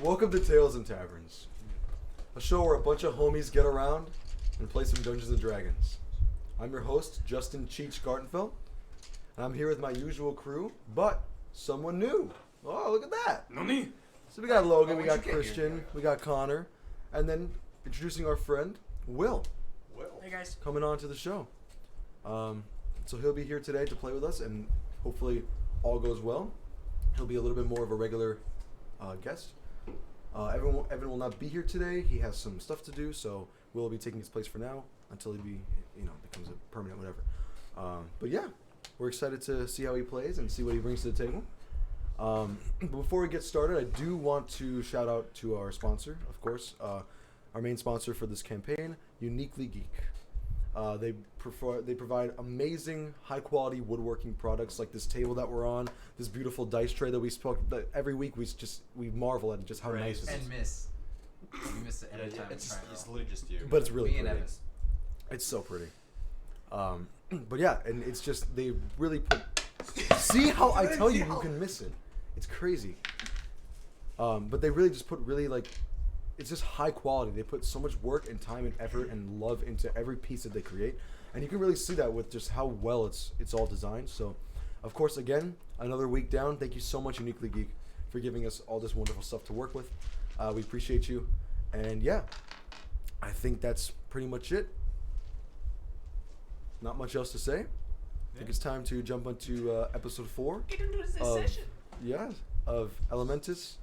Welcome to Tales and Taverns, a show where a bunch of homies get around and play some Dungeons and Dragons. I'm your host, Justin Cheech Gartenfeld, and I'm here with my usual crew, but someone new. Oh, look at that. No me. So we got Logan, we when'd got you get Christian, here? we got Connor, and then introducing our friend, Will, Hey guys. coming on to the show. So he'll be here today to play with us, and hopefully all goes well. He'll be a little bit more of a regular guest. Evan will not be here today. He has some stuff to do, so Will be taking his place for now until he becomes a permanent whatever. But yeah, we're excited to see how he plays and see what he brings to the table. But before we get started, I do want to shout out to our sponsor, of course, our main sponsor for this campaign, Uniquely Geek. They provide amazing, high-quality woodworking products like this table that we're on, this beautiful dice tray that every week we marvel at just how nice it is. And miss. You miss it every time. It's literally just you. But it's really Me and pretty. Evans. It's so pretty. But yeah, and it's just they really put. See how I tell you can miss it. It's crazy. But they really just put it's just high quality. They put so much work and time and effort and love into every piece that they create, and you can really see that with just how well it's all designed. So, of course, again, another week down. Thank you so much, Uniquely Geek, for giving us all this wonderful stuff to work with. We appreciate you, and yeah, I think that's pretty much it. Not much else to say. I think it's time to jump onto episode 4 of Elementus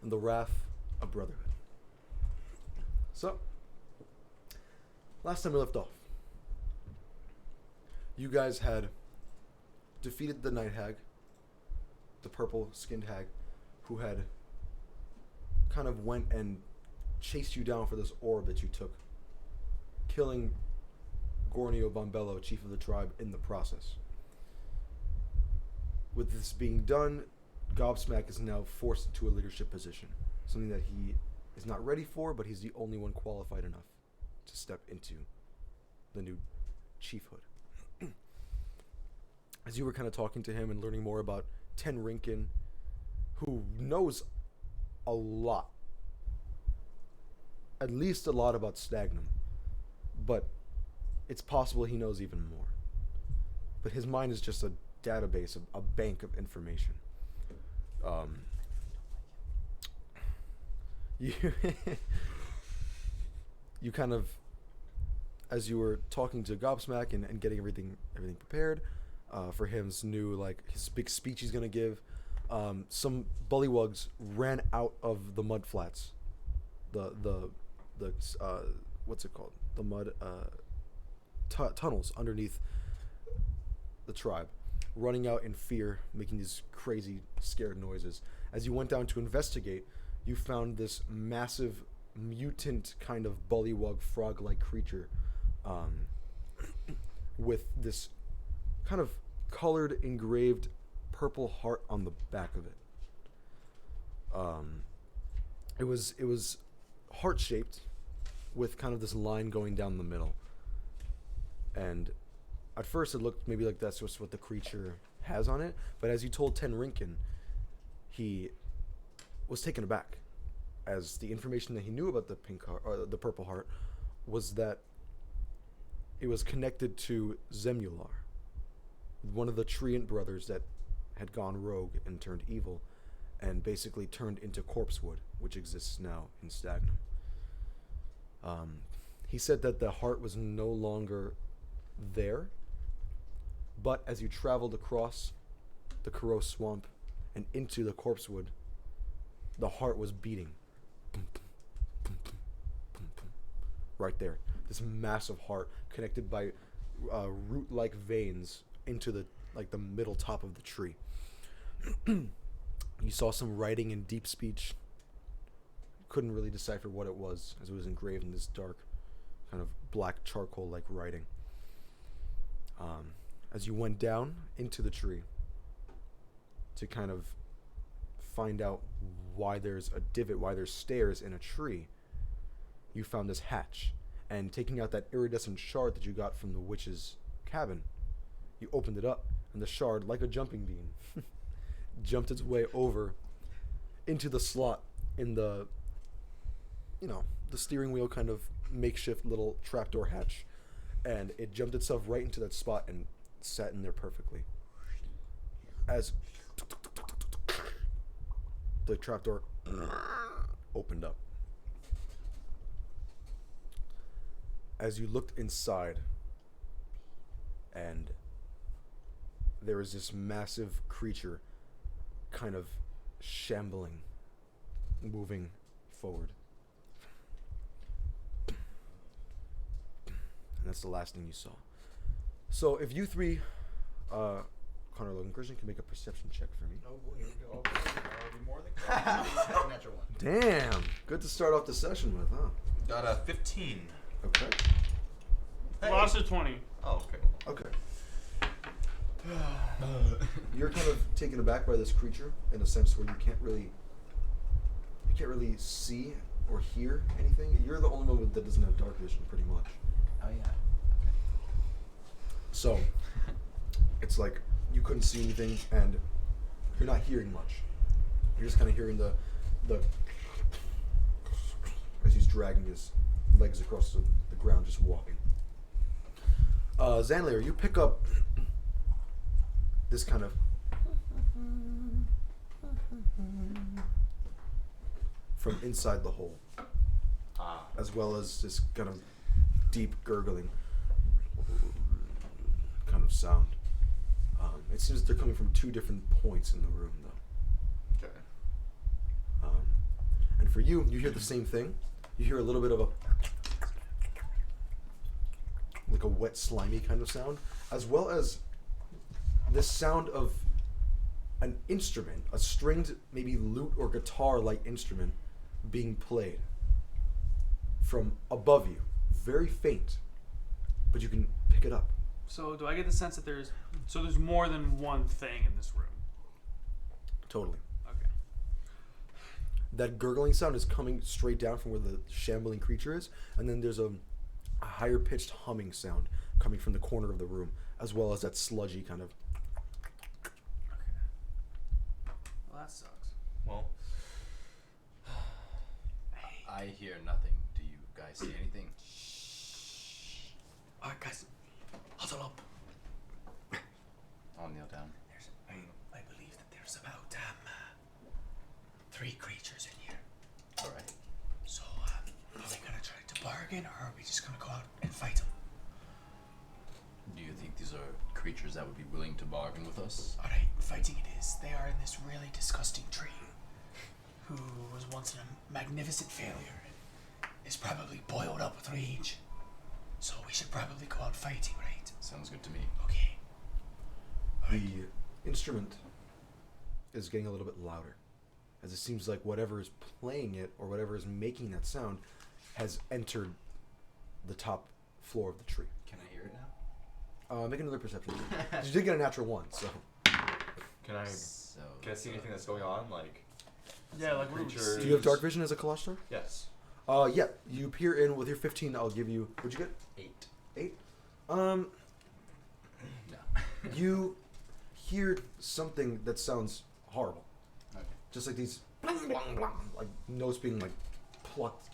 and the Wrath of Brotherhood. So, last time we left off, you guys had defeated the Night Hag, the purple-skinned hag, who had kind of went and chased you down for this orb that you took, killing Gornio Bombello, chief of the tribe, in the process. With this being done, Gobsmack is now forced into a leadership position, something that he is not ready for, but he's the only one qualified enough to step into the new chiefhood. As you were kind of talking to him and learning more about Ten Rinkin, who knows a lot, at least a lot about Stagnum, but it's possible he knows even more. But his mind is just a database, a bank of information. You kind of, as you were talking to Gobsmack and getting everything prepared for his new, his big speech he's gonna give, some bullywugs ran out of the mud flats, the what's it called, the mud tunnels underneath the tribe, running out in fear, making these crazy scared noises. As you went down to investigate, you found this massive mutant kind of bullywug frog-like creature with this kind of colored engraved purple heart on the back of it. It was heart-shaped with kind of this line going down the middle. And at first it looked maybe like that's just what the creature has on it, but as you told Ten Rinkin, he was taken aback, as the information that he knew about the pink heart, or the purple heart, was that it was connected to Zemular, one of the Treant brothers that had gone rogue and turned evil, and basically turned into corpsewood, which exists now in Stagnum. He said that the heart was no longer there, but as you traveled across the Kroy swamp and into the corpsewood, the heart was beating. Right there. This massive heart connected by root-like veins into the middle top of the tree. You saw some writing in deep speech. Couldn't really decipher what it was, as it was engraved in this dark, kind of black charcoal-like writing. As you went down into the tree to kind of find out why there's a divot, why there's stairs in a tree, you found this hatch. And taking out that iridescent shard that you got from the witch's cabin, you opened it up, and the shard, like a jumping bean, jumped its way over into the slot in the, the steering wheel kind of makeshift little trapdoor hatch, and it jumped itself right into that spot and sat in there perfectly. As the trapdoor opened up. As you looked inside, and there was this massive creature kind of shambling, moving forward. And that's the last thing you saw. So if you three, Connor, Logan, Christian, can make a perception check for me. Oh boy, here we go. I'll be more than natural one. Damn! Good to start off the session with, huh? Got a 15. Okay. Hey. Lost a 20. Oh, okay. Okay. You're kind of taken aback by this creature in a sense where you can't really see or hear anything. You're the only one that doesn't have dark vision, pretty much. Oh yeah. So it's like you couldn't see anything, and you're not hearing much. You're just kind of hearing the as he's dragging his legs across the ground, just walking. Zanlayer, you pick up this kind of from inside the hole, as well as this kind of deep gurgling kind of sound. It seems they're coming from two different points in the room, though. Okay. And for you, you hear the same thing. You hear a little bit of like a wet, slimy kind of sound, as well as the sound of an instrument, a stringed, maybe lute or guitar-like instrument being played from above you. Very faint, but you can pick it up. So do I get the sense that there's more than one thing in this room? Totally. Okay. That gurgling sound is coming straight down from where the shambling creature is, and then there's a higher pitched humming sound coming from the corner of the room, as well as that sludgy kind of. Okay. Well, that sucks. Well, I hear nothing. Do you guys see anything? Alright guys, huddle up. I'll kneel down. I believe that there's about 3 creatures in here. Alright. So are we gonna try to bargain, or are we just gonna go out and fight them? Do you think these are creatures that would be willing to bargain with us? Alright, fighting it is. They are in this really disgusting tree, who was once a magnificent failure and is probably boiled up with rage. So we should probably go out fighting, right? Sounds good to me. Okay. The instrument is getting a little bit louder, as it seems like whatever is playing it or whatever is making that sound has entered the top floor of the tree. Can I hear it now? Make another perception. You did get a natural 1, so. can I see anything that's going on? Like, Yeah, like what do we creatures. see? Do you have dark vision as a Colostor? Yes. Yeah. You peer in with your 15. I'll give you. What'd you get? 8. 8. No. You hear something that sounds horrible. Okay. Just like these blang, blang, blang, like notes being like plucked,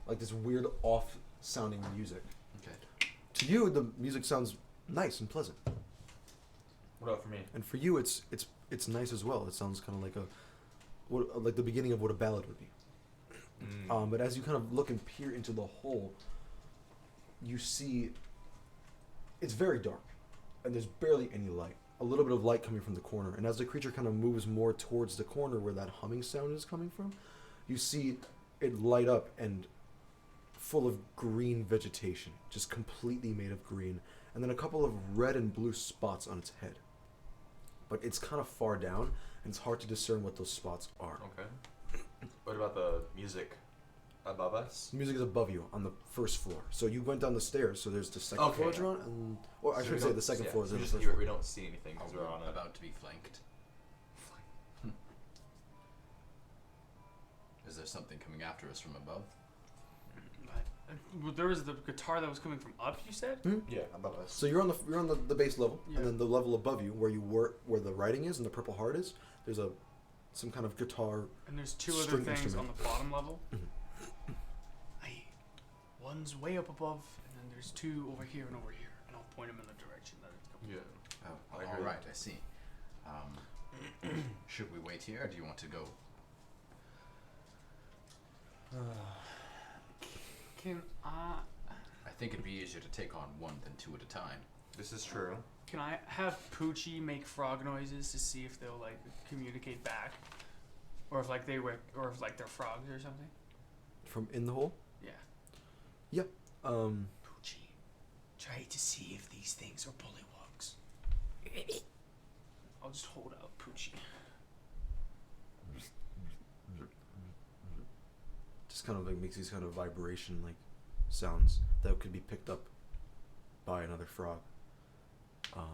like this weird off-sounding music. Okay. To you, the music sounds nice and pleasant, What about for me? and for you, it's nice as well. It sounds kind of like the beginning of what a ballad would be. But as you kind of look and peer into the hole, you see it's very dark, and there's barely any light. A little bit of light coming from the corner, and as the creature kind of moves more towards the corner where that humming sound is coming from, you see it light up and full of green vegetation, just completely made of green, and then a couple of red and blue spots on its head. But it's kind of far down, and it's hard to discern what those spots are. Okay. What about the music above us? The music is above you on the first floor. So you went down the stairs, so there's the second Okay, floor yeah. you're on, and, or I So should we say don't- the second yeah, floor is so the just first we floor. don't see anything because we're on About to be flanked. Is there something coming after us from above? There was the guitar that was coming from up, you said? Yeah, above us. So you're on the base level, Yeah. and then the level above you, where the writing is and the purple heart is, there's a some kind of guitar. And there's two other String things instrument. on the bottom level. One's way up above, and then there's two over here and over here, and I'll point them in the direction that it's coming. Yeah. Oh, I all heard right, I see. Should we wait here, or do you want to go? Can I think it'd be easier to take on one than two at a time. This is true. can I have Poochie make frog noises to see if they'll like communicate back, or if like or if like they're frogs or something? From in the hole? Yeah. Yep. Poochie, try to see if these things are bullywugs. I'll just hold out Poochie. Just kind of like makes these kind of vibration like sounds that could be picked up by another frog. And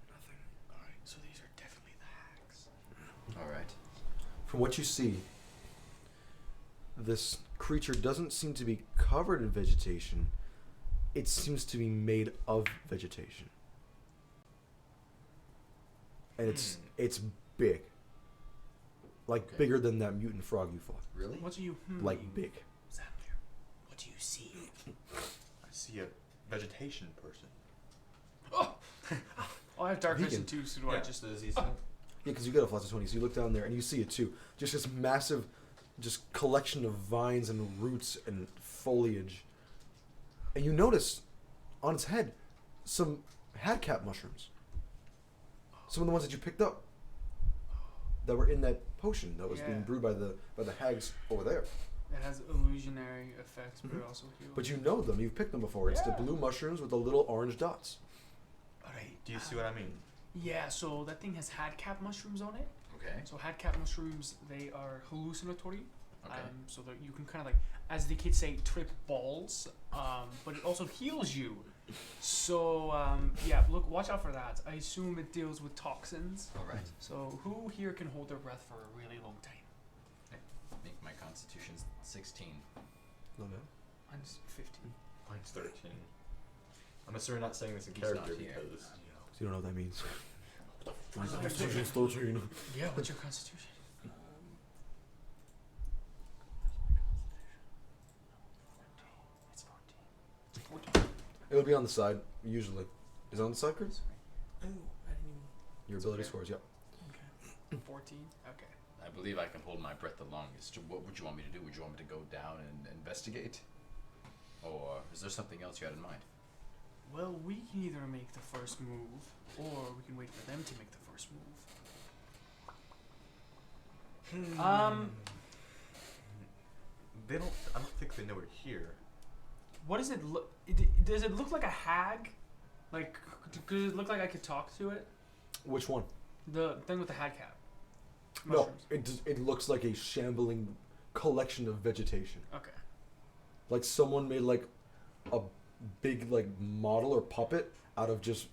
nothing. Alright, so these are definitely the hags. All right. From what you see, this creature doesn't seem to be covered in vegetation. It seems to be made of vegetation. And it's big. Like Okay. bigger than that mutant frog you fought. Really? What do you? Like big. Xander, what do you see? I see a vegetation person. Oh, I have dark Vegan. vision too, so do I just? does he see Yeah, because you got a flash of 20, so you look down there and you see it too. Just this massive, just collection of vines and roots and foliage. And you notice on its head some hadcap mushrooms. Some of the ones that you picked up that were in that potion that was being Yeah. brewed by the hags over there. It has illusionary effects, but it also heals. But you know them. You've picked them before. It's the Yeah. blue mushrooms with the little orange dots. Alright. Do you see what I mean? Yeah, so that thing has hadcap mushrooms on it. Okay. So hadcap mushrooms, they are hallucinatory. Okay. So that you can kind of like, as the kids say, trip balls. But it also heals you. So yeah, look, watch out for that. I assume it deals with toxins. All right. So who here can hold their breath for a really long time? I think my constitution's 16. No, no. Mine's 15. Mine's 13. I'm assuming not saying this in He's character not here. because So you don't know what that means. My What's constitution's 13. Yeah, what's your constitution? It's 14. It would be on the side, usually. Is it on the side, Chris? Oh, I didn't even. Your ability scores, yep. Okay. 14? Okay. I believe I can hold my breath the longest. What would you want me to do? Would you want me to go down and investigate? Or is there something else you had in mind? Well, we can either make the first move, or we can wait for them to make the first move. they don't. I don't think they know we're here. What does it look? Does it look like a hag? Like, does it look like I could talk to it? Which one? The thing with the hag cap. No, it looks like a shambling collection of vegetation. Okay. Like someone made like a big like model or puppet out of just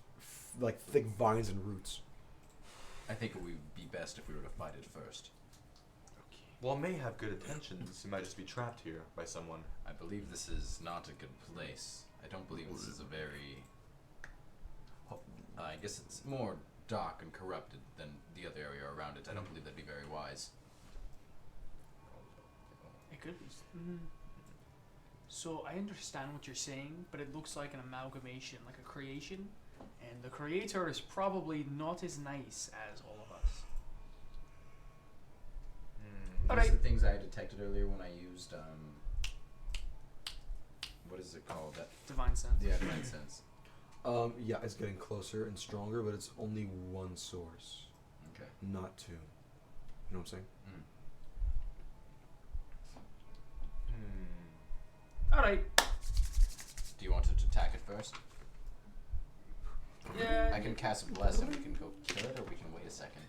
like thick vines and roots. I think it would be best if we were to fight it first. Well, it may have good intentions. It might just be trapped here by someone. I believe this is not a good place. I don't believe this is a very... I guess it's more dark and corrupted than the other area around it. I don't believe that'd be very wise. It could be. So I understand what you're saying, but it looks like an amalgamation, like a creation, and the creator is probably not as nice as all of us. These Alright. are the things I detected earlier when I used, what is it called? That Divine sense. yeah, divine sense. Yeah, it's getting closer and stronger, but it's only one source, Okay. not two. You know what I'm saying? All right. Do you want to attack it first? Yeah. I can cast Bless and we can go kill it, or we can wait a second.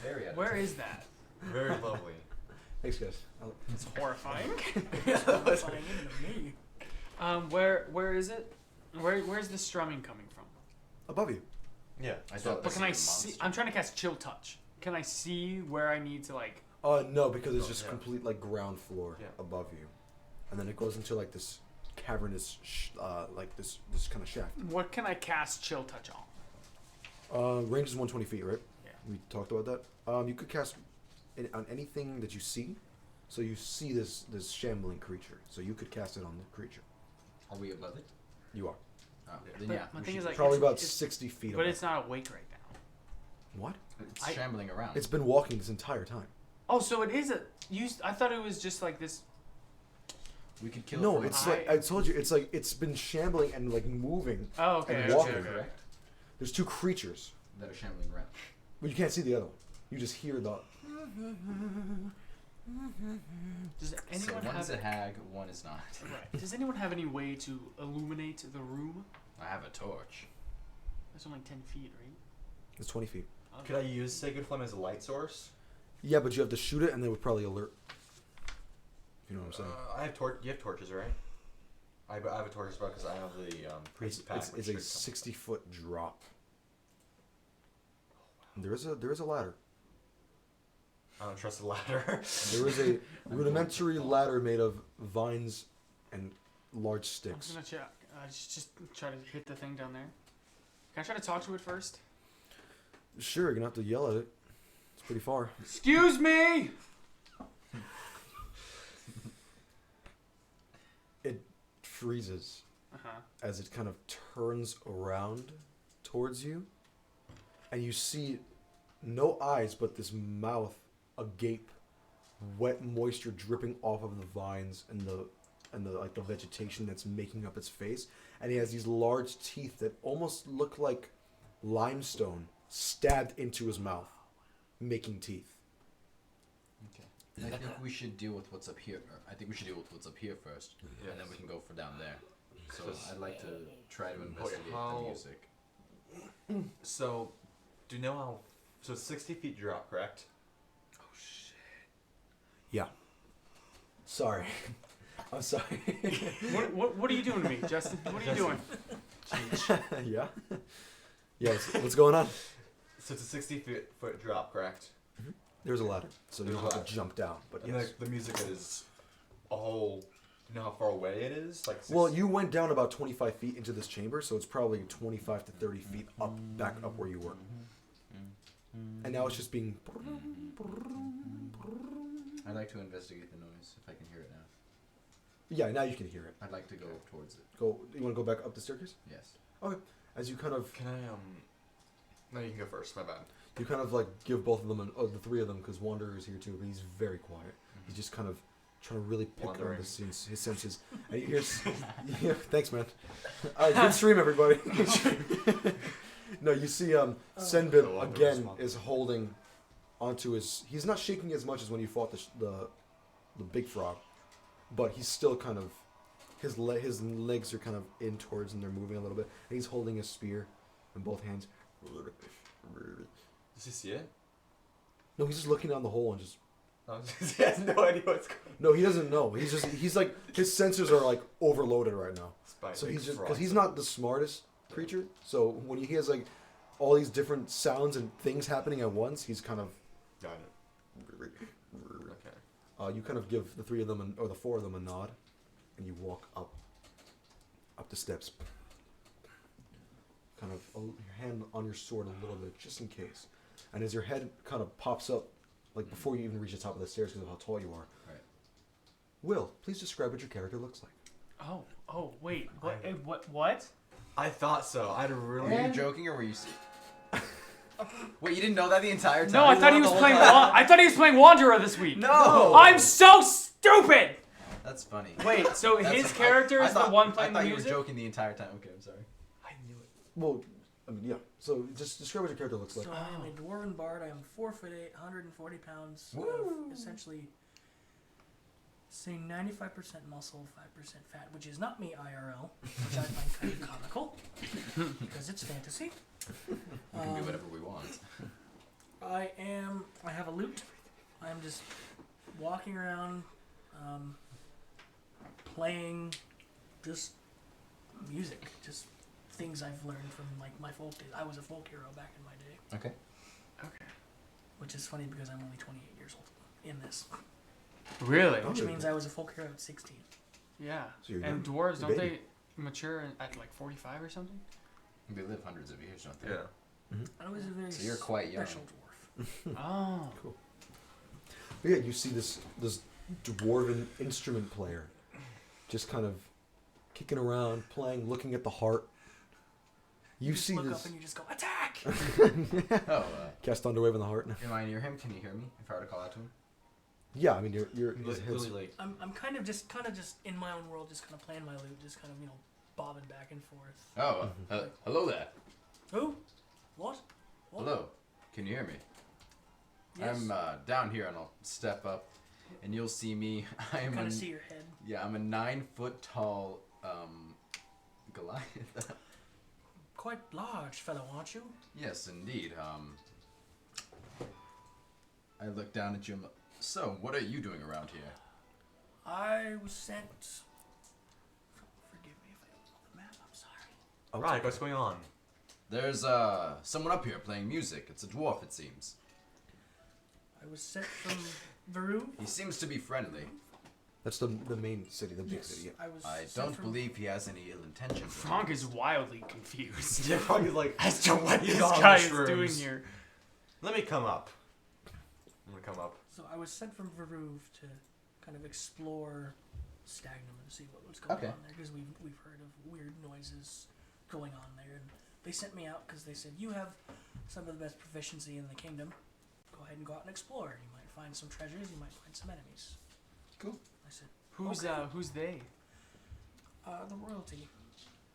Very out of Where time. is that? Very lovely. Thanks, guys. It's horrifying. It's horrifying even to me. Where is it? Where's the strumming coming from? Above you. Yeah. I So, thought but this can I was a see? monster. I'm trying to cast Chill Touch. Can I see where I need to like? No, because it's Oh, just yeah. complete like ground floor Yeah. above you, and then it goes into like this cavernous, like this kind of shaft. What can I cast Chill Touch on? Range is 120 feet, right? Yeah. We talked about that. You could cast on anything that you see. So you see this shambling creature. So you could cast it on the creature. Are we above it? You are. Oh, then But yeah. my we thing should is, like, Probably about it's- 60 feet But above. it's not awake right now. What? it's I- shambling around. It's been walking this entire time. Oh, so it is a. I thought it was just like this. We could kill No, it. it's like I told you. It's like it's been shambling and like moving. Oh, okay. And okay, walking. okay. correct? There's two creatures, That are shambling around. but you can't see the other one. You just hear the. Does So anyone one is have? a hag, one is not. Right. Does anyone have any way to illuminate the room? I have a torch. It's only 10 feet, right? It's 20 feet. Oh. Could I use Sacred Flame as a light source? Yeah, but you have to shoot it, and they would probably alert. If you know what I'm saying. I have You have torches, right? I have a torch as well because I have the priest pack. It's which a should come- 60-foot drop. And there is a ladder. I don't trust the ladder. There is a rudimentary ladder made of vines and large I'm sticks. gonna check. Just try to hit the thing down there. Can I try to talk to it first? Sure, you're gonna have to yell at it. It's pretty far. Excuse me. It freezes Uh-huh. as it kind of turns around towards you, and you see no eyes but this mouth agape, wet moisture dripping off of the vines and the like the vegetation that's making up its face, and he has these large teeth that almost look like limestone stabbed into his mouth, making teeth. Okay. I think we should deal with what's up here. I think we should deal with what's up here first, Yes. and then we can go for down there. So I'd like to try to Wait, investigate how- the music. So, do you know how? So it's 60 feet drop, correct? Yeah. Sorry. I'm sorry. What are you doing to me, Justin? What are you doing? Yeah. Yes. What's going on? So it's a 60-foot drop, correct? There's a ladder, so you There's don't a have to ladder. jump down. But And yes. the music is a whole. You know how far away it is? Like. Well, you went down about 25 feet into this chamber, so it's probably 25 to 30 feet up, back up where you were. And now it's just being. I'd like to investigate the noise if I can hear it now. Yeah, now you can hear it. I'd like to go towards it. Go. You want to go back up the staircase? Yes. Okay. As you kind of, Can I No, you can go first. My bad. you kind of like give both of them, the three of them, because Wanderer is here too, but he's very quiet. He's just kind of trying to really pick up Wandering. his senses. And you hear, yeah, thanks, man. Good stream, everybody. No, you see, The Senbib Wanderer again response. is holding onto his. He's not shaking as much as when you fought the big frog, but he's still kind of. His legs are kind of in towards, and they're moving a little bit. And he's holding a spear in both hands. Does he see it? No, he's just looking down the hole and just. Oh, he has no idea what's going on. No, he doesn't know. He's like his sensors are like overloaded right now. So he's just because he's not the smartest creature. So when he hears like all these different sounds and things happening at once, he's kind of. Got it. Okay. You kind of give the three of them or the four of them a nod, and you walk up the steps. Kind of your hand on your sword a little bit, just in case. And as your head kind of pops up, like before you even reach the top of the stairs because of how tall you are. Right. Will, please describe what your character looks like. Oh, wait. What? I thought so. I'd really. Were you joking or were you? Wait, you didn't know that the entire time? No, I thought he was playing. I thought he was playing Wanderer this week. No. I'm so stupid. That's funny. Wait, so his character is the one playing the I thought music? you were joking the entire time. Okay, I'm sorry. I knew it. Well, I mean, yeah. So just describe what your character looks like. So I am a dwarven bard. I am 4'8", 140 pounds. Woo. Essentially, say 95% muscle, 5% fat, which is not me IRL, which I find kind of comical because it's fantasy. We can do whatever we want. I have a lute. I'm just walking around, playing just music, just things I've learned from like my folk days. I was a folk hero back in my day, Okay. Okay. which is funny because I'm only 28 years old in this, Really? Oh. which means I was a folk hero at 16. Yeah. So you're And young. dwarves, You're don't baby. they mature at like 45 or something? They live hundreds of years, don't they? Yeah. I was a very So you're quite young. special dwarf. Oh. Cool. But yeah, you see this dwarven instrument player just kind of kicking around, playing, looking at the heart. You just see look this. up and you just go, attack! Oh, Cast Thunderwave on the heart. am I near him? Can you hear me? If I were to call out to him? Yeah, I mean you're his Really, head's- like, I'm kind of just in my own world, just kind of playing my lute, just kind of, bobbing back and forth. Oh, hello there. Who? What? Hello. Can you hear me? Yes. I'm down here, and I'll step up, and you'll see me. I am kind a, of see your head. yeah, I'm a 9-foot tall Goliath. Quite large fellow, aren't you? Yes, indeed. I look down at you. And so, what are you doing around here? I was sent. Forgive me if I don't know the map. I'm sorry. right, what's going on? There's someone up here playing music. It's a dwarf, it seems. I was sent from Veru. He seems to be friendly. That's the main city, the big Yes, city. I was. I sent don't from- believe he has any ill intentions. Frank is wildly confused Yeah, probably like, as to what He's this on guy is mushrooms. doing here. let me come up. I'm gonna come up. So I was sent from Veru to kind of explore Stagnum and see what was going Okay. on there because we've heard of weird noises going on there, and they sent me out because they said you have some of the best proficiency in the kingdom. Go ahead and go out and explore. You might find some treasures. You might find some enemies. Cool. I said, Who's Okay. Who's they? the royalty.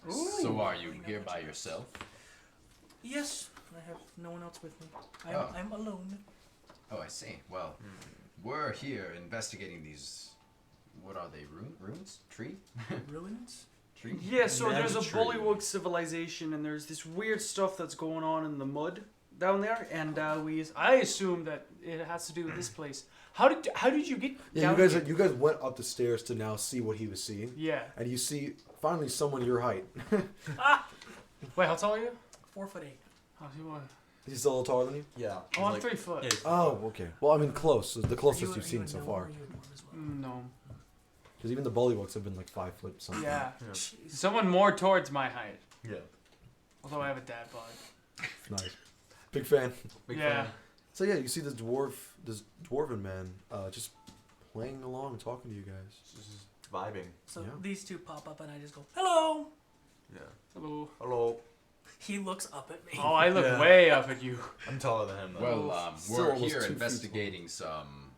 So are you Really know here what by you- yourself? Yes, I have no one else with me. Oh. I'm alone. Oh, I see. Well, we're here investigating these. What are they? Runes? Tree? Ruins. Tree? Yeah, so there's a Magic tree. Bullywug civilization, and there's this weird stuff that's going on in the mud down there, and I assume that it has to do with this place. How did you get Yeah, down you guys here? you guys went up the stairs to now see what he was seeing, Yeah. and you see finally someone your height. Wait, how tall are you? 4'8". Oh, you are. Is he still a little taller than you? Yeah. Oh, I'm 3 foot. Yeah, he's- Oh, okay. Well, I mean, close. The Are you closest a- you've are you seen a so gnome far. or are you a dwarf as well? No. Because even the bullywugs have been like 5 foot something. Yeah. Yeah. Jeez. Someone more towards my height. Yeah. Although I have a dad bod. Nice. Big fan. Big Yeah. fan. So yeah, you see this dwarven man, just playing along, talking to you guys. Just vibing. So Yeah. these two pop up and I just go, hello. Yeah. Hello. Hello. He looks up at me. Oh, I look Yeah. way up at you. I'm taller than him though. Well, Still we're almost here 2 feet investigating some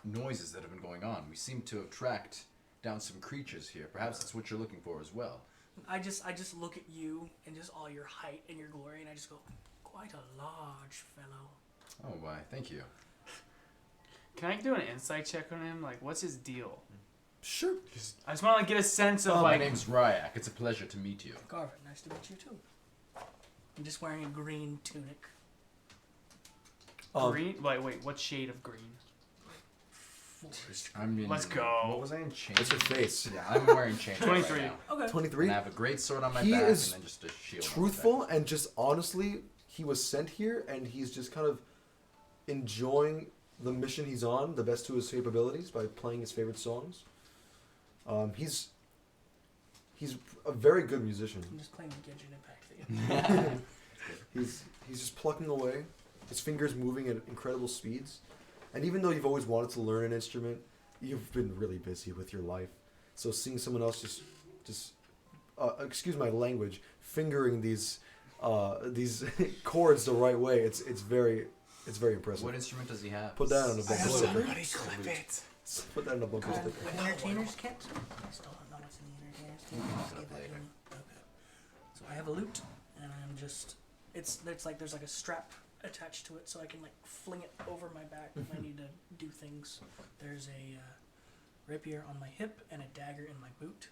noises that have been going on. We seem to have tracked down some creatures here. Perhaps that's what you're looking for as well. I just look at you and just all your height and your glory and I just go, quite a large fellow. Oh, why, thank you. Can I do an insight check on him? Like, what's his deal? Sure. I just want to get a sense of My like. name's Ryak. It's a pleasure to meet you. Garvin, nice to meet you too. I'm just wearing a green tunic. Green? Like, wait, what shade of green? Forest. I'm in, Let's go. What was I in? Chain? What's your face? Yeah, I'm wearing chain. 23. Right now. Okay. 23. And I have a great sword on my He back is and then just a shield. on my Truthful back. and just honestly, he was sent here and he's just kind of enjoying the mission he's on the best to his capabilities by playing his favorite songs. He's a very good musician. I'm just playing the Genshin Impact thing. He's just plucking away, his fingers moving at incredible speeds. And even though you've always wanted to learn an instrument, you've been really busy with your life. So seeing someone else just excuse my language, fingering these chords the right way, it's very impressive. What instrument does he have? Put that on a I bumper have sticker. somebody clip it. Put that on a bumper An sticker. entertainer's kit? I still don't know what's in the entertainer's kit. Just give that to me. Okay. So I have a lute, and I'm just it's like there's like a strap attached to it, so I can like fling it over my back if I need to do things. There's a rapier on my hip and a dagger in my boot.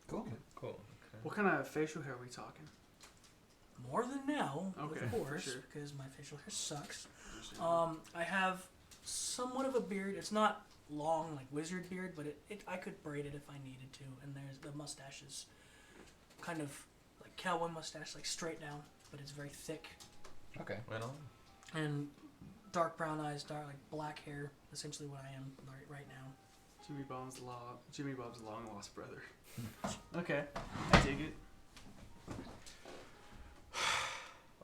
Cool. Cool. Okay. What kind of facial hair are we talking? More than now, Okay, of for course, sure. because my facial hair sucks. I have somewhat of a beard. It's not long like wizard beard, but I could braid it if I needed to. And there's the mustache is kind of like cowboy mustache, like straight down, but it's very thick. Okay. Right on. And dark brown eyes, dark like black hair. Essentially what I am right now. Jimmy Bob's long lost brother. Okay, I take it.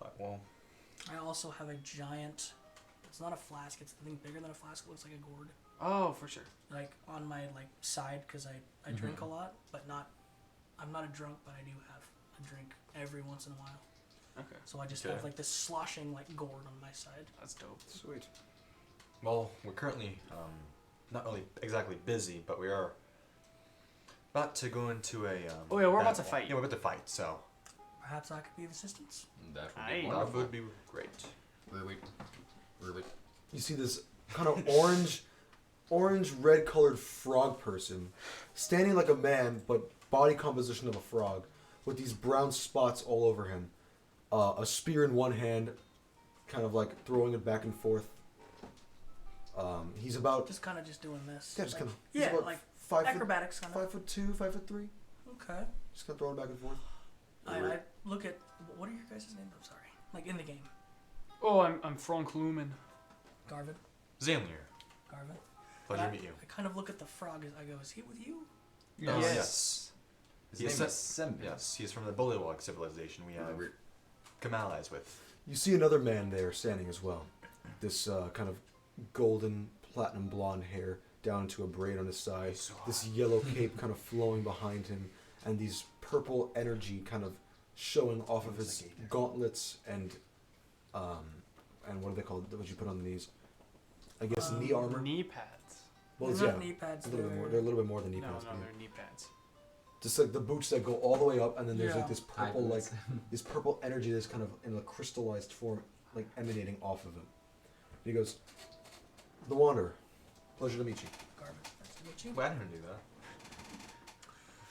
Alright, well. I also have a giant It's not a flask. It's the thing bigger than a flask. It looks like a gourd. Oh, for sure. Like on my like side because I drink a lot, but not. I'm not a drunk, but I do have a drink every once in a while. Okay. So I just Okay. have like this sloshing like gourd on my side. That's dope. Sweet. Well, we're currently not really exactly busy, but we are about to go into a. Oh, yeah, we're about to battle. fight. Yeah, we're about to fight. So Perhaps I could be of assistance. That would Aye. be that wonderful. would be great. Really? You see this kind of orange red colored frog person standing like a man, but body composition of a frog, with these brown spots all over him. A spear in one hand, kind of like throwing it back and forth. He's about Just kind of just doing this. yeah, just like, kind of yeah, about like 5 foot, acrobatics kind of. 5'2", 5'3". Okay. Just kind of throwing it back and forth. I look at what are your guys' names? I'm sorry. Like in the game, Oh, I'm Frank Lumen. Garvin. Zanlier, Garvin. pleasure I, to meet you. I kind of look at the frog as I go, is he with you? Yes. His Yes. name is Sembe. Yes, he's from the Bullywog civilization we have come allies with. You see another man there standing as well. This kind of golden platinum blonde hair down to a braid on his side. This yellow cape kind of flowing behind him, and these purple energy kind of showing off of his gauntlets and what are they called? What you put on the knees? I guess knee armor. Knee pads. Well, They're yeah, not knee pads. a little bit more. They're- They're a little bit more than knee No, pads. no, but yeah. they're knee pads. Just like the boots that go all the way up, and then there's like Yeah. this purple, like this purple energy that's kind of in a crystallized form, like emanating off of him. And he goes, "The Wanderer, pleasure to meet you." Garvin. Nice to meet you. Well, I didn't do that.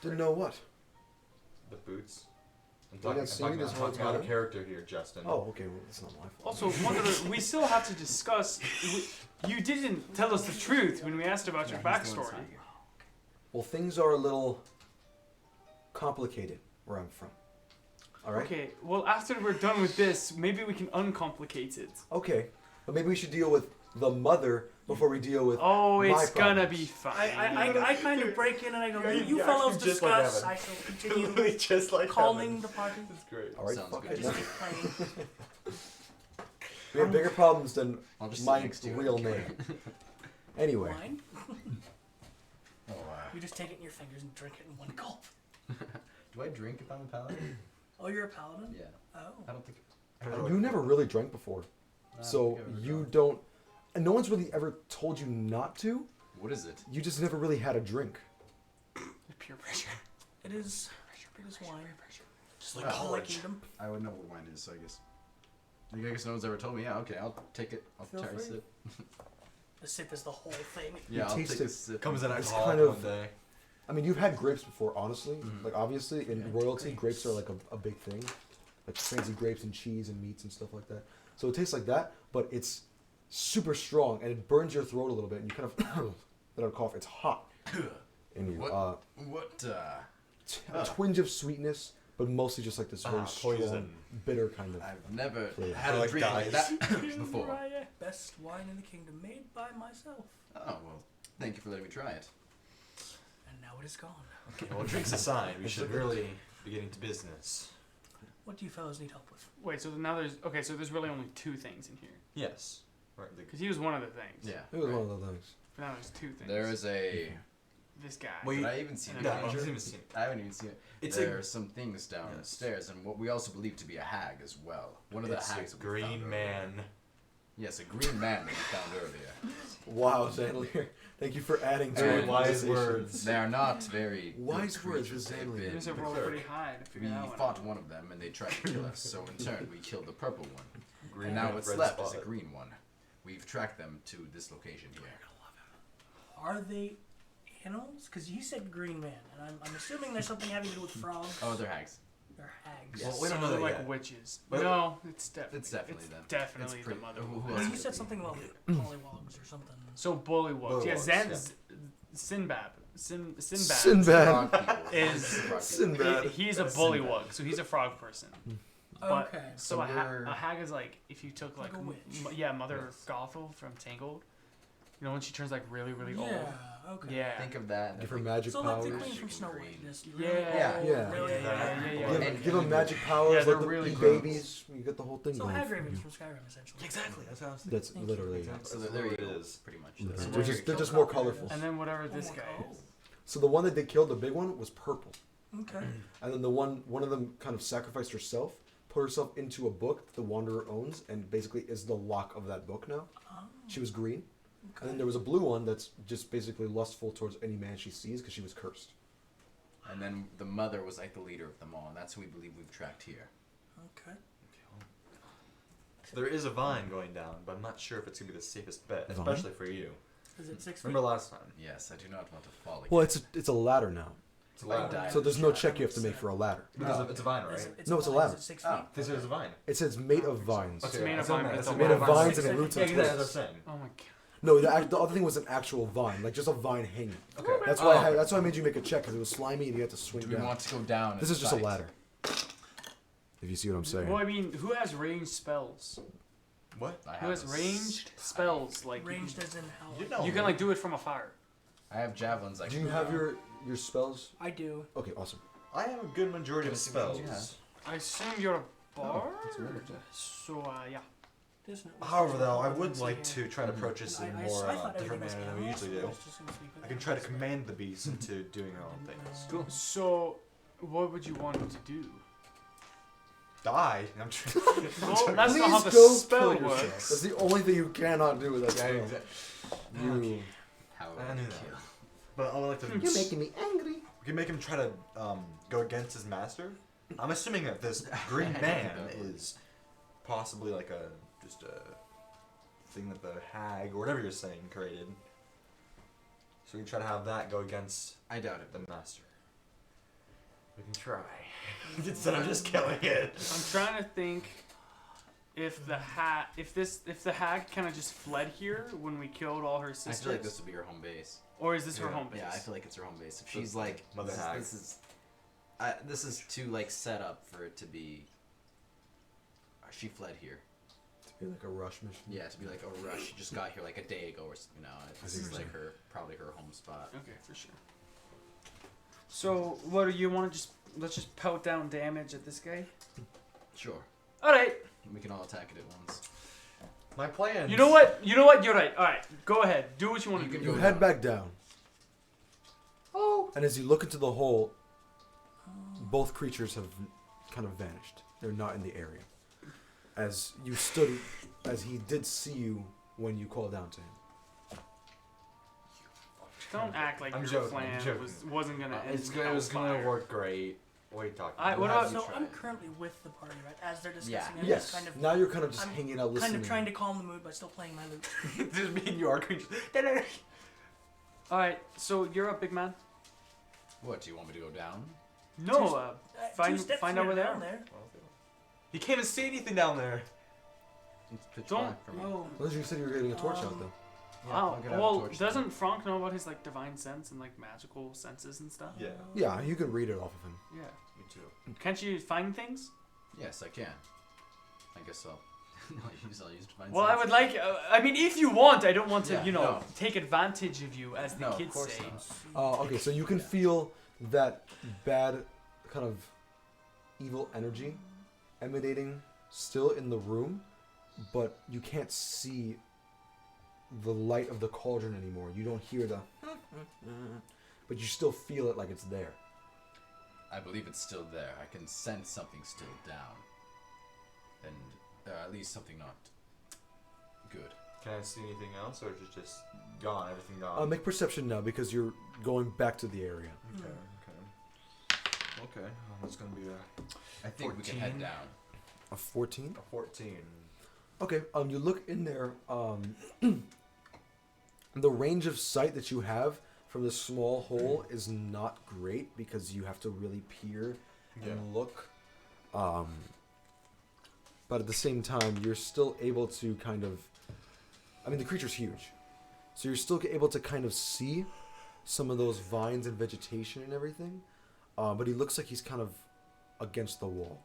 Didn't know what. The boots. I'm You talking, didn't see me this I'm whole talking out of time? character here, Justin. Oh, okay. Well, it's not my fault. Also, Wanderer, we still have to discuss. You didn't tell us the truth when we asked about your backstory. Well, things are a little complicated where I'm from. All right. Okay, well, after we're done with this, maybe we can uncomplicate it. Okay, but maybe we should deal with the mother before we deal with. Oh, my it's gonna problems. be fine. I kind of break in and I go, you you fellows actually just like discuss. Evan. I shall continue Literally just like calming the party. That's great. All right, Sounds fuck good. it. Just then. playing. We have bigger problems than I'll just sit my next to you. real name. Anyway, Wine? Oh, You just take it in your fingers and drink it in one gulp. do I drink if I'm a paladin? Oh, you're a paladin? Yeah. Oh. I don't think. you never really drank before, I don't so think I've ever you drunk. don't. And no one's really ever told you not to. What is it? You just never really had a drink. Pure pressure. It is wine. Just like Oh, College college. Kingdom. I would know what wine is, so I guess. I guess no one's ever told me. Yeah, okay, I'll take it. I'll Feel try a free. sip. The sip is the whole thing. Yeah, I'll taste take it. a sip. Comes in It's alcohol kind of- one day. I mean, you've had grapes before, honestly. Mhm. Like, obviously, in Yeah, royalty, grapes grapes. are like a big thing. Like, fancy grapes and cheese and meats and stuff like that. So it tastes like that, but it's super strong, and it burns your throat a little bit, and you kind of let out a cough. It's hot in you. What? A twinge of sweetness, but mostly just like this very strong, poison. bitter kind of. I've never Flavor. had a Like drink like dyes. that before. Best wine in the kingdom, made by myself. Oh, well, thank you for letting me try it. And now it is gone. Okay, well, drinks aside, we should really be getting to business. What do you fellows need help with? Wait, so now so there's really only two things in here. Yes. Right. Because he was one of the things. Yeah. It was right. one of the things. But now there's two things. There is a. This guy. Wait. Did I even see Yeah, it? No, Danger? I haven't even seen it. I haven't even seen it. It's there a- are some things downstairs, and what we also believe to be a hag as well. One of the It's hags a that we found green earlier. man. Yes, a green man that we found earlier. Wow, Zanlier. Thank you for adding to Very our wise conversation. words. They are not very good Wise words creatures. with They've Zanlier. been- There's a roll cleric. pretty high to We figure that one fought out. one of them, and they tried to kill us. So in turn, we killed the purple one. Green And now man, what's red left is a spot. green one. We've tracked them to this location here. Are they animals? Because you said green man, and I'm assuming there's something having to do with frogs. Oh, they're hags. They're hags. Yes. Well, we don't know They're that like yet. witches. But- No, it's definitely. It's definitely them. Definitely It's the pretty- mother. who Well, else you would said be? something about pollywogs or something. So bullywugs. Yeah, Bullywugs, Sinbad. Sinbad. Sinbad. Frog people. Is- Frog people. Sinbad. He's a That's bullywug, so he's a frog person. But Okay. so So a we're- hag is like if you took Like like a witch. Mother Yes. Gothel from Tangled. You know when she turns like really Yeah. old. Okay. Yeah. Think of that. Give her magic So powers. like the queen from Chicken Snow green. White. Just Yeah. Yeah. Really? Yeah. And- Give them magic powers, Yeah, let they're them really be gross. babies. You get the whole thing So going. Hagravens from Skyrim, essentially. Exactly. That's how I was thinking. That's Thank you. literally. Exactly. So That's there you what go. it is, pretty much. Literally. That's They're what just, you're they're just killing more colorful. And then whatever this Oh my guy God. is. So the one that they killed, the big one, was purple. Okay. And then one of them kind of sacrificed herself, put herself into a book that the Wanderer owns, and basically is the lock of that book now. Oh, She was green. okay. And then there was a blue one that's just basically lustful towards any man she sees because she was cursed. And then the mother was like the leader of them all, and that's who we believe we've tracked here. Okay. So there is a vine going down, but I'm not sure if it's gonna be the safest bet, Vine? especially for you. Is it 6 feet? Remember last time? Yes, I do not want to fall again. Well, it's a ladder now. It's a ladder. died. So there's no check you have to make for a ladder. Because it's a vine, right? No, it's a vine. ladder. Is it 6 Oh. feet? This is a vine. It says made of vines. Okay, made of that's what I vine, meant. it's It's a Made of ladder. vines and it Six roots Yeah, in exactly. That's twists. what I'm saying. Oh my god. No, the other thing was an actual vine, like just a vine hanging. Okay. That's why that's why I made you make a check because it was slimy and you had to swing Do we down. want to go down? This and is just a fight? ladder. If you see what I'm saying. Well, I mean, who has ranged spells? What? I Who have has a ranged spells? Like you Ranged can- as in how? You know. you can like do it from afar. I have javelins. I Do can you have throw. your spells? I do. Okay, awesome. I have a good majority of Let's see what spells. you have. I assume you're a bard. that's a murder check. So yeah. This note was However, just though, I nothing would to like say to try to approach this in a more thought different everything was manner than we chaos, usually so I do. was just gonna speak with I can that. try to command the beast into doing our own things. Cool. So, what would you want him to do? Die. I'm trying. Well, that's not how the Please go spell kill yourself. works. That's the only thing you cannot do with that spell. You. How would I I knew kill? that. But I would like to. You're making me angry. We can make him try to go against his master. I'm assuming that this green I man think that would. is possibly like just a thing that the hag or whatever you're saying created. So we can try to have that go against I doubt it. the master. We can try instead of just killing it. I'm trying to think if the hag kind of just fled here when we killed all her I sisters, feel like this would be her home base. or is this her Yeah. home base? Yeah, I feel like it's her home base. If So she's like, Mother this, Hag. this is too like set up for it to be. She fled here. To be like a rush mission. Yeah, to be like a rush. She just got here like a day ago, or this see is what like you're her probably her home spot. Okay, for sure. So, what do you want to let's just pelt down damage at this guy? Sure, All right. we can all attack it at once. My plan. You know what? You're right. All right. Go ahead. Do what you want You to can do. You go head down. back down. Oh. And as you look into the hole, both creatures have kind of vanished. They're not in the area. As he did see you when you called down to him. Don't act like I'm your joking, plan I'm joking. wasn't gonna end. It was gonna hellfire. work great. What are you talking I- about? what We'll about- have So you I'm try. currently with the party, right? As they're discussing, Yeah. I'm Yes. just kind of, Now you're kind of just I'm hanging out listening. kind of trying to calm the mood, but still playing my lute. Just me and you are creatures. All right. So you're up, big man. What do you want me to go down? No. Two steps find here, over there. down there. He can't even see anything down there. It's pitch Don't- black for me. Oh, Well, you said you were getting a torch out though. Wow. I'll get out a Well, torch then. doesn't Frank know about his like divine sense and like magical senses and stuff? Yeah. Yeah, you can read it off of him. Yeah. Me too. Can't you find things? Yes, I can. I guess so. I'll use divine Well, I sense. would like. I mean, if you want, I don't want to, Yeah, you know, no. take advantage of you, as the No, of kids course say. not. Okay, so you can feel that bad kind of evil energy emanating still in the room, but you can't see the light of the cauldron anymore. You don't hear the but you still feel it like it's there. I believe it's still there. I can sense something still down. And at least something not good. Can I see anything else, or is it just gone? Everything gone? Make perception now because you're going back to the area. Okay. Okay. That's gonna be I think we can head 14. down. A 14? a 14. Okay, you look in there, the range of sight that you have from this small hole is not great because you have to really peer and look. But at the same time, you're still able to kind of... I mean, the creature's huge. So you're still able to kind of see some of those vines and vegetation and everything. But he looks like he's kind of against the wall.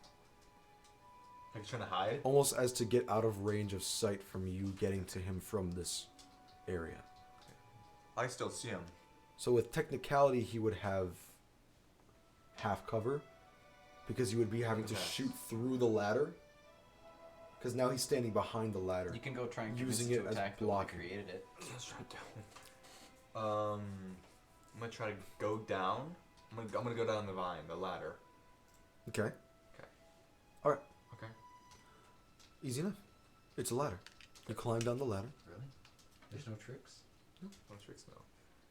Like he's trying to hide. Almost as to get out of range of sight from you getting to him from this area. I still see him. So with technicality, he would have half cover because he would be having to Okay. shoot through the ladder. Because now he's standing behind the ladder. You can go try and Using convince it to as attack the one blocking. who created it. I'm gonna try to go down. I'm gonna go down the vine, the ladder. Okay. Okay. All right. Okay. Easy enough. It's a ladder. You climb down the ladder. Really? There's no tricks? No tricks, no.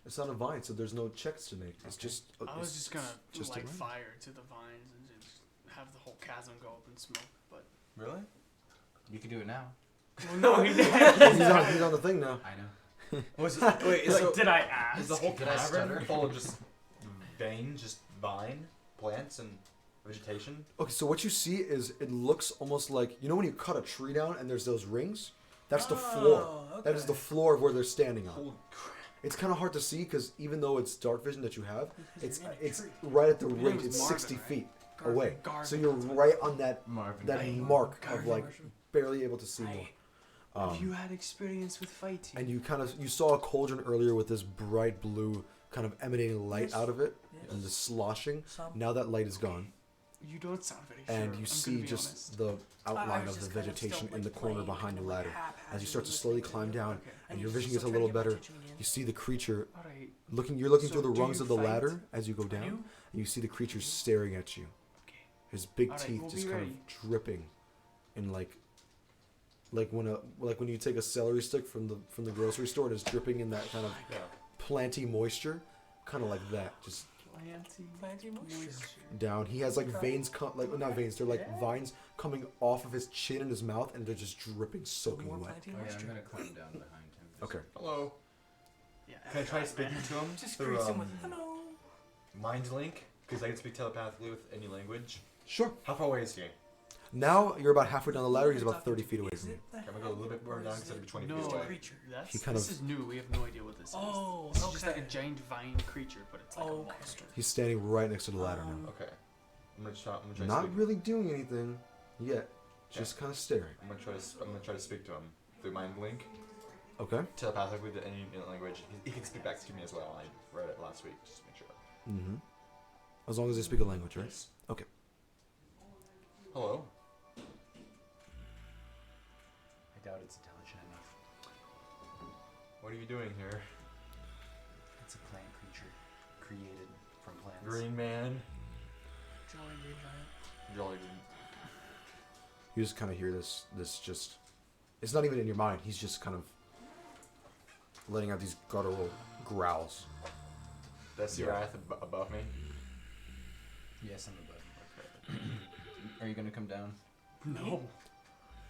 It's not a vine, so there's no checks to make. It's just. I was it's just gonna just a light vine. fire to the vines and just have the whole chasm go up in smoke. But Really? You can do it now. well, no, he didn't. He's on the thing now. I know. Wait, Like, did I ask? is the whole Did I cavern stutter? full of just vine, plants, and vegetation? Okay, so what you see is it looks almost like when you cut a tree down and there's those rings. That's the floor. Oh, That is the okay. floor of where they're standing on. Holy crap. It's kind of hard to see because even though it's dark vision that you have, Because it's you're in a it's tree. right at the Your name ring. was It's Marvin, 60 right? feet Garden- away. garden. So you're right on that Marvin. mark of Garden like version. barely able to see more. Have you had experience with fighting? And you saw a cauldron earlier with this bright blue kind of emanating light Yes. out of it Yes. and the sloshing. Some. Now that light is gone, You don't sound very sure. and you I'm see gonna be just honest. the I outline was of the just kind of vegetation still, in the like, corner playing behind the kind of, like, ladder. As you haphazardly start to listening slowly to climb it. down, Okay. and you your vision still gets a try to little get my better, attention again. you see the creature All right. you're looking So through the do rungs you of the fight? ladder as you go down, you? and you see the creature staring at you. Okay. His big Alright, teeth we'll just be kind ready. of dripping in like when you take a celery stick from the grocery store and it's dripping in that kind of Yeah. planty moisture, kind of like that, just Planty moisture. down. He has like veins not veins, they're like Yeah. vines coming off of his chin and his mouth, and they're just dripping, soaking More wet. planty Oh, yeah, I'm moisture. gonna climb down behind him. Okay. Hello. Yeah. Can I try right, speaking man. to him Just through greets him with hello. mind link? Because I can speak telepathically with any language. Sure. How far away is he? Now you're about halfway down the ladder. He's about 30 feet away Is from you. it the I'm gonna go a little bit more down because I'd be 20 No. feet away. creature? That's, He kind this of- is new. We have no idea what this is. Oh, This is just like a okay. giant vine creature, but it's like a Okay. monster. He's standing right next to the ladder now. Okay. I'm gonna try to Not speak. really doing anything yet. Just kind of staring. I'm gonna try to speak to him through mind link, Okay. telepathically to any language. He can speak back to me as well. I read it last week just to make sure. Mm-hmm. As long as they speak a language, right? Yes. Okay. Hello. I doubt it's intelligent enough. What are you doing here? It's a plant creature created from plants. Green man. Jolly green giant. Jolly. You just kind of hear this just. It's not even in your mind. He's just kind of letting out these guttural growls. That's the Yeah. wrath above me. Yes, I'm above. Are you gonna come down? No.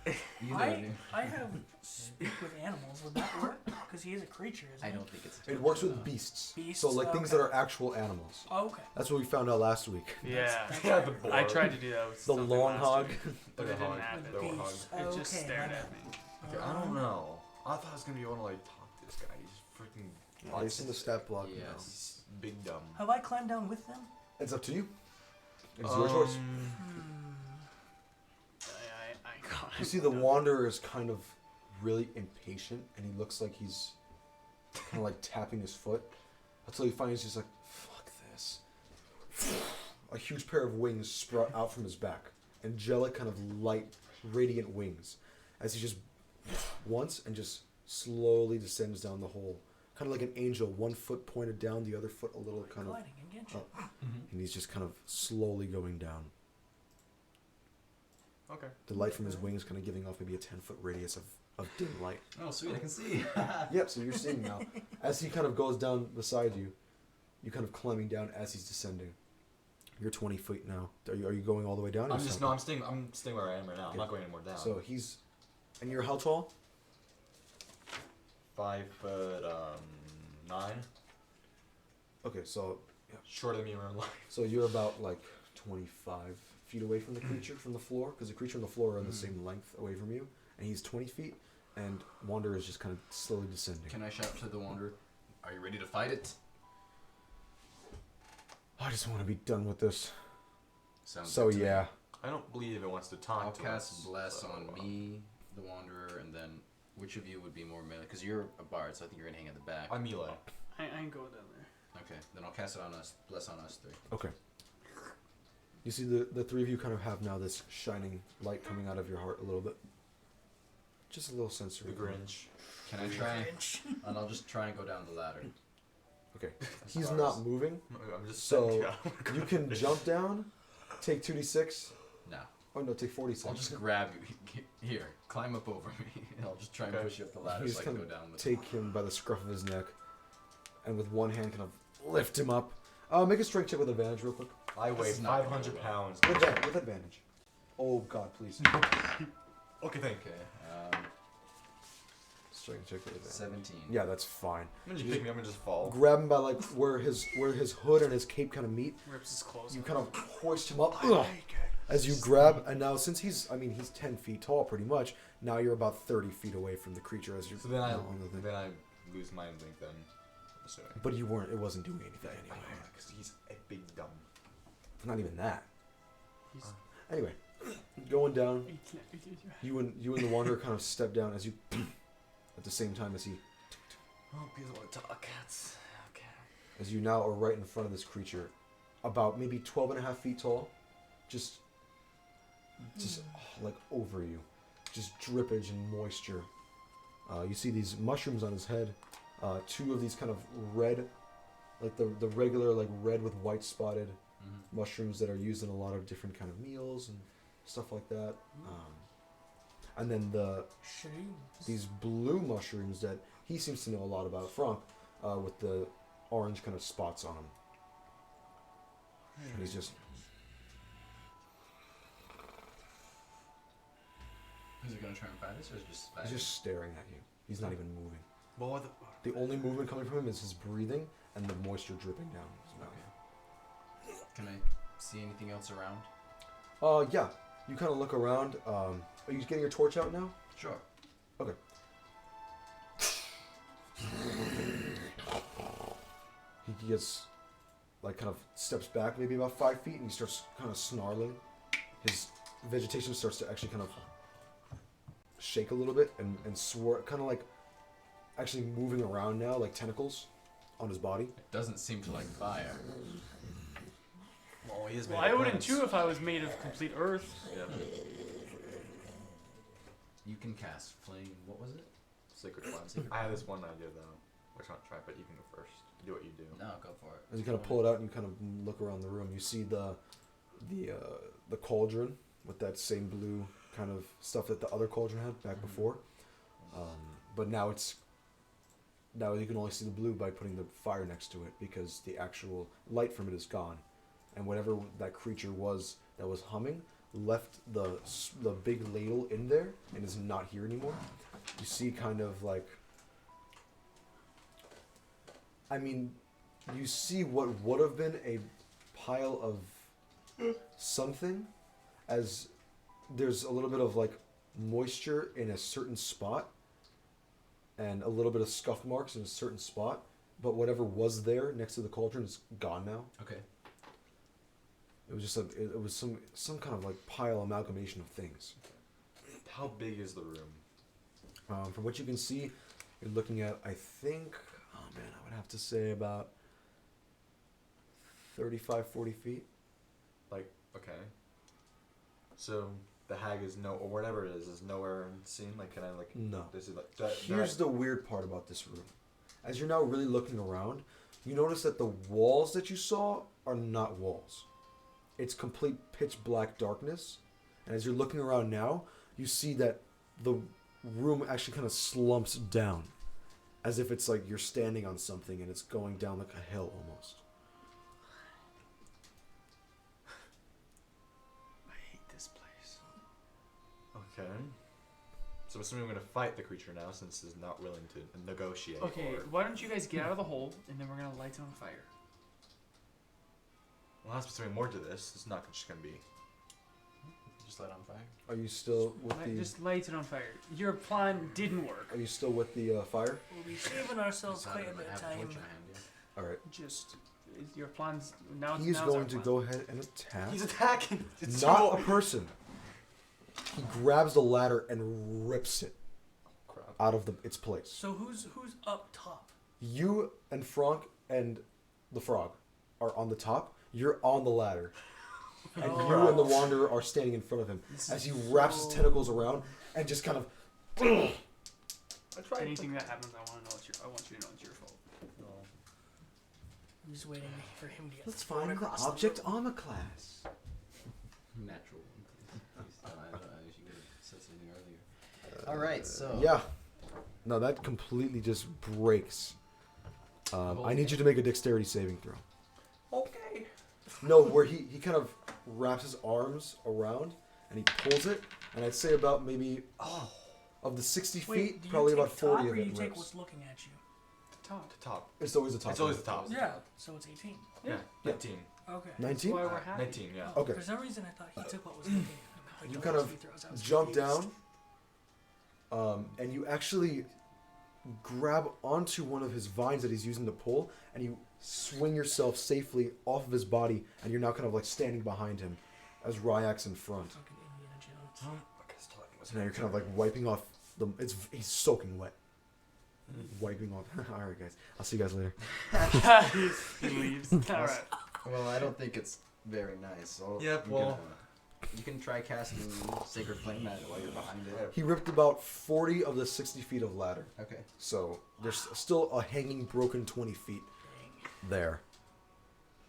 I have speak with animals. Would that work? Because he is a creature, isn't I he? don't think it's. It works with beasts. Beasts? So like things that Okay. are actual animals. Oh, okay. That's what we found out last week. Yeah. Yeah, the boar. I tried to do that with The something long last hog. week, but The it didn't hog. happen. The hog. Beast. It just Okay, stared my at me. bad. Okay, I don't know. I thought I was gonna be able to like talk to this guy. He's freaking. Oh, he's in the stat block now. Yes. He's big dumb. Have I climbed down with them? It's up to you. It's your choice. I got You see the wanderer is kind of really impatient, and he looks like he's kind of like tapping his foot until he finally is just like, fuck this. A huge pair of wings sprout out from his back. Angelic, kind of light, radiant wings. As he just once and just slowly descends down the hole. Kind of like an angel, one foot pointed down, the other foot a little kind of Gliding in Genshin. up. And he's just kind of slowly going down. Okay. The light from his wings kind of giving off maybe a 10-foot radius of dim light. Oh, sweet! I can see. Yep, so you're seeing now. As he kind of goes down beside you, you're kind of climbing down as he's descending. You're 20 feet now. Are you going all the way down? or I'm just stopping? I'm staying where I am right now. I'm Okay. not going any more down. So he's... And you're how tall? 5'9". Okay, so Shorter than me in real life. so you're about like 25 feet away from the creature from the floor, because the creature and the floor are the same length away from you, and he's 20 feet, and Wanderer is just kind of slowly descending. Can I shout to the wanderer? Are you ready to fight it? I just want to be done with this. Sounds So good to me. yeah. I don't believe it wants to talk I'll to cast us. bless so, on me, the wanderer, and then which of you would be more melee? Because you're a bard, so I think you're gonna hang at the back. I'm melee. I ain't going down there. Okay, then I'll cast it on us. Bless on us 3. Okay. You see the three of you kind of have now this shining light coming out of your heart a little bit. Just a little sensory. The Grinch. Can I try? And I'll just try and go down the ladder. Okay. He's not moving, I'm just so you can jump down, take 2d6. No. Oh no, take 46. I'll just grab you. Here, climb up over me. And I'll just try and push you up the ladder You so I just can kind go of down with take him by the scruff of his neck, and with one hand kind of lift him up. Make a strength check with advantage real quick. I weigh This is not 500 gonna pounds. With advantage. Oh God, please. Okay, thank you. Okay, Strength check with advantage. 17. Yeah, that's fine. I'm gonna You just pick me up and just fall. Grab him by like where his hood and his cape kind of meet. Rips his clothes. You off. kind of hoist him up. As you grab, and now since he's 10 feet tall pretty much, now you're about 30 feet away from the creature as you're So then I on the thing. then I lose my link then. I'm assuming. But you weren't, it wasn't doing anything anyway. Because he's a big dumb. Not even that. He's- Anyway, going down, you and the wanderer kind of step down as you at the same time as he Oh, people want to talk cats. Okay. as you now are right in front of this creature, about maybe 12 and a half feet tall, just like over you, just drippage and moisture. You see these mushrooms on his head, 2 of these kind of red, like the regular like red with white spotted mushrooms that are used in a lot of different kind of meals and stuff like that. And then these blue mushrooms that he seems to know a lot about, Franck, with the orange kind of spots on them. And he's just Is he gonna try and fight us, or is he just he's just staring at you. He's not even moving. Well, what The only movement coming from him is his breathing and the moisture dripping down his mouth. Okay. Can I see anything else around? Yeah. You kind of look around. Are you getting your torch out now? Sure. Okay. He gets, like, kind of steps back maybe about 5 feet, and he starts kind of snarling. His vegetation starts to actually kind of shake a little bit and kind of like actually moving around now, like tentacles on his body. It doesn't seem to like fire. Well, he is made Well, of I wouldn't plants. too if I was made of complete earth. Yeah. You can cast flame. What was it? Sacred cleansing. I have this one idea though. Which I want to try, but you can go first. Do what you do. No, go for it. As you kind of pull it out and you kind of look around the room, you see the cauldron with that same blue kind of stuff that the other cauldron had back before. But now you can only see the blue by putting the fire next to it because the actual light from it is gone, and whatever that creature was that was humming left the big ladle in there and is not here anymore. You see kind of like, I mean, you see what would have been a pile of something, as there's a little bit of like moisture in a certain spot and a little bit of scuff marks in a certain spot, but whatever was there next to the cauldron is gone now. Okay. It was just it was some kind of like pile amalgamation of things. How big is the room? From what you can see, you're looking at, I think, oh man, I would have to say about 35, 40 feet. Like, okay. So the hag is or whatever it is nowhere seen. Like, can I like? No. This is like. Here's the weird part about this room. As you're now really looking around, you notice that the walls that you saw are not walls. It's complete pitch black darkness. And as you're looking around now, you see that the room actually kind of slumps down, as if it's like you're standing on something and it's going down like a hill almost. I hate this place. Okay. So I'm assuming I'm gonna fight the creature now since it's not willing to negotiate. Okay, or- why don't you guys get out of the hole and then we're gonna light it on fire. Well, has to be something more to this. It's not just gonna be. Just light on fire. Are you still with the? Just light it on fire. Your plan didn't work. Are you still with the fire? We'll be saving ourselves Decided quite a I bit of have a time. torch in my hand, yeah. All right. Just your plans now. He's now's going our to plan. go ahead and attack. He's attacking. It's Not so- a person. He grabs the ladder and rips it Crap. out of its place. So who's up top? You and Franck and the frog, are on the top. You're on the ladder. And Oh. you and the Wanderer are standing in front of him as he wraps his tentacles around and just kind of. Anything that happens, I want you to know it's your fault. I'm just waiting for him to get Let's thrown find the across object room. armor class. Natural one, please. You should have said something earlier. All right, so Yeah. No, that completely just breaks. whole I need you to make a dexterity saving throw. Okay. No, where he kind of wraps his arms around and he pulls it, and I'd say about maybe of the 60 Wait, feet, do you probably take about 40 top, of or you it take rips. what's looking at you? The top. The top. It's always the top. It's always the top. Yeah, so it's 18. Yeah. Yeah. 19. Okay. 19? That's why we're happy. 19. Yeah. Okay. For some reason, I thought he took what was looking at him. How he You took kind his of free throws. I was jump confused. down, and you actually grab onto one of his vines that he's using to pull, and you swing yourself safely off of his body, and you're now kind of like standing behind him as Ryak's in front. Fucking Indiana Jones. So now you're kind of like wiping off the. He's soaking wet. Wiping off. All right, guys. I'll see you guys later. He leaves. All right. well, I don't think it's very nice. So Yep, I'm well- gonna- you can try casting Sacred Flame at it while you're behind it. He ripped about 40 of the 60 feet of ladder. Okay. So there's still a hanging broken 20 feet there.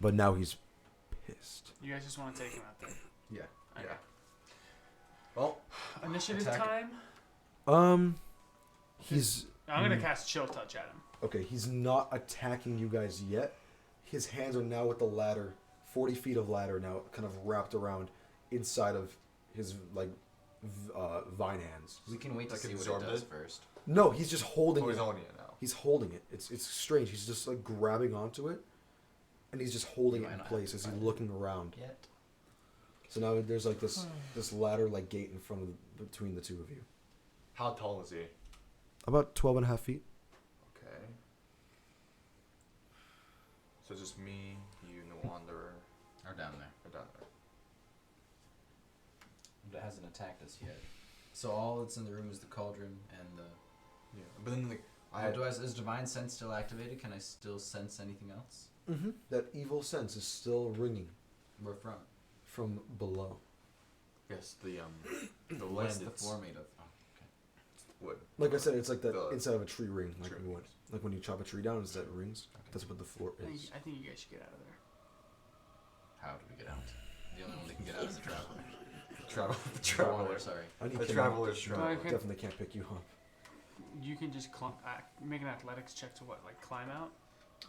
But now he's pissed. You guys just want to take him out there. Yeah. Okay. Yeah. Well, Initiative Attack it. time. He's I'm gonna cast Chill Touch at him. okay. He's not attacking you guys yet. His hands are now with the ladder, 40 feet of ladder now, kind of wrapped around inside of his like vine hands. We can wait to Like see what absorbed it does it? first. No, he's just holding oh, he's it. holding it now. He's holding it. It's strange. He's just like grabbing onto it, and he's just holding You it might in not place have as to he's find it. looking around. Yet. So now there's like this ladder like gate in front of between the two of you. How tall is he? About 12 and a half feet. Okay. So just me, you, and the Wanderer Or down there. are down there. But it hasn't attacked us yet. So all that's in the room is the cauldron and the. Yeah. But then like Is Divine Sense still activated? Can I still sense anything else? Mm-hmm. That evil sense is still ringing Where from? from below. yes, the What's land the it's floor made of? Oh, wood. Like I said, it's like the The inside of a tree ring, like tree wood. rings. Like when you chop a tree down, it's that rings. That's what the floor is. I think you guys should get out of there. how do we get out? The only one that can get out is the traveler. The The traveler. Wanderer, sorry. I need The to- traveler's Go traveler. ahead. Definitely can't pick you up. You can just make an athletics check to climb out,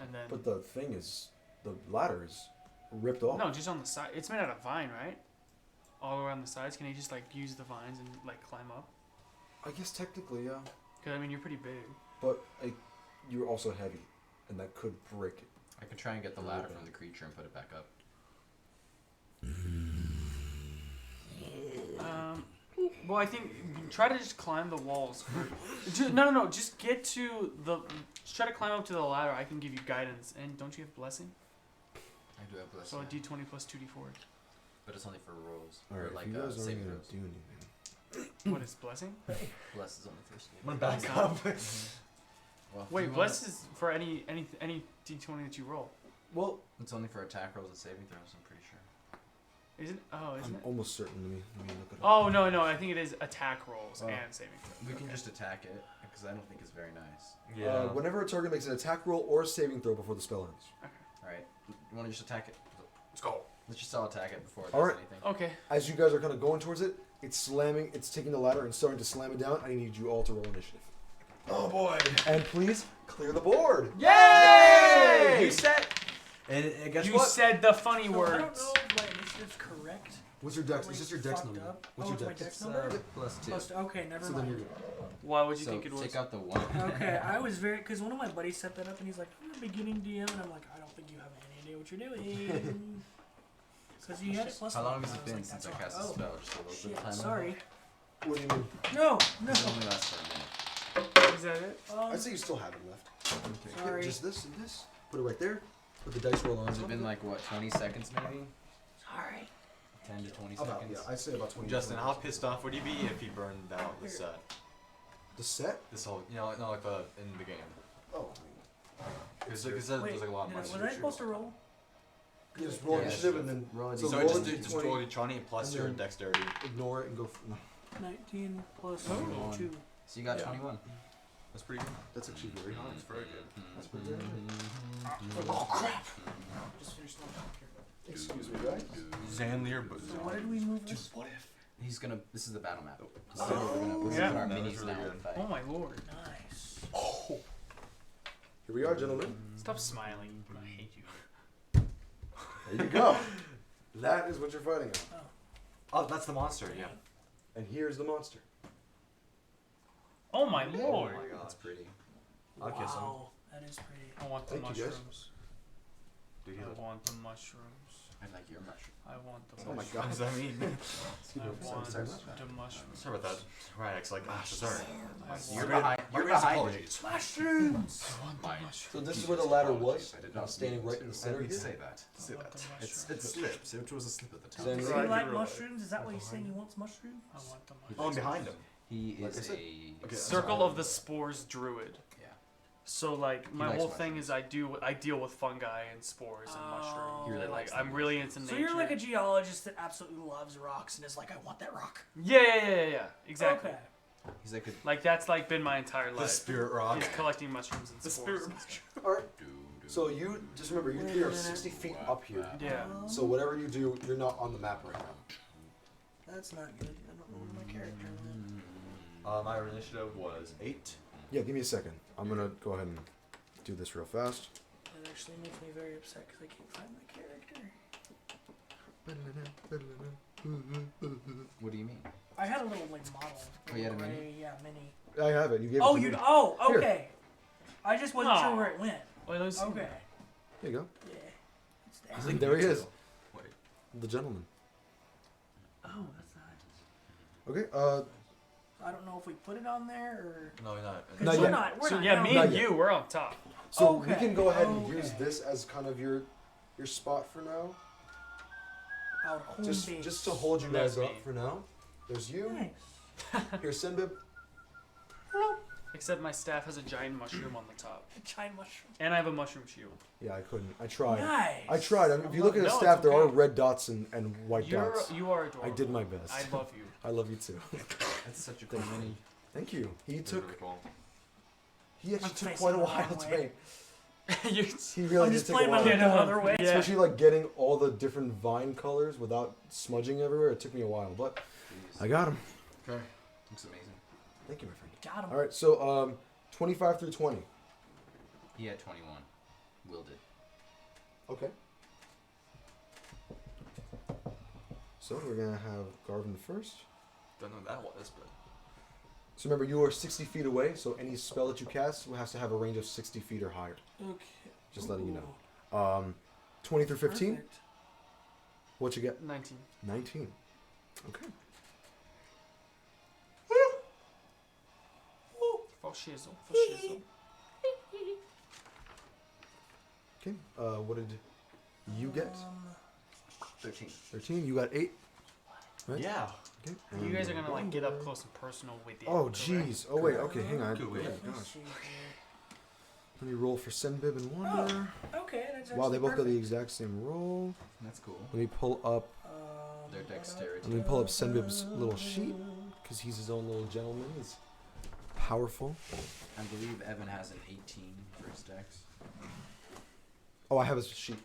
and then. But the thing is, the ladder is ripped off. No, just on the side. It's made out of vine, right? All around the sides. Can he just use the vines and climb up? I guess technically, yeah. Because I mean, you're pretty big. But you're also heavy, and that could break it. I could try and get the ladder from the creature and put it back up. Well, I think try to just climb the walls. No. Just get to the. Just try to climb up to the ladder. I can give you guidance. And don't you have blessing? I do have bless. So a yeah. D20 plus 2D4. But it's only for rolls. All right, Or like if you guys aren't saving gonna throws. do anything. What is blessing? Bless is on the first I'm name. gonna back up. Well, Wait, do you bless is for any D20 that you roll. Well, It's only for attack rolls and saving throws, I'm pretty sure. Isn't? Oh, isn't I'm it? almost certain. Let me look it up. Oh no, I think it is attack rolls Oh. and saving throws. We can Okay. just attack it, because I don't think it's very nice. Yeah. Whenever a target makes an attack roll or a saving throw before the spell ends. Alright, you want to just attack it? Let's go. Let's just all attack it before it does Alright. anything. Okay. As you guys are kind of going towards it, it's slamming. It's taking the ladder and starting to slam it down. I need you all to roll initiative. Oh boy. And please clear the board. Yay! You said. And guess You what? said the funny So I don't words. know if my initiative's correct. What's your dex? Probably It's just your dex fucked number. up. What's Oh, your it's dex? my dex number? plus 2. Plus, okay, never So then you're mind. good. Why would you So think it was? take out the 1. Okay, I was very because one of my buddies set that up and he's like, I'm a beginning DM, and I'm like, I don't think you have any idea what you're doing. Because you had it plus How one. long has I it was been like, since I that's cast all. the spell? Just a little Shit, bit of time. sorry. What do you mean? No. It only lasts for a minute. Is that it? I'd say you still have it left. Sorry. Just this and this. Put it right there. Put the dice roll on. Has it been like, what, 20 seconds maybe? Sorry. 10 to 20 About, seconds? yeah, I'd say about 20. Justin, how pissed off would you be if he burned out the set? The set? This whole, not like the in the game. Oh, I mean, Because like I said, Wait, there's like a lot of money. was I supposed to roll? You just roll Yeah, initiative sure. and then Roll a so d20. So roll just a just d20, roll a 20 plus and your then- dexterity. ignore it and go. No, 19 plus Oh. 2. So you got Yeah. 21. That's pretty good. that's actually very high. That's very good. That's pretty good. Oh crap! Just finished one. Excuse me, guys. Zanlier, but So what did we move this? what if? He's gonna. This is the battle map. Oh. We're Yeah. using our No, minis that's really now. good. in fact. Oh my lord. Nice. Here we are, gentlemen. Stop smiling. I hate you. There you go. That is what you're fighting on. Oh, that's the monster. Yeah. And here's the monster. Oh my Oh lord. my god. That's pretty. I'll kiss him. Wow, that is pretty. I want the Thank you, guys. mushrooms. Dude, he's I a- want the mushrooms. I like your mushroom. I want the Oh my mushrooms. What does that mean? Excuse I me. want Sorry. the mushrooms. Sorry about that. Right, like, sorry. I You're want, behind. You're Margaret's behind. apologies. Mushrooms! I want the Mine. So mushrooms. this is where the ladder was. I did Now not standing mean right to. in the I center didn't here. say that. I want the mushrooms. It slips. It was a slip at the time. Zen- So Right, you like you're right. mushrooms? Is that why he's saying he wants mushrooms? I want the Oh, mushrooms. and behind him. He Like I is said. a Okay, Circle of the Spores Druid. Yeah. So like my likes whole thing mushrooms. is I deal with fungi and spores and mushrooms. He really And, like likes I'm them really into So nature. you're like a geologist that absolutely loves rocks and is like, I want that rock. yeah. Exactly. Okay. He's like a. Like that's like been my entire The life. spirit rock. Is collecting mushrooms and The spores. spirit rock. All right. So you just remember you three are 60 feet up here. Yeah. So whatever you do, you're not on the map right now. That's not good. I don't know my character. My initiative was 8. Yeah, give me a second. I'm gonna go ahead and do this real fast. That actually makes me very upset because I can't find my character. What do you mean? I had a little like model. Oh, you had a little mini? array, Yeah, mini. I have it. You gave it Oh, to you. me. Oh, Here. okay. I just wasn't No. sure where it went. Wait, let's see. Okay. There you go. Yeah. It's there. I think There he you is. too. Wait. The gentleman. Oh, that's nice. Okay. I don't know if we put it on there or. No, you're not. 'Cause Not we're yet. not. We're So not yeah, down me Not and yet. you, we're on top. So we Okay, can go ahead and use okay. this as kind of your spot for now. Our home Just base. just to hold you That's guys up me. for now. There's you. Nice. Here's Sinbib. Except my staff has a giant mushroom on the top, Giant mushroom. and I have a mushroom shield. Yeah, I couldn't. I tried. Nice. I tried. I mean, if you look at the No, it's staff, there are okay. red dots and white You dots. are adorable. I did my best. I love you. I love you too. That's such a cool mini. Thank you. He That's took. really cool. He actually I'm took facing quite a the while wrong to way. make. You- He really I'm did just take a playing my while. hand the other way. Yeah. Especially like getting all the different vine colors without smudging everywhere. It took me a while, but I got him. Okay. Looks amazing. Thank you, my friend. Got him. All right, so 25 through 20. He had 21. Will did. Okay. So we're gonna have Garvin first. Don't know what that was, but. So remember, you are 60 feet away. So any spell that you cast has to have a range of 60 feet or higher. Okay. Just letting you Ooh, know. 20 through 15. perfect. What you get? 19. 19. Okay. For shizzle. For shizzle. Okay. What did you get? 13. 13. You got 8. Right? Yeah. Okay. You guys are and gonna like get Wonder. up close and personal with it. Oh, correct? jeez. Oh, wait. Okay, hang on. Good Oh, way. my Let me gosh. see here. Let me roll for Senbib and Wonder. Okay, that's Wow, they actually both got the perfect. exact same roll. That's cool. Let me pull up. Their dexterity. Let me pull up Senbib's little sheet because he's his own little gentleman. He's powerful. I believe Evan has an 18 for his dex. Oh, I have his sheet.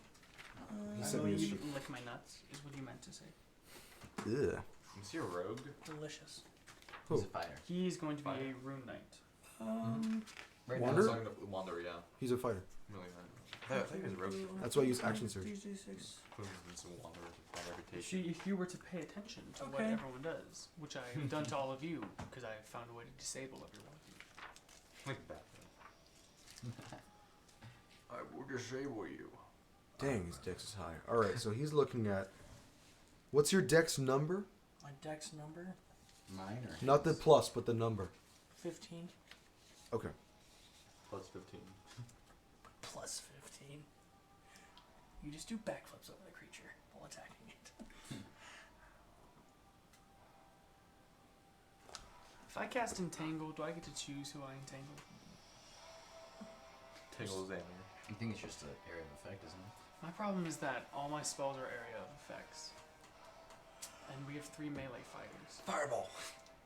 He I sent me his believe sheet. lick my nuts is what you meant to say. Ugh. Is he a rogue? Delicious. He's Who? a fighter. He's going to be Fire. a rune knight. Right Wonder? I was now. talking to Wander, yeah. He's a fighter. Really, I think he was a rogue. That's why I use action surge. It's a Wander, bad reputation. If you were to pay attention to what Okay. everyone does, which I've done to all of you, because I found a way to disable every one of you. Like that. I will disable you. Dang, his dex is high. All right, so he's looking at. What's your dex number? My dex number Mine or Not the his? plus, but the number. 15 Okay. Plus 15. plus 15. You just do backflips over the creature while attacking it. If I cast Entangle, do I get to choose who I entangle? Tangle Xander. I think it's just an area of effect, isn't it? My problem is that all my spells are area of effects. And we have 3 melee fighters. Fireball.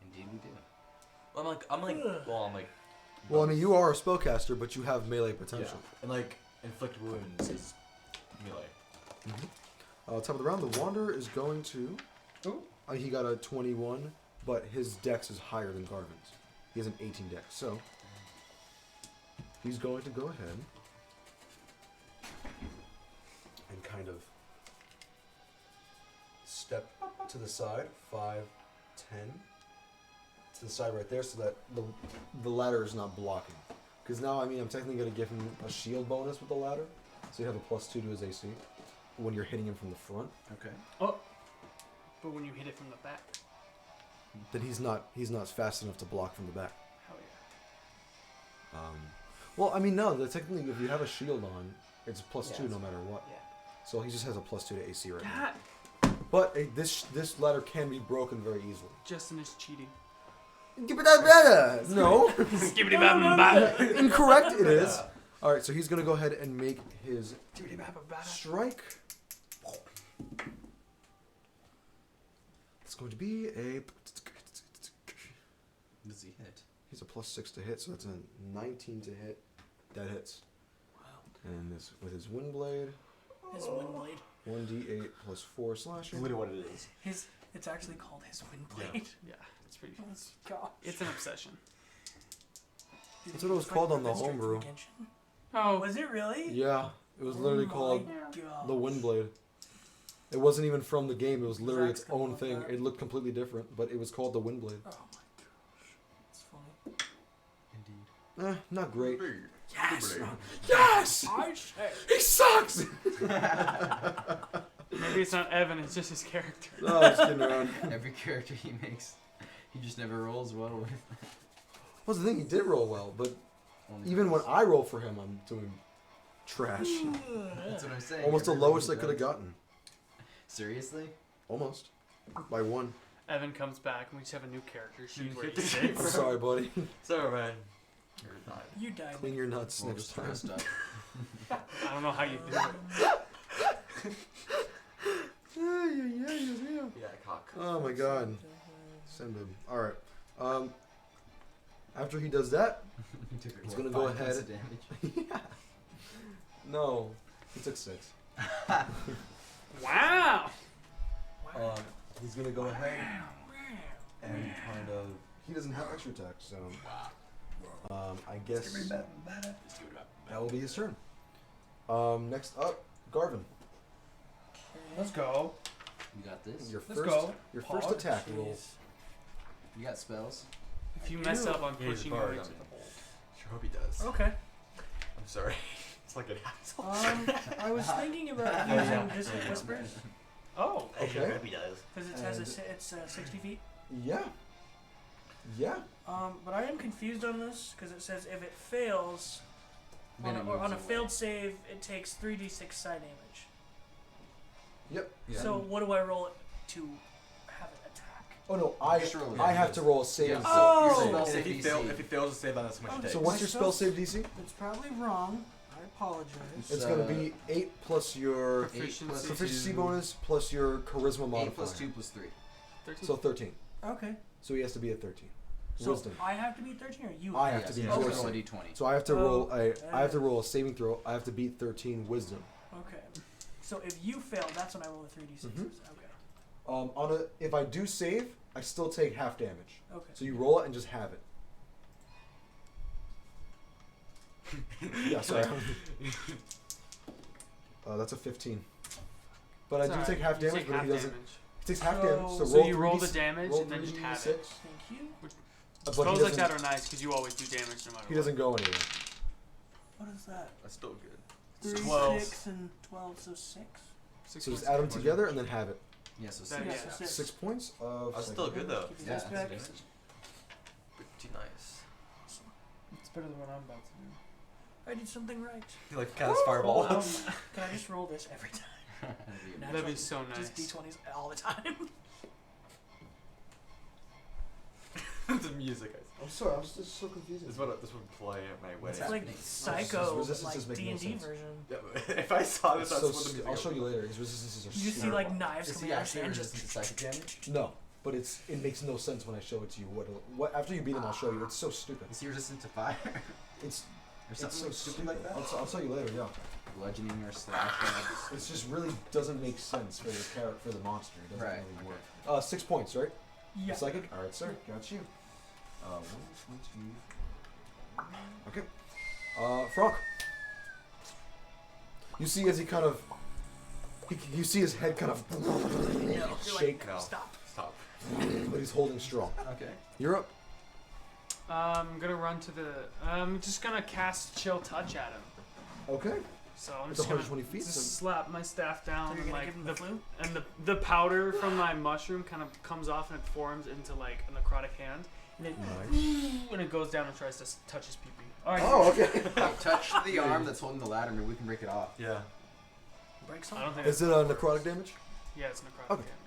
Indeed, we do. Well, I mean, you are a spellcaster, but you have melee potential. And like inflict wounds is melee. Top of the round, the Wanderer is going to. He got a 21, but his dex is higher than Garvin's. He has an 18 dex, so he's going to go ahead and kind of step to the side, 5, 10, to the side right there, so that the ladder is not blocking. Because now, I mean, I'm technically going to give him a shield bonus with the ladder, so you have a +2 to his AC when you're hitting him from the front. Okay. Oh! But when you hit it from the back, Then he's not fast enough to block from the back. hell yeah. Well, I mean, no. Technically, if you have a shield on, it's +2 Yes. no matter what. Yeah. So he just has a +2 to AC right now. God! But this ladder can be broken very easily. Justin is cheating. No, Skibbity-bap-bap. incorrect. It is. All right, so he's gonna go ahead and make his Skibbity-bap-bap. strike. It's going to be a. Does he hit? He's a +6 to hit, so that's a 19 to hit. That hits. Wow. And this with his Windblade, His Windblade. 1d8 +4 slashing. Literally what it is. It's actually called his Windblade. Yeah, it's pretty. Oh gosh. It's an obsession. That's what it was called on the homebrew. Oh, Was it really? Yeah, it was literally called God. the Windblade. It wasn't even from the game. It was literally Zach's its gonna own love thing. that. It looked completely different, but it was called the Windblade. Oh my gosh. It's funny. Indeed. Not great. Yes! Yes! I say. He sucks! maybe it's not Evan. It's just his character. No, I'm just kidding around. Every character he makes, he just never rolls well with. What's the thing? He did roll well, but Only even when once. I roll for him, I'm doing trash. That's what I'm saying. Almost the Everybody lowest I does. could have gotten. Seriously? Almost. By 1. Evan comes back and we just have a new character sheet where he 56. I'm sits. sorry, buddy. Sorry, man. You're not. You died. Clean your nuts Well, next just time. dressed up. I don't know how you do it. Yeah, cock. Oh my god. Send him. Alright. After he does that, he's gonna go 5 ahead. points of damage. No. He took 6. Wow! He's gonna go ahead and kind of. He doesn't have extra attack, so. I guess that will be his turn. Next up, Garvin. Let's go. You got this? Your Let's first, go. your first Pog, attack jeez. roll. You got spells? If you mess up, I'm He's pushing you bard. into the hole. Sure hope he does. Okay. I'm sorry. It's like an asshole. I was thinking about Yeah. using Distant Whispers Oh, Okay. he does. because it has it's 60 feet. Yeah. Yeah. But I am confused on this because it says if it fails Then it on a moves away. failed save, it takes 3d6 side damage. Yep. Yeah. So what do I roll it to have it attack? Oh no, I Just roll it. I have to roll a save. Yeah. Oh! Your spell And save if he, DC. if he fails to save, then that's how much Okay. it So takes. what's your spell save DC? It's probably wrong. I apologize. It's gonna be 8 plus your 8 plus proficiency 2. bonus plus your charisma 8 modifier. plus 2 plus 3. 13. So 13. Okay. So he has to be at 13. So Wisdom. I have to beat 13 or you? I have Yes, to be you your just roll a save. d20. So I have to roll a I have to Okay. roll a saving throw. I have to beat 13 wisdom. Okay. So if you fail, that's when I roll the 3d6s. Mhm. Okay. If I do save, I still take half damage. Okay. So you roll it and just have it. Yeah, sorry. That's a 15. But I It's do alright, take half you damage, take but half he doesn't. damage. He takes half So- damage. So, So roll you roll 3d6 the damage roll and then just have 3d6. it. Thank you. But Spells he like that doesn't. are nice because you always do damage no matter He what. doesn't go anywhere. What is that? That's still good. 36 and 12, so 6. So just add them together and then have it. Yeah, so Then, 6. yeah. So 6. 6 points of. That's still good though. Give you Yeah, this that's back. damage. Pretty nice. It's better than what I'm about to do. I did something right. You like cast fireball. Can I just roll this every time? That'd be so nice. Just d20s all the time. The music. I'm sorry, I'm just so confused. This would play at my wedding. It's like Psycho, Resistance is like making no D&D sense. version. Yeah, but if I saw this, It's that's so what the stu- music I'll show was. you later. His resistances are You just see super- like knives Is he coming out of actually his hand. resistant to psychic damage? No, but it makes no sense when I show it to you. What after you beat him, I'll show you. It's so stupid. Is he resistant to fire? It's Or something so like stupid like that? I'll tell you later. Yeah, Bludgeoning or slashing? it just really doesn't make sense for the for the monster. It doesn't Right, really okay. work. 6 points, right? Yeah. Psychic. All right, sir. Got you. 1, 2. Okay. Franck. You see as he kind of, you see his head kind of shake, No. Stop. Stop. but he's holding strong. Okay. You're up. I'm gonna run to the. I'm just gonna cast Chill Touch at him. Okay. So I'm It's just gonna 120 feet. just So slap my staff down So you're and gonna like give him the flu? and the powder from my mushroom kind of comes off and it forms into like a necrotic hand and it nice. and it goes down and tries to touch his pee-pee. All right. Oh, okay. Touch the arm that's holding the ladder. Maybe we can break it off. Yeah. Break I something. don't think. Is it necrotic damage? Yeah, it's necrotic Okay. damage.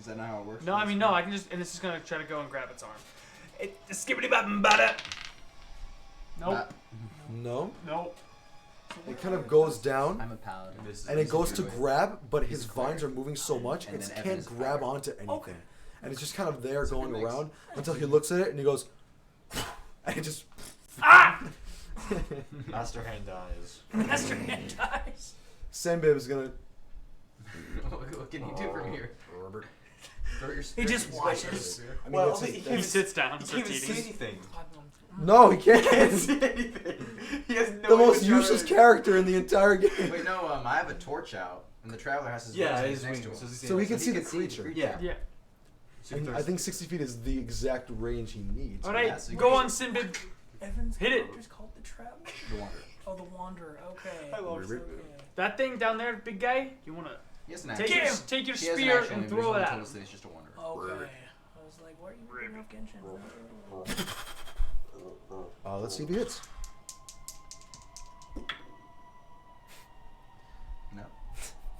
Is that not how it works? No, I mean no. I can just and it's just gonna try to go and grab its arm. It skibbity button butter. Nope. No. Nope. It kind of goes down. I'm a paladin. And it goes to grab, but his vines are moving so much, And it then Evan can't is a grab pirate. onto anything. Okay. And it's just kind of there It's a good going mix. around until he looks at it and he goes, and it just. Master hand dies. Master hand dies. Sembib is gonna. What can you do from here? Throw your He spear. just watches. I mean, Well, it's his- he He sits down. He and can't starts even see eating. anything. no, he He can't can't. see anything. He has no The most idea useless how character in the entire game. Wait, no. I have a torch out, and the traveler has his Yeah, wings his next to wings. him. So he can see the creature. Yeah. Yeah. So he And throws- I think 60 feet is the exact range he needs. All right. Yeah, so you Go can- on, Sinbad. Evan's Hit it. character's called the Traveler. The Wanderer. Oh, the Wanderer. Okay. I love Okay. That thing down there, big guy. You wanna He has an take action. your, take your He has an spear action, and but throw he's it only at told him. us that he's just a wanderer. Okay. I was like, why are you bringing up Genshin? Let's see if he hits. No.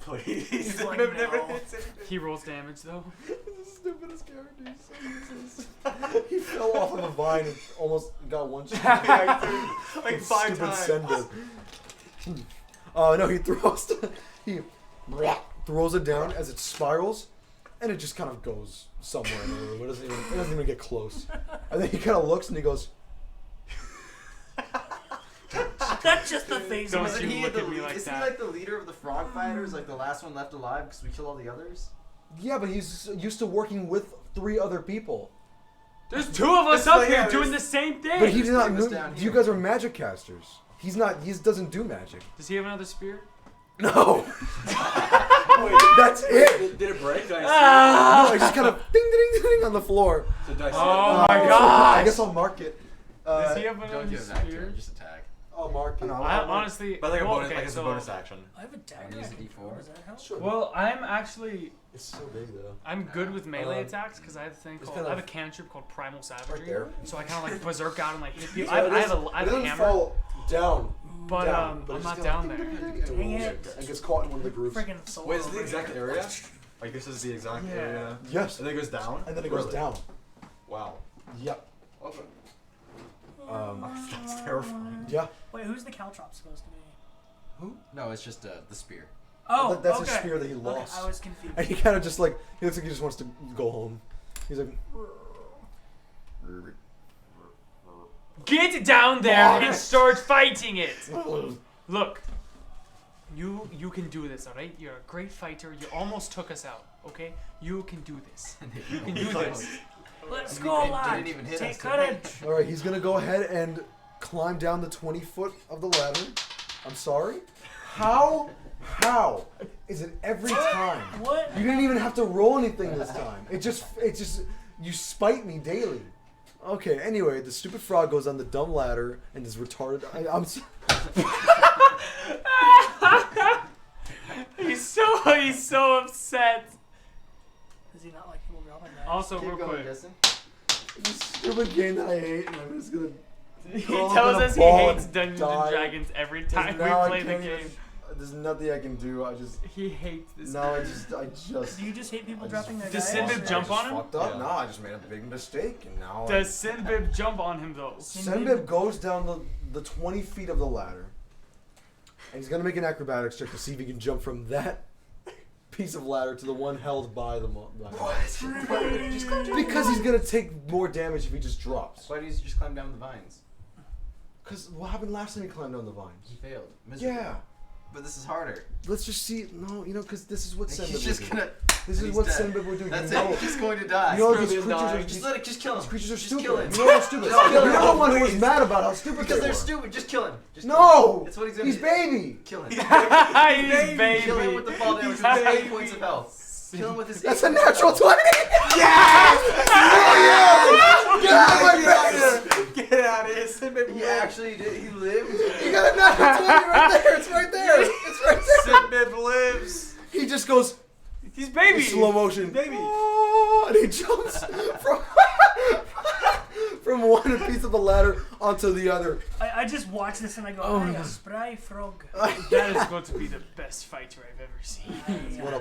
Please. He's like, Never- never no. hits anything. He rolls damage though. This is the stupidest character. He's so useless. He fell off of a vine and almost got one shot. Like 5 times. Sender. No, he throws he throws it down as it spirals, and it just kind of goes somewhere in the room. It doesn't even get close. And then he kind of looks and he goes, That's just the face Don't of Isn't you he look the at me lead- like isn't that. he like the leader of the frog fighters, like the last one left alive because we killed all the others? "Yeah, but he's used to working with 3 other people. There's 2 of us It's up like, here yeah, doing the there's- same thing. But he did not. three of us Know, down you here. guys are magic casters. He's not. He doesn't do magic. Does he have another spear? No, Wait, that's it. did it break? Did I Ah! No, I just kind of ding, ding, ding, ding on the floor. see it? So did I see Oh it? my I gosh! guess I'll mark it. Does he have Don't another give that to spear? him, just attack. I'll mark it. I honestly. But like a well, bonus, okay, like it's so, a bonus action. I have a dagger. Use I a can D4. throw. Does that help? Sure. Well, I'm actually It's so big though. I'm good with melee Um, attacks because I have a thing it's called kind I have of a cantrip called Primal Right Savagery. there. So I kind of like berserk out and like hit people. So I have a it doesn't hammer, fall down. but down, I'm it's not just down kinda there. Dang it. And gets caught in one of the grooves. Freaking soul. Wait, is it the over exact here. area? Like this is the exact Yeah. area. Yes. And then it goes down. And then it goes Really? down. Wow. Yep. Okay. Um, That's terrifying. yeah. Wait, who's the caltrop supposed to be? No, it's just the spear. Oh, That's okay. a spear that he Okay, lost. I was confused. And he kind of just like he looks like he just wants to go home. He's like, Get down there and start fighting it. Look, you can do this, all right? You're a great fighter. You almost took us out, okay? You can do this. You can do this. Let's It go, didn't lad. even hit Take us, did courage. all right, he's gonna go ahead and climb down the 20 foot of the ladder. I'm sorry. How is it every time? What? You didn't even have to roll anything this time. It just you spite me daily. Okay. Anyway, the stupid frog goes on the dumb ladder and is retarded. He's so upset. Does he not like people dropping that? Also, Keep real going, quick, Justin. It's a stupid game that I hate, and I'm just gonna. he Crawl up tells in a us he ball hates and Dungeons die. and Dragons every time we Now I play the can't game. even- There's nothing I can do. I just. He hates this. No, I just. Do you just hate people I dropping their Does dice? Sinbib jump on him? Fucked up. Yeah. No, I just made a big mistake, and now. Does Sinbib jump on him though? Senbib goes down the 20 feet of the ladder, and he's gonna make an acrobatics check to see if he can jump from that piece of ladder to the one held by the. Because he's gonna take more damage if he just drops. Why do you just climb down the vines? Because what happened last time he climbed down the vines? He failed. Miserably. Yeah. But this is harder. Let's just see. No, because this is what Senbib He's would just do. gonna. This and is he's what dead. Senbib would do. That's you know, it. He's going to die. You know He's these probably creatures are dying. Just let it. Just kill him. These creatures are just stupid. Kill him. You know they're stupid. Just kill him. You're the one who was Please. mad about how stupid Because they they're were. stupid. Just kill him. Just kill No! him. That's what he's gonna He's do. baby! Kill him. He's baby. Kill him with the fall damage. He's With 8 baby. points of health. Kill him with his. That's 8 a points of natural health. 20! Yes! Oh, yeah! Get out of my face! Get out of here, Sinbib. He actually did. He lived. You got a natural 20 right there! It's right there! It's right there! Sinbib lives. He just goes He's baby. in slow motion. Baby. Oh, and he jumps from one piece of the ladder onto the other. I just watch this and I go, Oh my "Ay, a God. spry frog." That is going to be the best fighter I've ever seen. What a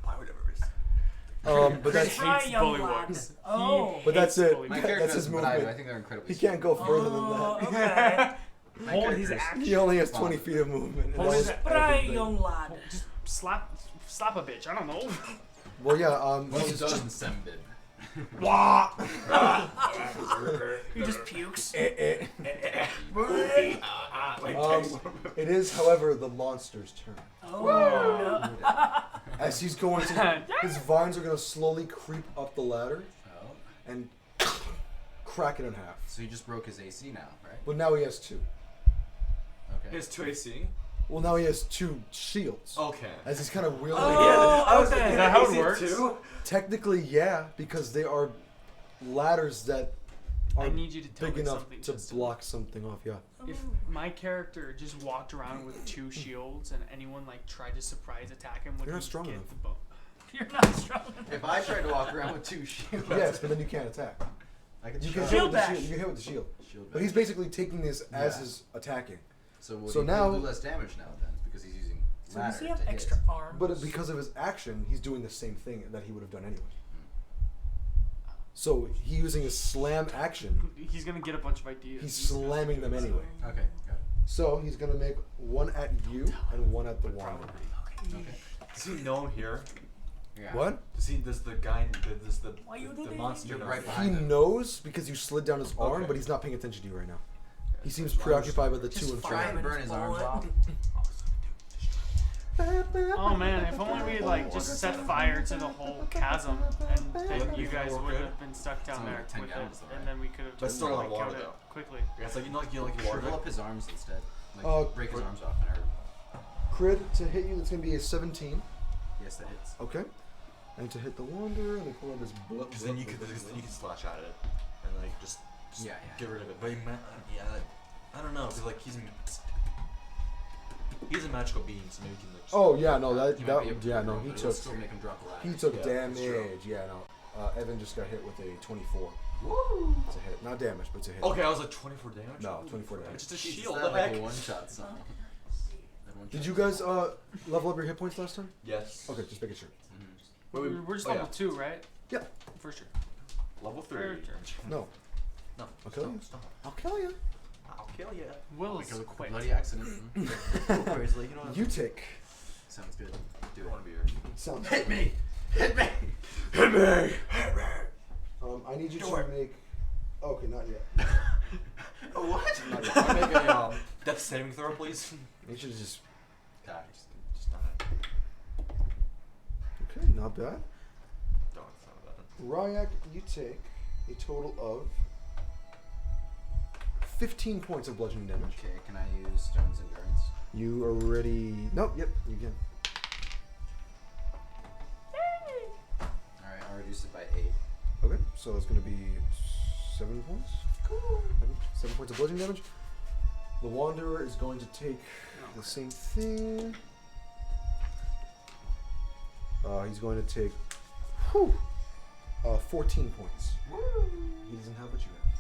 Why would ever risk? But that's Spry hates young bullywugs. lad. Oh. but that's it. Bully My Wug. character That's his doesn't, but I movement. think they're incredibly. He can't go further Oh, than that. okay. My Hold his character's- action. He only has 20 feet of movement. and Hold that his was Spry everything. young lad. Just slap a bitch. I don't know. Well, yeah. Well This is done, just Senbib. He just pukes. it is, however, the monster's turn. Oh, no. As he's going to, his vines are going to slowly creep up the ladder Oh. and crack it in half. So he just broke his AC now, right? But now he has 2. Okay. He has 2 AC. Well, now he has 2 shields. Okay. As he's kind of wheeling. Oh, okay. Is that how it works? Technically, yeah, because they are ladders that are I need you to tell big me enough something. to Justin. block something off. Yeah. If my character just walked around with 2 shields and anyone like tried to surprise attack him, would You're not he strong get enough. the bow? You're not strong enough. If I tried to walk around with 2 shields, Yes, but then you can't attack. I could You can shove hit Shield with the bash. shield. You can hit with the shield. shield But he's back. basically taking this as Yeah. his attacking. So, will so he now- do less damage now then because he's using So ladder does he have to extra hit. arms? But because of his action, he's doing the same thing that he would have done anyway. So he using his slam action, He's gonna get a bunch of ideas. he's slamming them anyway. Okay, got it. So he's gonna make 1 at you and 1 at the wander. Okay. Is he known here? Yeah. What? Does the guy, does the Why you do the this? monster You're know? right He behind him. knows because you slid down his arm, Okay. but he's not paying attention to you right now. He seems As long as- preoccupied by the Just 2 and 3. Try and burn his arms off. Oh man, if only we like just set fire to the whole chasm, and then you guys would have been stuck down only there like 10 with it, gallons, though, and right? then we could have But just still like, on water, killed it though. quickly. Yeah, it's like you water. Shrivel up his arms instead. Like break his crit- arms off and hurt him. Crit to hit you, that's going to be a 17. Yes, that hits. Okay. And to hit the wander, and they pull out this blood. Because then you could slash at it and like just Yeah, yeah. get rid of it. But yeah, I don't know because like he's a magical being, so maybe he can. Like, Oh yeah, no, He that might be able to yeah, do no, it, he but it'll took still make him drop a ladder. he took Yeah, that's true. damage. Yeah, no. Evan just got hit with a 24. Woo! It's a hit, not damage, but it's a hit. okay, I was like 24 damage. No, 24 damage. It's just a Jeez, shield. is The that like heck? a one-shot son? That one-shot Did you son? guys level up your hit points last time? Yes. Okay, just making sure. Mhm. We're just oh, level yeah. 2, right? Yeah. For sure. Level 3. Fair No, No. I'll kill you. Stop. I'll kill you. I'll kill you. Will is Like a quick. bloody accident. Where he's like, you know what? You take. Sounds good. Do I it. want to be here. Sounds. Hit me! Hit me! Hit me! Hit me! I need you Do to it. make. Okay, not yet. What? Not yet. Can I make a death saving throw, please? You should just. Die. Just not. Okay, not bad. Don't. It's not bad. Ryak, you take a total of 15 points of bludgeoning damage. Okay, can I use Stone's Endurance? You already. Nope. Yep. You can. Alright, I'll reduce it by 8. Okay, so it's gonna be 7 points. Cool. 7 points of bludgeoning damage. The Wanderer is going to take the same thing. He's going to take 14 points. He doesn't have what you have.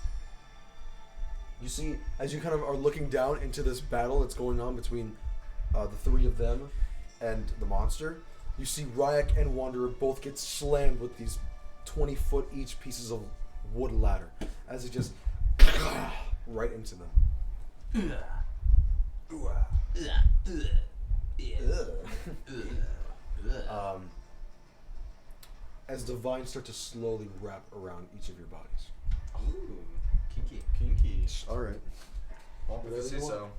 You see, as you kind of are looking down into this battle that's going on between the three of them and the monster, you see Ryak and Wanderer both get slammed with these 20-foot each pieces of wood ladder as it just right into them. As the vines start to slowly wrap around each of your bodies. Ooh, kinky. Kinky. All right. Well, if you Whatever say you want.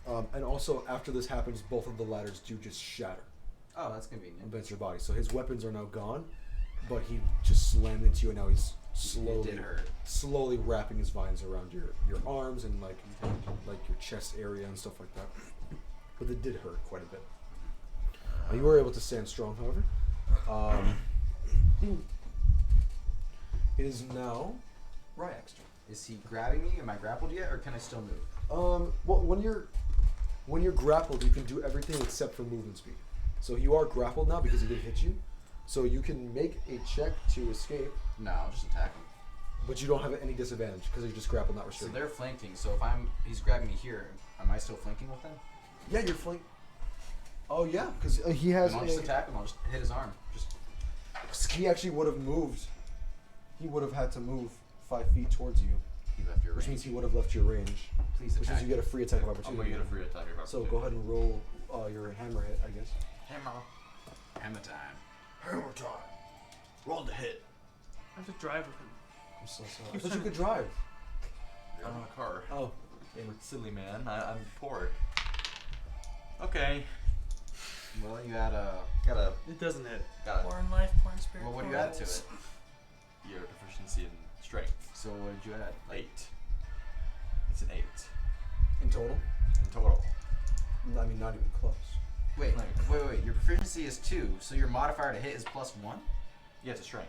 so. And also, after this happens, both of the ladders do just shatter Oh, that's convenient. against your body. So his weapons are now gone, but he just slammed into you, and now he's It did hurt. slowly wrapping his vines around your arms and like your chest area and stuff like that. But it did hurt quite a bit. You were able to stand strong, however. It is now Ryak's turn. Is he grabbing me? Am I grappled yet, or can I still move? Well, when you're grappled, you can do everything except for movement speed. So you are grappled now because he did hit you. So you can make a check to escape, No, I'll just attack him. but you don't have any disadvantage because you're just grappled, not So restricted. they're flanking. So if he's grabbing me here, am I still flanking with them? Yeah, you're flank. Oh yeah, because he has. Then I'll just attack him. I'll just hit his arm. Just He actually would have moved. He would have had to move 5 feet towards you, he left your which range. means he would have left your range. Please Which attack. means you get a free attack of I'm opportunity. gonna get a free attack. So go ahead and roll your hammer hit, I guess. Hammer time. Hammer time. Roll the hit. I have to drive with him. I'm so sorry. I thought you could drive. I don't have a car. Oh, Silly man. I'm poor. Okay. Well, you add a. Gotta. It doesn't hit. Poor in life, poor in spirit. Well, what do poor you in add to souls. it? Your proficiency in strength. So what did you add? 8. It's an 8 in total? in total. I mean, not even close. Wait. Your proficiency is 2, so your modifier to hit is +1. Yeah, it's a strength.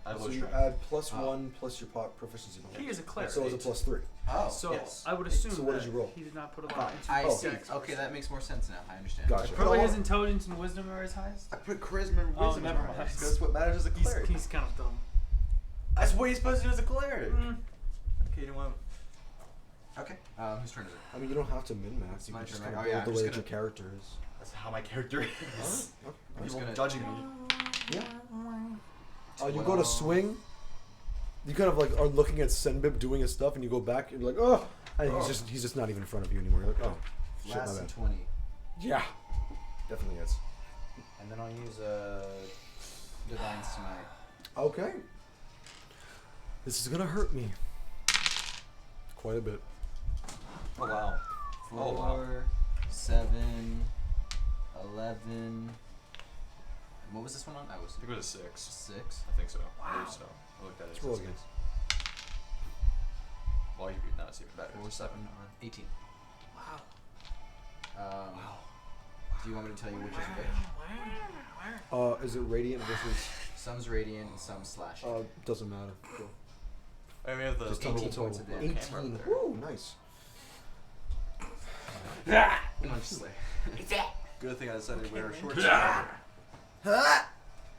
I have So low you strength. add plus Oh. 1 plus your proficiency bonus. He is a cleric. So it's a plus 3. Oh. So yes. I would assume So what that did you roll? he did not put a lot into I his see. dex. Okay, that makes more sense now. I understand. Gotcha. Probably his intelligence and wisdom are his highest. I put charisma and Oh, wisdom. never in mind. mine, 'cause that's what matters as a cleric. He's kind of dumb. That's what he's supposed to do as a cleric. Mm. Okay, you know what? Okay. Whose turn is it? I mean, you don't have to min-max. It's You my can just turn, kind right? of Oh, yeah, build I'm the way just that your character is. That's how my character is. Alright, I'm just People gonna- judging me. Yeah. You go to swing. You kind of like are looking at Senbib doing his stuff, and you go back, and you're like, oh, and he's just not even in front of you anymore. You're like, oh, shit, my Last bad. and 20. Yeah, definitely is. And then I'll use Divine Smite. Okay. This is gonna hurt me quite a bit. Oh wow. 4, Oh, wow. 7, 11. What was this one on? I was I think it was a 6. 6. I think so. I believe so. I looked at it. Let's roll again. Well, you could not see it better. 4, 7, 18. Wow. Wow. Do you want me to tell you which is which? Is it radiant versus? Some's radiant and some's slashing. Doesn't matter. Go. I mean, we have the Just tell me the 18 points total. of damage. 18. There. Woo, nice. I'm just like, Good thing I decided to wear a Okay, short man. sword.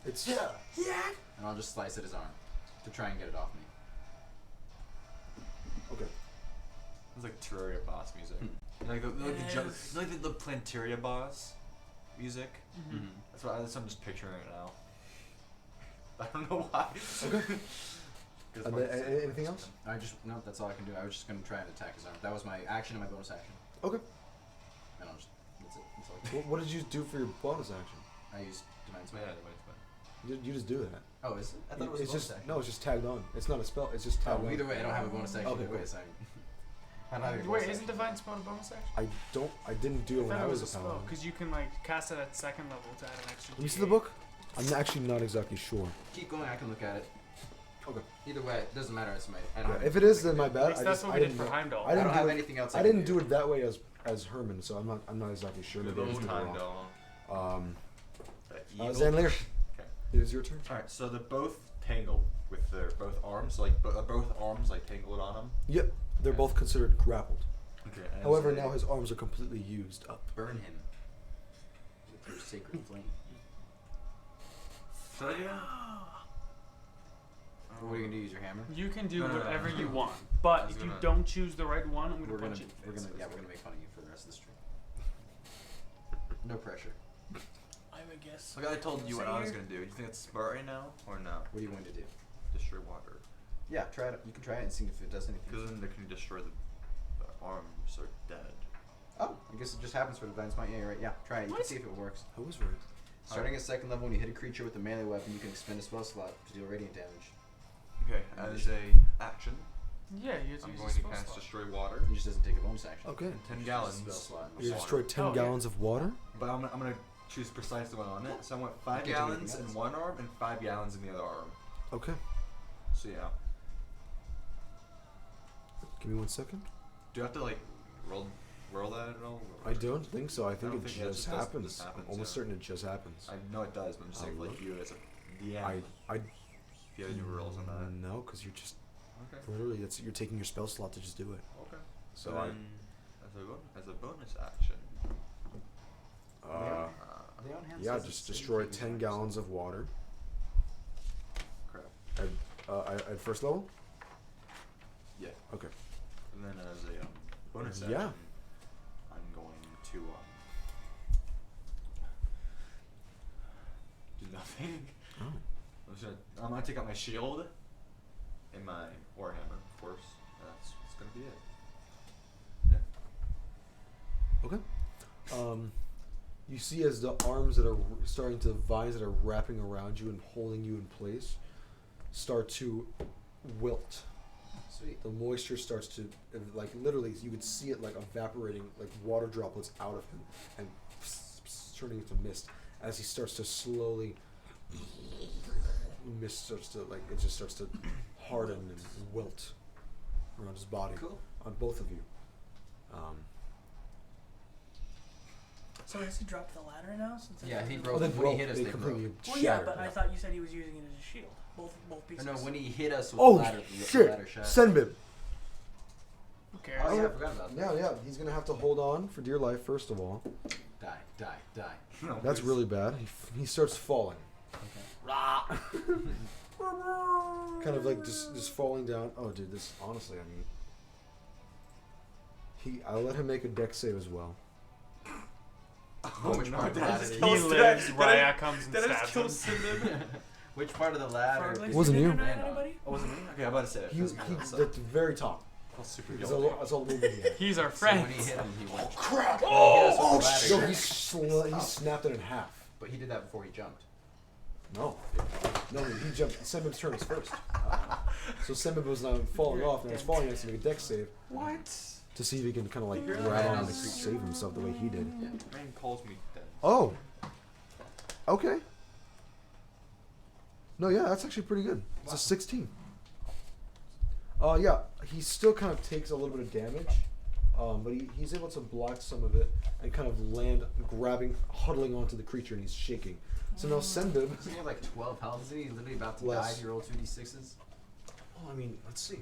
It's and I'll just slice at his arm to try and get it off me. okay. It's like Terraria boss music. Hmm. Like Yes. the Plantaria boss music. Mm-hmm. That's what I'm just picturing it now. I don't know why. Okay. 'Cause And my- then, anything else? No, that's all I can do. I was just gonna try and attack his arm. That was my action and my bonus action. Okay. And I'll just, that's it. That's all I can do. What did you do for your bonus action? I used Divine Yeah, Smite. You just do that. Oh, is it? I thought it was It's a bonus just action. no. It's just tagged on. It's not a spell. It's just tagged Oh, on. either way, I don't have a bonus action. Okay, Either way, cool. so I'm not having a Wait, bonus isn't action. Divine Spell a bonus action? I didn't do it I when thought I it was was a a spell paladin. because you can like cast it at second level to add an extra. Let me see D8. the book. I'm actually not exactly sure. Keep going. I can look at it. Okay. Either way, it doesn't matter. It's my. I don't Yeah, have if it anything is, else I then can my do. bad. At least I that's just what I we did didn't for know. Heimdall. I I didn't don't do have it- anything else. I didn't do it that way as Herman, so I'm not exactly sure. You're Maybe I the just did it time wrong. doll. Zanlir, Okay. it is your turn. Alright, so they're both tangled with their both arms, like both arms like tangled on them. Yep, they're Okay. both considered grappled. Okay. and However, so- now his arms are completely used up. Burn him with your sacred flame. So yeah. What are you gonna do? Use your hammer? You can do No, no, no, whatever no. you want, I but was if you gonna- don't choose the right one, I'm We're gonna gonna punch it. we're gonna make fun of you for the rest of the stream. No pressure. I would guess. Like I told you what Say I was here. gonna do. You think it's smart right now or no? What are you going to do? Destroy water. Yeah, try it. You can try it and see if it does anything. Because then they can destroy the arms are dead. Oh, I guess it just happens for Divine Smite. Yeah, you're right. Yeah, try it. You can see if it works. I was right. Starting at second level, when you hit a creature with a melee weapon, you can expend a spell slot to deal radiant damage. Okay, as a action, Yeah, you have to I'm use going a to spell cast slot. Destroy Water. It just doesn't take a bonus action. Okay. And 10 It's gallons. just a spell slot. You Water. destroyed 10 Oh, yeah. gallons of water? But I'm gonna choose precisely what I want it. So I want 5 You can't do anything gallons in else. one arm and 5 gallons in the other arm. Okay. So yeah. Give me 1 second. Do you have to like roll that at all? I don't think so. I think don't it think- yeah, it just just does- happens. just happens, I'm almost yeah. certain it just happens. I know it does, but I'm just saying for like you as a DM. I if you have any rules on that. No, because you're just Okay. literally you're taking your spell slot to just do it. Okay. So So then, as a bonus action. Are they on hand? yeah, Says just it's destroy saving 10 throws. gallons of water Crap. at first level. Yeah. Okay. And then as a bonus action, Yeah. I'm going to do nothing. Oh. I'm gonna take out my shield and my warhammer, of course. That's gonna be it. Yeah. Okay. You see as the arms that are starting to vines that are wrapping around you and holding you in place start to wilt. Sweet. The moisture starts to, like, literally, you could see it like evaporating, like water droplets out of him and turning into mist as he starts to slowly. Mist starts to, like, it just starts to harden and wilt around his body. Cool. On both of you. So has he dropped the ladder now? Since Yeah, he it's- broke. they When he broke. hit us, They they completely broke. Well, yeah, shattered. but I thought you said he was using it as a shield. Both pieces. No, when he hit us with Oh, the ladder, the shit! ladder shattered. Senbib! Who cares? Oh yeah, I forgot about that. Yeah, he's gonna have to hold on for dear life, first of all. Die. No, That's please. really bad. He starts falling. Okay. Kind of like just falling down. Oh, dude, this, honestly, I mean. I'll let him make a dex save as well. Oh, which part of the ladder? just did He he- kills- lives, did Ryak comes and Did I just stabs kill him. Simib? Which part of the ladder? Frog It wasn't you. Legs, anybody? Oh, was it me? Okay, I'm about to say it. He's That's at the very top. super That's yellow. all the movement he had. He's our So friend. when he hit him, he went. Crap! When he hit us with the ladder, No, he snapped it in half. but he did that before he jumped. No. No, he jumped. Senbib's turn was first. So Senbib was now falling off, and he was falling next to make a dex save What? to see if he can kind of like You're grab right. on and save himself the way he did. Yeah. Man calls me dead. Oh. Okay. No, yeah, that's actually pretty good. It's a 16. Yeah, he still kind of takes a little bit of damage, but he's able to block some of it and kind of land, huddling onto the creature, and he's shaking. So now Senbib. Doesn't he have like 12 health? Isn't he literally about to Less. die? You roll 2d6s? Oh, I mean, let's see.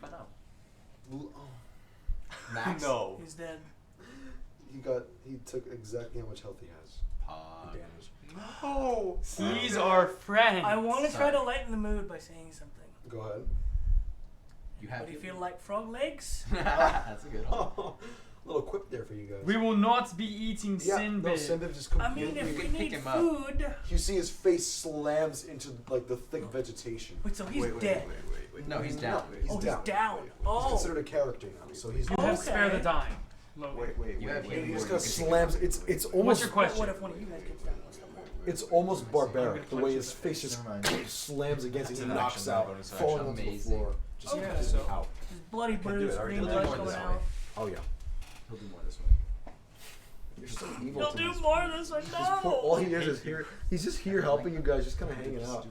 Find out. Oh. Max? No. He's dead. He took exactly how much health he has. Pog. Damage. No. He's our friend. I want to try Sorry. to lighten the mood by saying something. Go ahead. You have What do you feel like, frog legs? That's a good one. Little quip there for you guys. We will not be eating Yeah, Sinbad. no, Senbib just I mean, completely. if you we can pick need him up. food. You see his face slams into like the thick vegetation. Wait, so he's Wait, dead. wait. No, he's down. He's Oh, down. he's down. He's Oh. considered a character now, so he's. You have spare the Okay. dime. Logan. Wait. You have He him just where kind of you can slams. take him up. It's What's almost. your question? What if one of you guys gets down? What's the point? It's almost I'm barbaric the gonna way punch his you in face just Never mind. slams against it It's and an knocks action, out, bonus falling action. onto the Amazing. floor. Just Okay, just so- out. Just bloody do it. bruise, I already green did blood more coming this out. way. Oh yeah. He'll do more this way. You're so evil. He'll to do this- more of this. I this poor- all know. he is here. He's just here helping you guys, just kind of hanging out.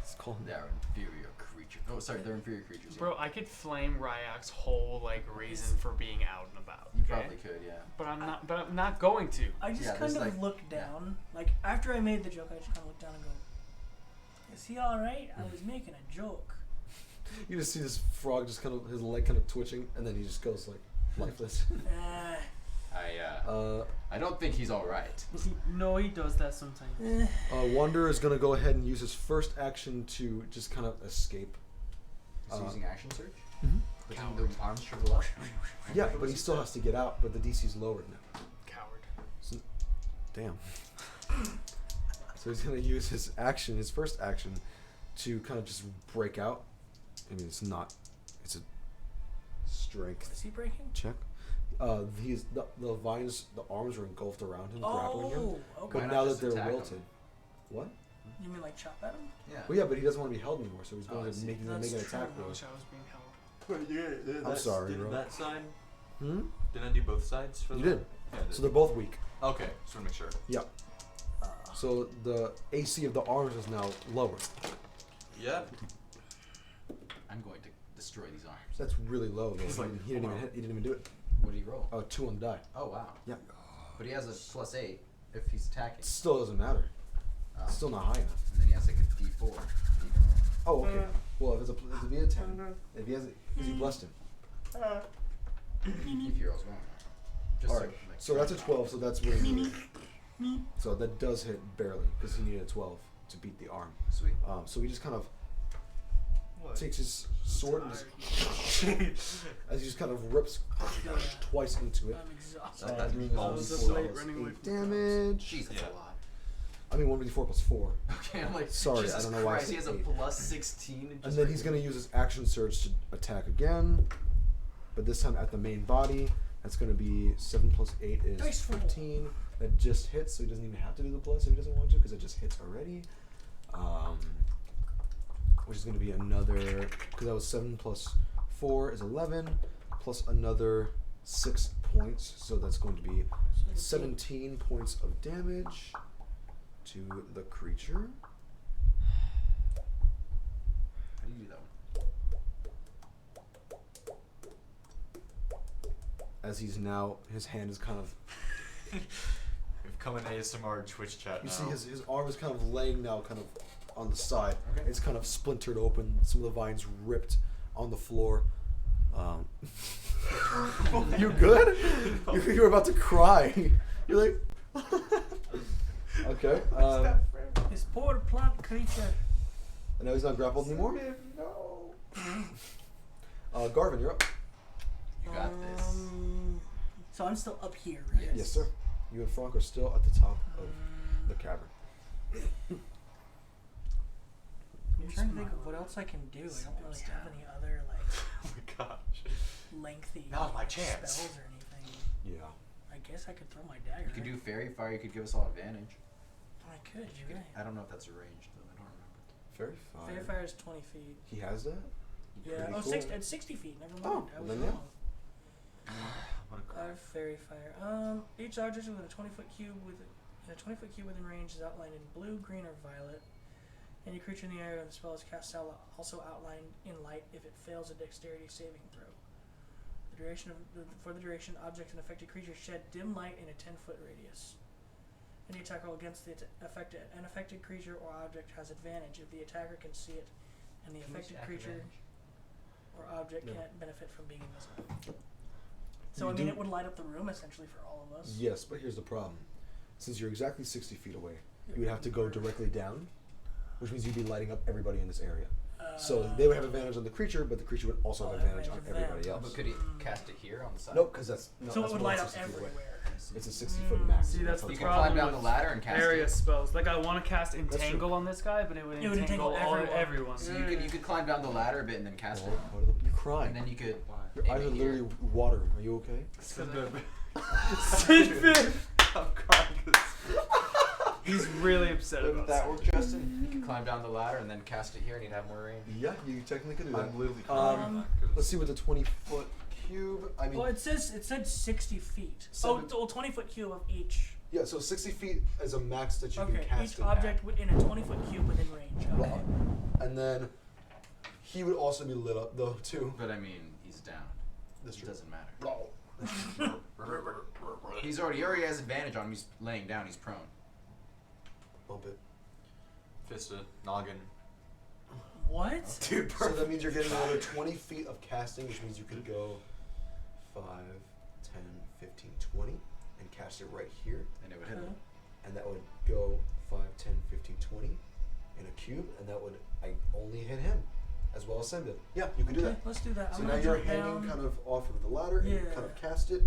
Let's call him. They're inferior creatures. Oh, sorry, they're inferior creatures. yeah. Bro, I could flame Ryak's whole like reason for being out and about. You Okay? probably could, yeah. But I'm not going to. I just Yeah, kind this, of like- look yeah. down. Like, after I made the joke, I just kind of look down and go, is he alright? I was making a joke. You just see this frog just kind of his leg kind of twitching, and then he just goes like lifeless. I don't think he's all right. No, he does that sometimes. Wanderer is gonna go ahead and use his first action to just kind of escape. He's using action surge. Mhm. Doesn't the arms shrivel up? Yeah, but he still has to get out. But the DC's lowered now. Coward. So, damn. So he's gonna use his action, his first action, to kind of just break out. I mean, it's a strength Is he breaking? check. He's the vines, the arms are engulfed around him, grappling him. Oh, okay. But Why not now that just they're attack him? wilted, what? You mean like chop at him? Yeah. Well, yeah, but he doesn't want to be held anymore, so he's Oh, going I to see. make an That's attack I roll. wish I was being held. I'm sorry, Didn't bro. that side? Hmm? Didn't I do both sides for You that? did. Yeah, I did. So they're both weak. Okay, just want to make sure. Yeah. So the AC of the arms is now lower. Yep. I'm going to destroy these arms. That's really low. Though. He's He like, didn't- he didn't even wow. hit. He didn't even do it. What do you roll? 2 on the die. Oh wow. Yeah. But he has a +8 if he's attacking. It still doesn't matter. Oh. It's still not high enough. And then he has like a D4. Oh, okay. Well, if it's a be a 10, if he has it, because he blessed him. If you're wrong. Just All right. So that's a 12. So that's what he needed. So that does hit barely because he needed a 12 to beat the arm. Sweet. So he just kind of What? takes his sword and as he just kind of rips twice into it. I'm exhausted. That's Doing all his so own late running away 8 from damage. Jeez, that's Yeah. a lot. I mean, 1d4 plus 4. Okay, I'm like, Sorry, Jesus I don't know why I Christ, said he has a 8. +16. And then he's going to use his action surge to attack again. But this time at the main body. That's going to be 7 plus 8 is Nice roll. 15. That just hits, so he doesn't even have to do the plus if he doesn't want to, because it just hits already. Which is going to be another, because that was 7 plus 4 is 11, plus another 6 points. So that's going to be 17 points of damage to the creature. How do you do that one? As he's now, his hand is kind of, We've come in ASMR Twitch chat you now. see his arm is kind of laying now kind of on the side. Okay. It's kind of splintered open, some of the vines ripped on the floor. You good? You were about to cry. You're like, okay. This poor plant creature. And now he's not grappled anymore? No. Garvin, you're up. You got this. So I'm still up here, right? Yes, sir. You and Frank are still at the top of the cavern. I'm trying to think of what else I can do. I don't really have any other like Oh my gosh. lengthy Now's my chance. spells or anything. Yeah. I guess I could throw my dagger. You could do right? fairy fire. You could give us all advantage. I could. You're right. I don't know if that's a range though. I don't remember. Very fine. Fair fire is 20 feet. He has that? Yeah. Pretty Oh, cool. at 60 feet. Never Oh, mind. I was then yeah. wrong. What a crap. Fairy fire. Each object within a 20-foot cube within range is outlined in blue, green, or violet. Any creature in the area of the spell is cast out also outlined in light if it fails a dexterity saving throw. For the duration, objects and affected creatures shed dim light in a 10-foot radius. Any attack roll against the an affected creature or object has advantage if the attacker can see it, and the affected creature or object No. can't benefit from being invisible. So You I mean, do- it would light up the room essentially for all of us. Yes, but here's the problem. Since you're exactly 60 feet away, you would have to go directly down, which means you'd be lighting up everybody in this area. So they would have advantage on the creature, but the creature would also have advantage on everybody Oh, else. but could he cast it here on the side? Nope, because that's no, So it that's would more light than up 60 feet away. everywhere. It's a 60-foot max. See, that's how the You it's can problem climb down with the ladder and cast area it. spells. Like I want to cast true. Entangle on this guy, but it would entangle everyone. So you could climb down the ladder a bit and then cast it, You're crying. and then you could. Your aim eyes it are here. literally water. Are you okay? I'm crying 'cause He's really upset Wouldn't about that that. work, Justin? You could climb down the ladder and then cast it here, and you'd have more range. Yeah, you technically could do that. I'm literally Um, crying. Let's see with the 20-foot cube. I mean, Well, it said 60 feet. Seven- 20-foot cube of each. yeah. So 60 feet is a max that you can Okay, cast each it object in a 20-foot cube within range. at. Okay. And then he would also be lit up though too. But I mean, he's down. That's It true. doesn't matter. Oh. He already has advantage on him. He's laying down. He's prone. Bump it. Fisted. Noggin. What? Dude, So that means you're getting another 20 feet of casting, which means you could go 5, 10, 15, 20, and cast it right here. And it would hit him. And that would go 5, 10, 15, 20 in a cube, and that would only hit him, as well as Sembib. Yeah, you can do Okay, that. let's do that. So I'm now gonna you're jump hanging down. kind of off of the ladder, and you Yeah. kind of cast it.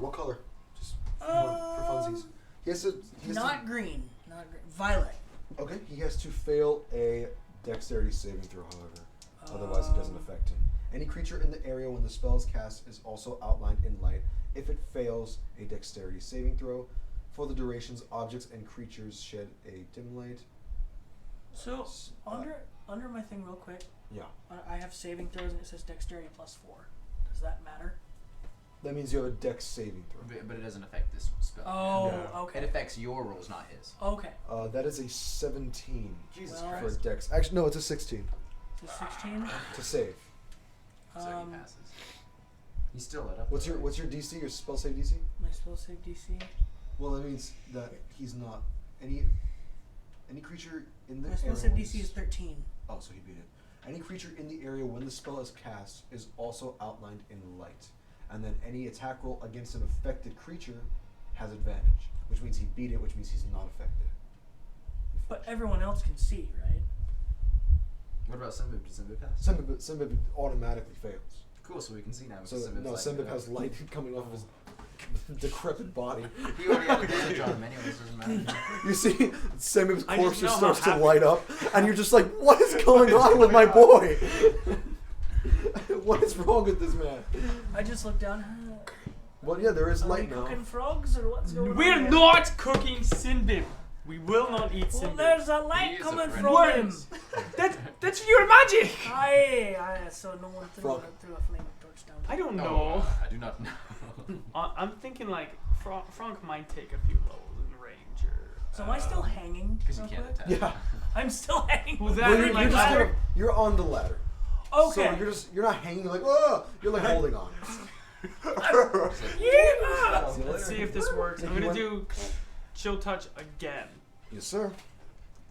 What color? Just for funsies. He has to. He has Not green. Not green. Violet. to, okay. He has to fail a dexterity saving throw, however. Otherwise, it doesn't affect him. Any creature in the area when the spell is cast is also outlined in light. If it fails a dexterity saving throw, for the durations, objects and creatures shed a dim light. So under my thing, real quick, Yeah. I have saving throws, and it says dexterity +4. Does that matter? That means you have a dex saving throw. But it doesn't affect this spell. Oh, Yeah. okay. It affects your rolls, not his. Okay. That is a 17 Jesus Well- for a Christ. dex. Actually, no, it's a 16 So 16. to save. So he passes. He's still lit up. What's your DC? Your spell save DC? My spell save DC. Well, that means that he's not any creature in the My spell area. save when DC is s- 13. Oh, so he beat it. Any creature in the area when the spell is cast is also outlined in light, and then any attack roll against an affected creature has advantage, which means he beat it, which means he's not affected. But everyone else can see, right? What about Simbib? Does Simbib pass? Simbib automatically fails. Cool, so we can see now. So because Simbib's no, lighting Simbib it up. has light coming off of his decrepit body. He already had advantage on him anyways, doesn't matter. You see, Simbib's I corpse just know just how starts to happy- light up, and you're just like, what is going on with my boy? What is wrong with this man? I just looked down. Well, yeah, there is Are we light now. cooking frogs or what's going on? We're here? not cooking Sinbib. We will not eat Well, Sinbib. there's a He light is a coming friend. from him. Worms. That's your magic. Aye, so no one threw Frog. a flaming torch down. I don't No, know. I do not know. I'm thinking like Frank might take a few levels in range or. So am I still hanging? Because you real can't quick? attack. Yeah. I'm still hanging. Was Well, that you're, in my you're, just ladder? kind of, you're on the ladder. Okay. So you're not hanging like, oh, you're like holding on. Yeah. Let's see if this works. I'm You gonna want- do chill touch again. Yes, sir. It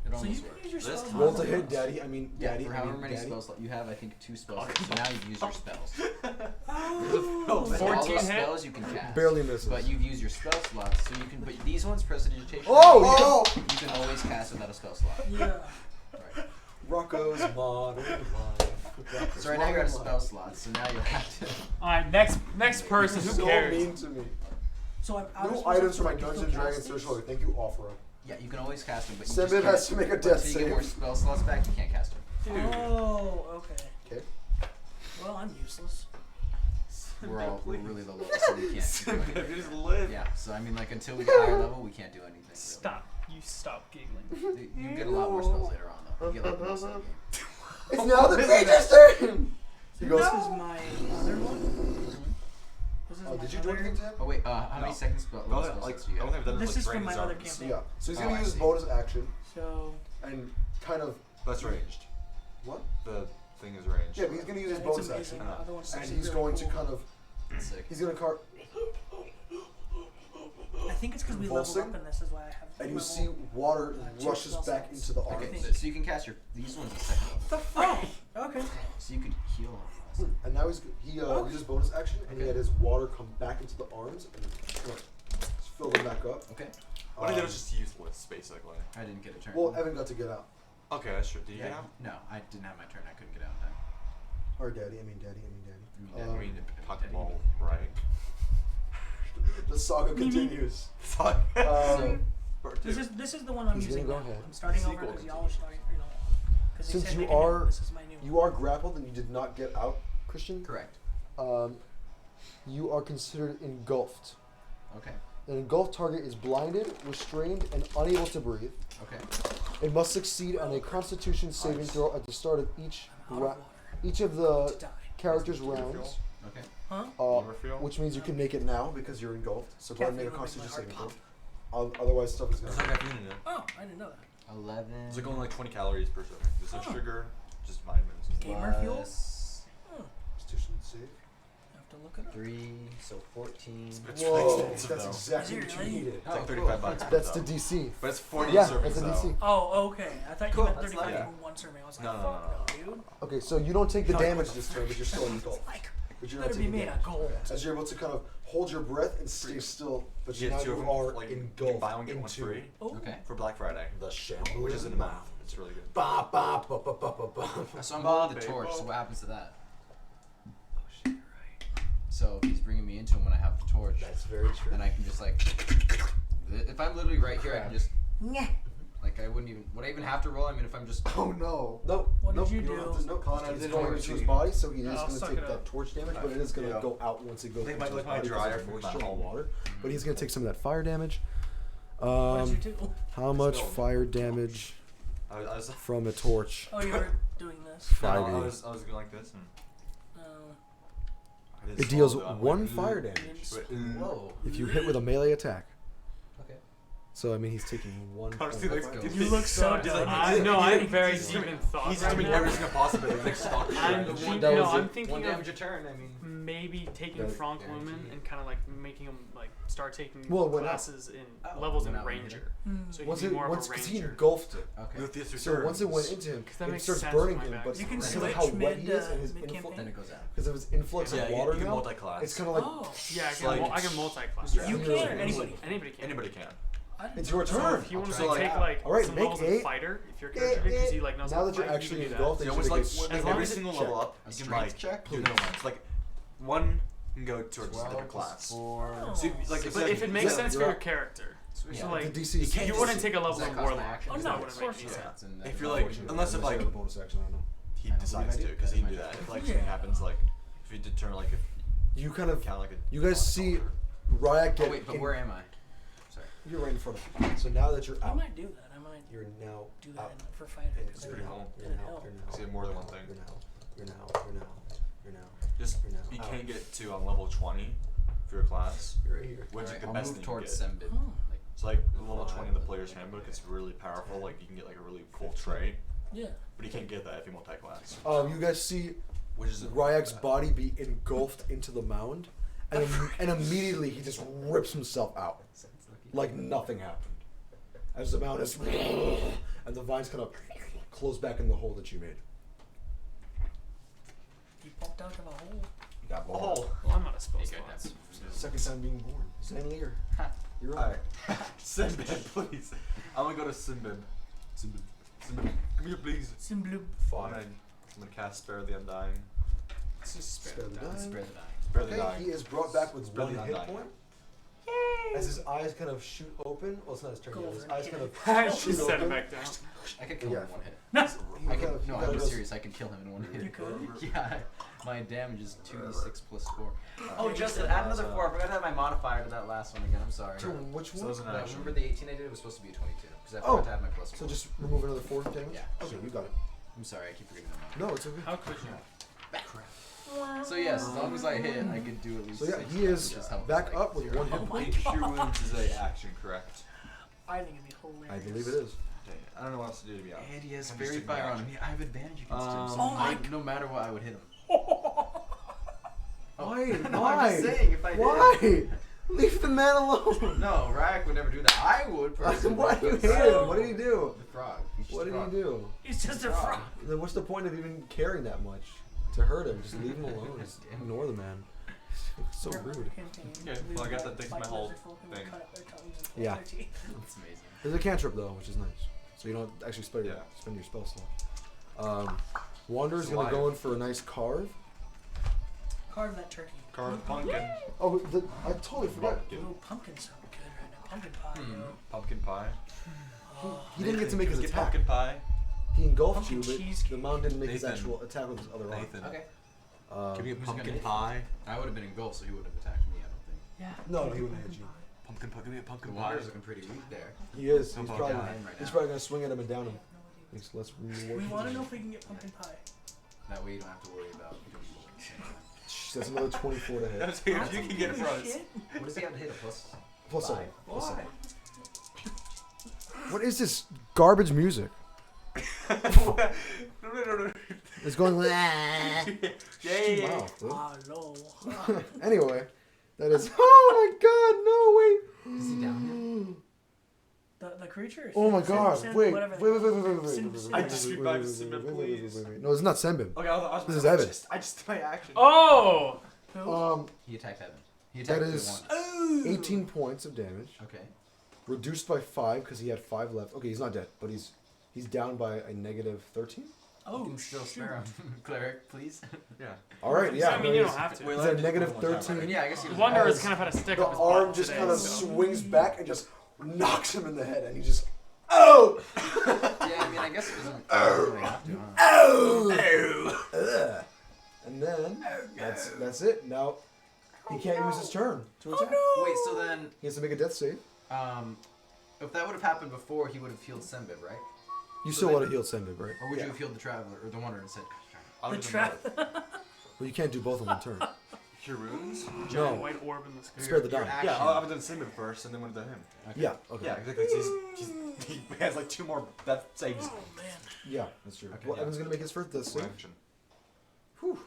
So you almost can works. use your This spells. Roll on to hit, someone else. daddy. I mean, Yeah, daddy. for I however mean, many daddy. spells you have, I think 2 spells. So now you've used your spells. Oh. All 14 those hit? spells you can cast. Barely misses. But you've used your spell slots, so you can. But these ones, prestidigitation. Oh, you can always cast without a spell slot. Yeah. Right. Rocco's modern life. So right now you're at a spell slot, so now you'll have to. All right, next person. Who so cares? mean to me. So I'm out No of items for my spells, so I can Dungeons and still Dragons cast these? Search Log. Thank you, Offra. Yeah, you can always cast them, but you Simbib just has to make a death until you get more save. spell slots back, you can't cast them. Oh, okay. Okay. Well, I'm useless. We're really low level, so we can't do Simbib, anything. you just live. Yeah, so I mean, like until we get higher level, we can't do anything. Really. Stop. You stop giggling. You get a lot more spells later on, though. You get like the most of the game. It's now the creature's turn. He This goes. is my other one. This is Oh, my did you do other- anything to him? Oh wait, how many No. second spell I don't spell think, like, slots do you I don't have? think I've done This like, is from drain my his other arms. campaign. Yeah. So he's Oh, gonna I use his see. bonus action So and kind of That's ranged. what? The thing is ranged. Yeah, but he's gonna use his it's bonus amazing. action, The other one's and actually he's really going to cool. kind of Sick. he's gonna cart, I think it's because we leveled convulsing, up, and this is why I have. and you level- see water two rushes spell back slots. into the Okay, arms, so you can cast these ones at second level. The frick? Okay. So you could heal. and now he used his bonus action, and he Okay. had his water come back into the arms and just fill them back up. Okay. What I did was just useless, basically. I didn't get a turn. Well, Evan got to get out. Okay, that's true. Did you yeah. get out? No, I didn't have my turn. I couldn't get out in time. Or daddy, I mean daddy. I mean, Pokeball, right? The saga Me, me. continues. Fuck. So, Part two. This is the one I'm He's gonna using go now. ahead. I'm starting over Sequel because y'all are continues. starting. Because Since you make a note, are- this is my new. You are grappled and you did not get out, Christian. correct. You are considered engulfed. Okay. An engulfed target is blinded, restrained, and unable to breathe. Okay. It must succeed on a Constitution saving throw at the start of each I'm out ra- of water each of to the die. characters' rounds. Okay. Huh? Cloverfield? Which means you can make it now because you're engulfed. So go ahead and make a Caffeine will make my Constitution heart saving throw. Otherwise, stuff is It's gonna. not caffeine in it. Oh, I didn't know that. 11. It's like only like 20 calories per serving. There's no Oh. sugar, just vitamins. Gamer fuel? plus Constitution save. I have to look it up. 3, so 14. It's Whoa, really that's expensive, though. exactly Is it what you really? needed. It's like Oh, 35 cool. bucks. That's though. the DC. But it's 40 Yeah, servings, that's a though. DC. Oh, okay. I thought Cool, you meant that's 35 like- for one serving. I was like, No, no, fuck no, no, dude. Okay, so you don't take the No. damage this turn, but you're still engulfed. Like, but you're not Better be taking made damage. of gold. As you're able to kind of hold your breath and stay still, but Yeah, now two of you them, are like, you can engulfed buy one get one into free Oh. Okay. for Black Friday, the shampoo, which is in a month. It's really good. Ba ba ba ba ba ba ba. So I'm holding the torch. So what happens to that? Oh shit, you're right. So if he's bringing me into him when I have the torch, That's very true. then I can just like, if I'm literally right here, I can just like I wouldn't even. Would I even have to roll? I mean, if I'm just. Oh no! No. What nope, did you don't do? have to- Nope. Connor It's did going torch. into his body, so he is I'll going to suck take it that up. torch damage, but it is going to Yeah. go out once it goes They into might his look my body because dryer of from moisture my and water. But he's going to take some of that fire damage. What did you do? How much Spilled. fire damage I was from a torch? Oh, you were doing this. no, 5e. I was going like this and Oh. I did It deals swallow, though. I'm 1 like, fire "Ooh." damage But, ooh. Whoa. if you hit with a melee attack. Okay. So I mean, he's taking 1 Connor point still of looks fire go. damage. You look so He's dumb. like- No, I'm very he's deep in thought He's right doing now. every single possibility. He's like stock I'm shit. thinking, that no, was I'm it. thinking One of damage a turn. I mean. maybe taking That- Frank guaranteed. Lumen and kind of like making him like start taking Well, it went out. classes in Oh, levels it in went out when you hit Ranger. So he Once can it be more of a because he Ranger. engulfed it. Okay. Luthier's So returns. once it went into him, that it makes starts sense burning with him. my But backstory. You can because of switch how wet he is mid, and his mid-campaign? influx, Then it goes out. because of his influx Yeah, of you water can now, multi-class. it's kind of like Oh. Yeah, I It's can, like- I can multi-class. Yeah. You Yeah. can or Yeah. anybody? Anybody can. Anybody can. I didn't it's know your that. So turn. if you want to So, like, take like all right, some make levels of 8. fighter, if your character did, because he like knows Now how that to you're fight, actually you can do engulfed, that. So you almost should like get with as long every as it- single check. level up, A you can strength like check? do different ones. Like one can go towards a different class. Oh. So you, like But if it makes sense for you're your up. character, Yeah. so like The DC is can't you just- wouldn't take a level Does that of cost my Warlock. action? Oh, Does no, that of wouldn't course make any not. sense, and If that's you're like, unfortunate. unless if like a bonus action, I don't know. he I believe decides I to, did. because he can do That's that. my If like Yeah. something happens, like if you determine like if You kind of, count like a. you guys see Ryak get. Oh wait, but where am I? Sorry. You're right in front of him. So now that you're I out, might do that. I might you're now do that out. for fighter. And because it's I pretty know cool. You're that now. help. You're now. See more than one thing. You're now. You're now. You're now. You're now. Just You're now you out. can't get to on level 20 for your class. You're right here. Which is Alright, the I'll best move thing towards you get. Sembid. Oh. Like, It's like level 20 in the player's handbook. It's really powerful. Like you can get like a really cool trait, Yeah. but you can't get that if you multi-class. You guys see Which is Ryak's body be engulfed into the mound, and and immediately he just rips himself out, like nothing happened. As the mound is, and the vines kind of close back in the hole that you made. He popped out of a hole. You got ball. Oh, Well, I'm not supposed you to. got that. Second time being born. Zen Lear. You're alright. up. Simbib, please. I'm gonna go to Simbib. Simbib. Simbib. Come here, please. Simblub. I'm gonna cast Spare the Undying. Let's just spare Spare the the dying. dying. Spare the dying. Spare the Okay, Dying. he is brought back with Spare one the hit Undying. point. As his eyes kind of shoot open. Well, it's not his turn Go yet. His over eyes and kind hit of I shoot just set it open. back down. I could kill him in one hit. He I kind could, of- no, he I'm kind of goes- serious. I can kill him in one hit. You could? Yeah, my damage is 2d6 plus 4. Oh, you Justin, said add another 4. I forgot to add my modifier to that last one again. I'm sorry. To which So one? those are But not I action. remember the 18 I did, it was supposed to be a 22. Because I Oh. forgot to add my plus 4. So just remove another 4 damage? Yeah. Okay, you got it. I'm sorry, I keep forgetting that. No, it's okay. How could you? So yes, as long as I hit, I could do at least So yeah, 6 he is which helpful, back like up with 0. 1 hit Oh my point. Cure Wounds is a action, correct? I think it'd be hilarious. I believe it is. Dang it. I don't know what else to do to be honest. And he has I'm just fairy taking fire on action. him. I have advantage against him. So Oh my no matter what, I would hit him. Why? No, Why? I'm just saying, if I did. Why? Leave the man alone. No, Ryak would never do that. I would personally. Why do you but- hate him? What did he do? The frog. He's just What a did frog. he do? He's just a frog. Then what's the point of even caring that much? To hurt him, just leave him alone. Just ignore the man. So rude. Yeah, well, I got that thing to my whole thing. Yeah. That's amazing. There's a cantrip though, which is nice. So you don't actually spend your, Yeah. spend your spell slot. Wanderer's It's gonna alive. go in for a nice carve. Carve that turkey. Carve pumpkin. Oh, I totally forgot. Pumpkin. Ooh, pumpkin sound good right now. Pumpkin pie. Hmm. Pumpkin pie. Oh. He didn't get to make his Get attack. pumpkin pie. He engulfed Pumpkin you, but cheesecake. the mound didn't make his Nathan. actual attack with his other arm. Nathan. Okay. Can we get Who's gonna pumpkin hit? pie? I would have been engulfed, so he would have attacked me. I don't think. Yeah. No, he wouldn't hit you. Pumpkin pie. Give me a The pumpkin pie. water's looking pretty weak there. He is. Oh He's my probably, God. he's probably gonna swing at him and down him. Let's We want to know if we can get pumpkin pie. That way you don't have to worry about doing both at the same time. That's another 24 to hit. That's huge. You can get it for us. Shit. What does he have to hit? A plus? Plus 7. Five. Plus Why? 7. What is this garbage music? No. It's going. Yay. Wow. Hello. Anyway, that is. Oh my God! No Is he down The creature. wait. Oh my Sim- God! Sim- Wait. whatever. Wait. I just revived Simba, please. No, it's not Sembim. Okay, I was This is Evan. I just did my action. Oh! Who? He attacked Evan. He That attacked is- Ooh. 18 points of damage. Okay. Reduced by 5 because he had 5 left. Okay, he's not dead, but he's down by a negative 13. Oh, You can still shoot. spare him, cleric, please. Yeah. All right, yeah. I mean, you don't have to. He's at negative One time, 13. right? Yeah, I guess he The was. Wanderer's As kind of had a stick The up his arm butt just today, kind of so. swings back and just knocks him in the head, and he just, oh! Yeah, I mean, I guess it doesn't really have to, huh? Oh! Ugh. And then that's it. Now he can't use his turn to attack. Wait, so then, He has to make a death save. if that would have happened before, he would have healed Sembib, right? You So still then- want to heal Sembib, right? Or would Yeah. you have healed the Traveler, or the Wanderer and said, Other The than trap. that, Well, you can't do both in one turn. Cure wounds? Giant No. white orb in the sky. Spare the your dying. action. Yeah, I'll have done Simon first and then would have done him. Okay. Yeah. Okay. Yeah, exactly. He has like 2 more death saves. Oh man. Yeah, that's true. Okay, Well, yeah. Evan's gonna make his first death save. Action. Whew.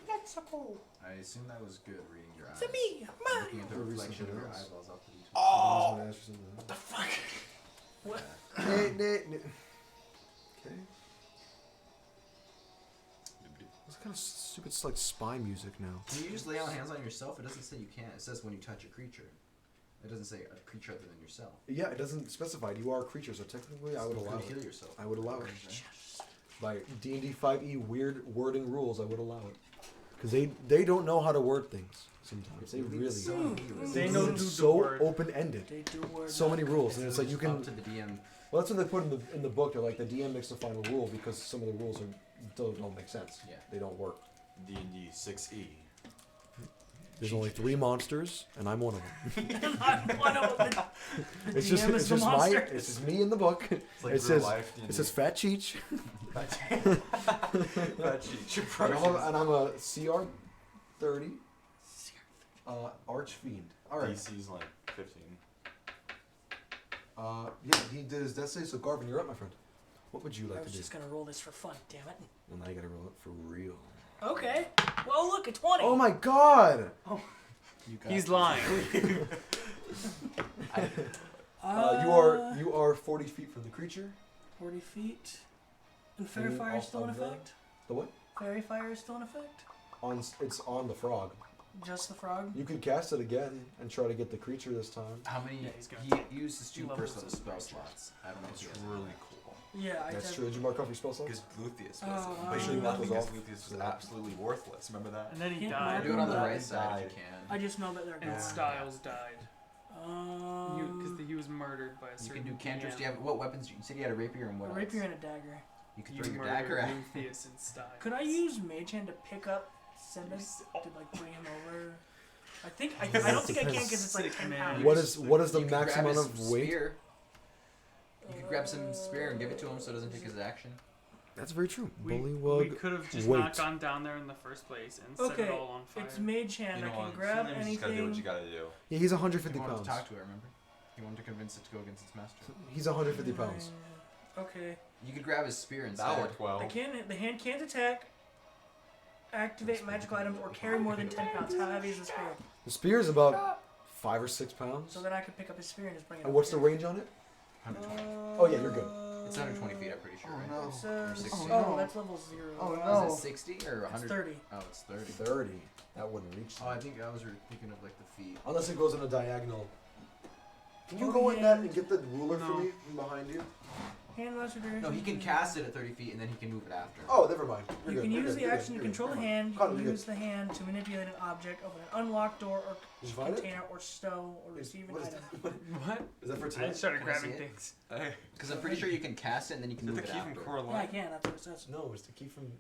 That's so cool. I assume that was good reading your eyes. To me, Looking at the Or read reflection of something your else. eyeballs off the detail. Oh. What the fuck? What? Okay. It's kind of stupid. It's like spy music now. Can you just lay on hands on yourself? It doesn't say you can't. It says when you touch a creature. It doesn't say a creature other than yourself. Yeah, it doesn't specify. You are a creature, so technically, I would You allow could heal it. yourself. I would allow it. By D&D 5e weird wording rules, I would allow it. Because they don't know how to word things sometimes. They really So don't. ambiguous. They It's know the so word. open-ended. They do word So many not- rules, and it's like you Up can. to the DM. Well, that's what they put in the book. They're like the DM makes the final rule because some of the rules don't make sense. Yeah. They don't work. D&D 6e. There's only 3 monsters, and I'm one of them. I'm one of them. The It's just DM is it's the just monster. it's just me in the book. It's like It real says- life D&D. It says Fat Cheech, and I'm a CR 30 Archfiend. All right. DC's like 15. Yeah, he did his death save. So Garvin, you're up, my friend. What would you I like was to do? just gonna roll this for fun, damn it. Well, now you gotta roll it for real. Okay. Well, look, a 20. Oh my God! You got He's this. lying. You are 40 feet from the creature. 40 feet. And Fairy And Fire is still in of the- effect? The what? Fairy Fire is still in effect? It's on the frog. Just the frog? You could cast it again and try to get the creature this time. How many? Yeah, he's gonna- He uses 2 levels first level his spell creatures. slots. I don't know if It's he has really any. cool. Yeah, I That's did. true. Did you mark off your spell slots? Because Luthien was Oh, but Actually, nothing that was because off. Luthien was absolutely worthless. Remember that? And then he Can't died. Do it on the Died. right side if you I can. just know that they're And gone. Styles died. Because he was murdered by a You certain can do cantrips. DM. Do you have what weapons? You said you had a rapier and what A else? rapier and a dagger. You can You throw your murdered dagger at. Luthien and Styles. Could I use Mage Hand to pick up Sendus to like bring him over? I think I don't think I can because it's like Sick 10 man. pounds. What is the You could grab maximum his of weight? Spear. You could grab some spear and give it to him so it doesn't take his action. That's very true. We Bullywug. could have just weight. not gone down there in the first place and set Okay, it all on fire. it's Mage Hand. You know I can what? grab Sometimes you just gotta do what you anything. gotta do. Yeah, he's He 150 wanted pounds. to talk to it, remember? He wanted to convince it to go against its master. He's 150 pounds. Okay. You could grab his spear instead. That worked well. The hand can't attack, activate magical items, or carry more than 10 pounds. How heavy is the spear? The spear is about 5 or 6 pounds. So then I could pick up his spear and just bring it And over what's the here. range on it? 120. Oh yeah, you're good. It's 120 feet, I'm pretty sure, right? no. It says, Or 60. oh, that's level 0. Oh, Is no. it 60 or It's 100? 30. Oh, it's 30. 30. That wouldn't reach. Oh, I think I was thinking of like the feet. Unless it goes in a diagonal. Can you Oh, go in yeah. that and get the ruler for No. me from behind you? Hand lesser duration. No, he can cast it at 30 feet and then he can move it after. Oh, never mind. You're You good. can You're use good. the You're action good. to You're control good. the Never mind. hand. You Connor, can you're use the hand to manipulate an object, open an unlocked door or Did you find it? container or stow or receive an What is item. that? What? Is that for I tonight? just started Can I see grabbing it? things. Hey, Because I'm pretty sure you can cast it and then you can is move it it the key from after. Coraline? Yeah, I can. That's what it says. No, it's the key from.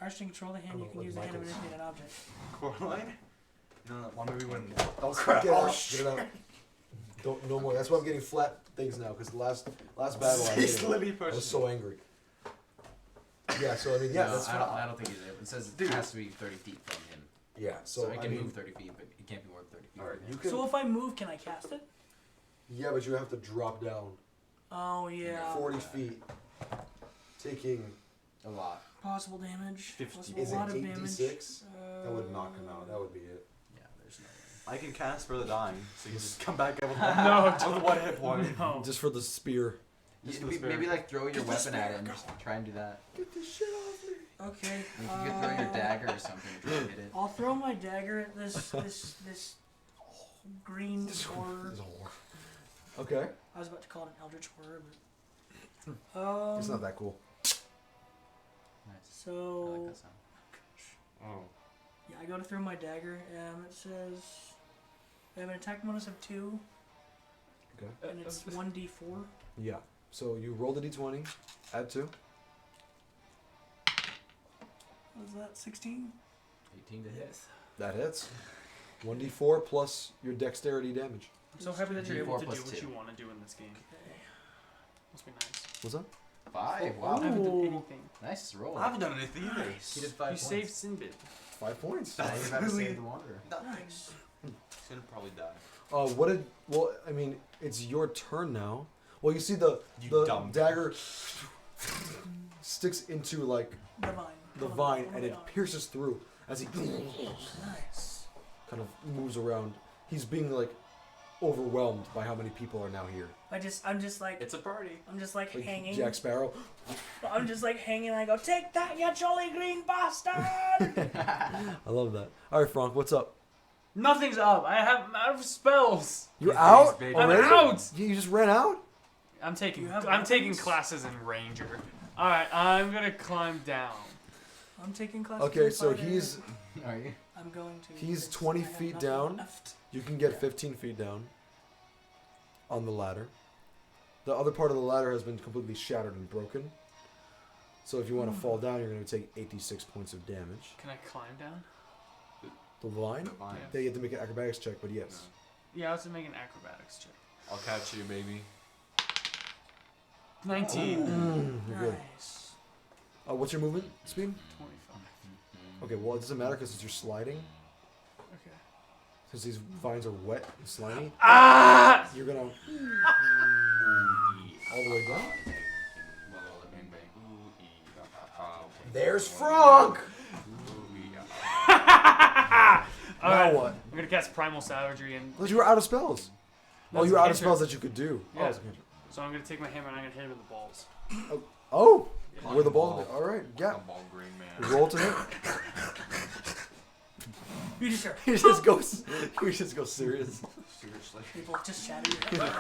Action to control the hand. Oh, You can like use the hand to Michael's. manipulate an object. Coraline? No, that one movie when. Oh crap! Get it out. Get it out. Don't no more. That's why I'm getting flat things now. Because the last battle I He's hated. Libby I pushing. was so angry. Yeah. So I mean, yeah, No, that's I fine. don't think he's able. It says it Dude. has to be 30 feet from him. Yeah. So, So it I can mean, move 30 feet, but it can't be more than 30 feet. All right, from you him. can. So if I move, can I cast it? Yeah, but you have to drop down Oh yeah. 40 feet, taking. A lot. Possible damage. 50. Possible Is it lot of 8d6? damage. That would knock him out. That would be it. Yeah, there's no way. I can cast for the dying, so you just come back up with No, with one hit point. No. Just for the spear. Just Maybe, for the maybe spear. like throw your Get the weapon at it and spear just try and do that. Get this shit off me. Okay. You could throw your dagger or something to try and hit it. I'll throw my dagger at this green horror. Okay. I was about to call it an eldritch horror, but It's not that cool. Nice. I So like that sound. Oh. yeah, I go to throw my dagger. It says I have an attack bonus of 2, Okay. and it's 1d4. Yeah. So you roll the d20, add 2. Was that 16? 18 to hit. That hits. 1d4 plus your dexterity damage. I'm so happy that you're able to do D4 plus what 2. you want to do in this game. Okay. Must be nice. What's that? 5. I Wow. haven't done Ooh. anything. Nice roll. I haven't done anything either. He did 5 You points. saved Sinbad. 5 points. Now you're about to Really? save the wanderer. Nice. He's gonna probably die. What did? Well, I mean, it's your turn now. Well, you see the You dumb dagger sticks into like The vine. the vine and it pierces through as he Nice. kind of moves around. He's being like overwhelmed by how many people are now here. I'm just like It's a party. I'm just like Like hanging. Jack Sparrow. I'm just like hanging. And I go, take that, you jolly green bastard! I love that. All right, Frank, what's up? Nothing's up. I'm out of spells. You're His out face, baby. I'm already? out. You just ran out? I'm taking You have I'm taking weapons? classes in Ranger. All right, I'm gonna climb down. I'm taking classes. Okay, in so fighter. he's Are you? I'm going to. he's because 20 I have feet nothing down. left. You can get 15 feet down on the ladder. The other part of the ladder has been completely shattered and broken. So if you want to fall down, you're going to take 86 points of damage. Can I climb down? The line? The vine. Yeah, you have to make an acrobatics check, but yes. Yeah, I was gonna make an acrobatics check. I'll catch you, baby. 19. You're good. Nice. What's your movement speed? 25. Okay, well, it doesn't matter because you're sliding. Okay. Because these vines are wet and slimy. Ah! You're going to... all the way down. There's Frank! All Now right, what? I'm gonna cast Primal Savagery, and Because you were out of spells. Oh, That's you were a out of cantrip. spells that you could do. Oh, Yeah. it's a cantrip. so I'm gonna take my hammer and I'm gonna hit him in the balls. Oh! Yeah. Where the ball? Ball. All right, yeah. A ball green man. Roll to hit. You just hear He just goes. He just goes serious. Seriously. people just shatter your head.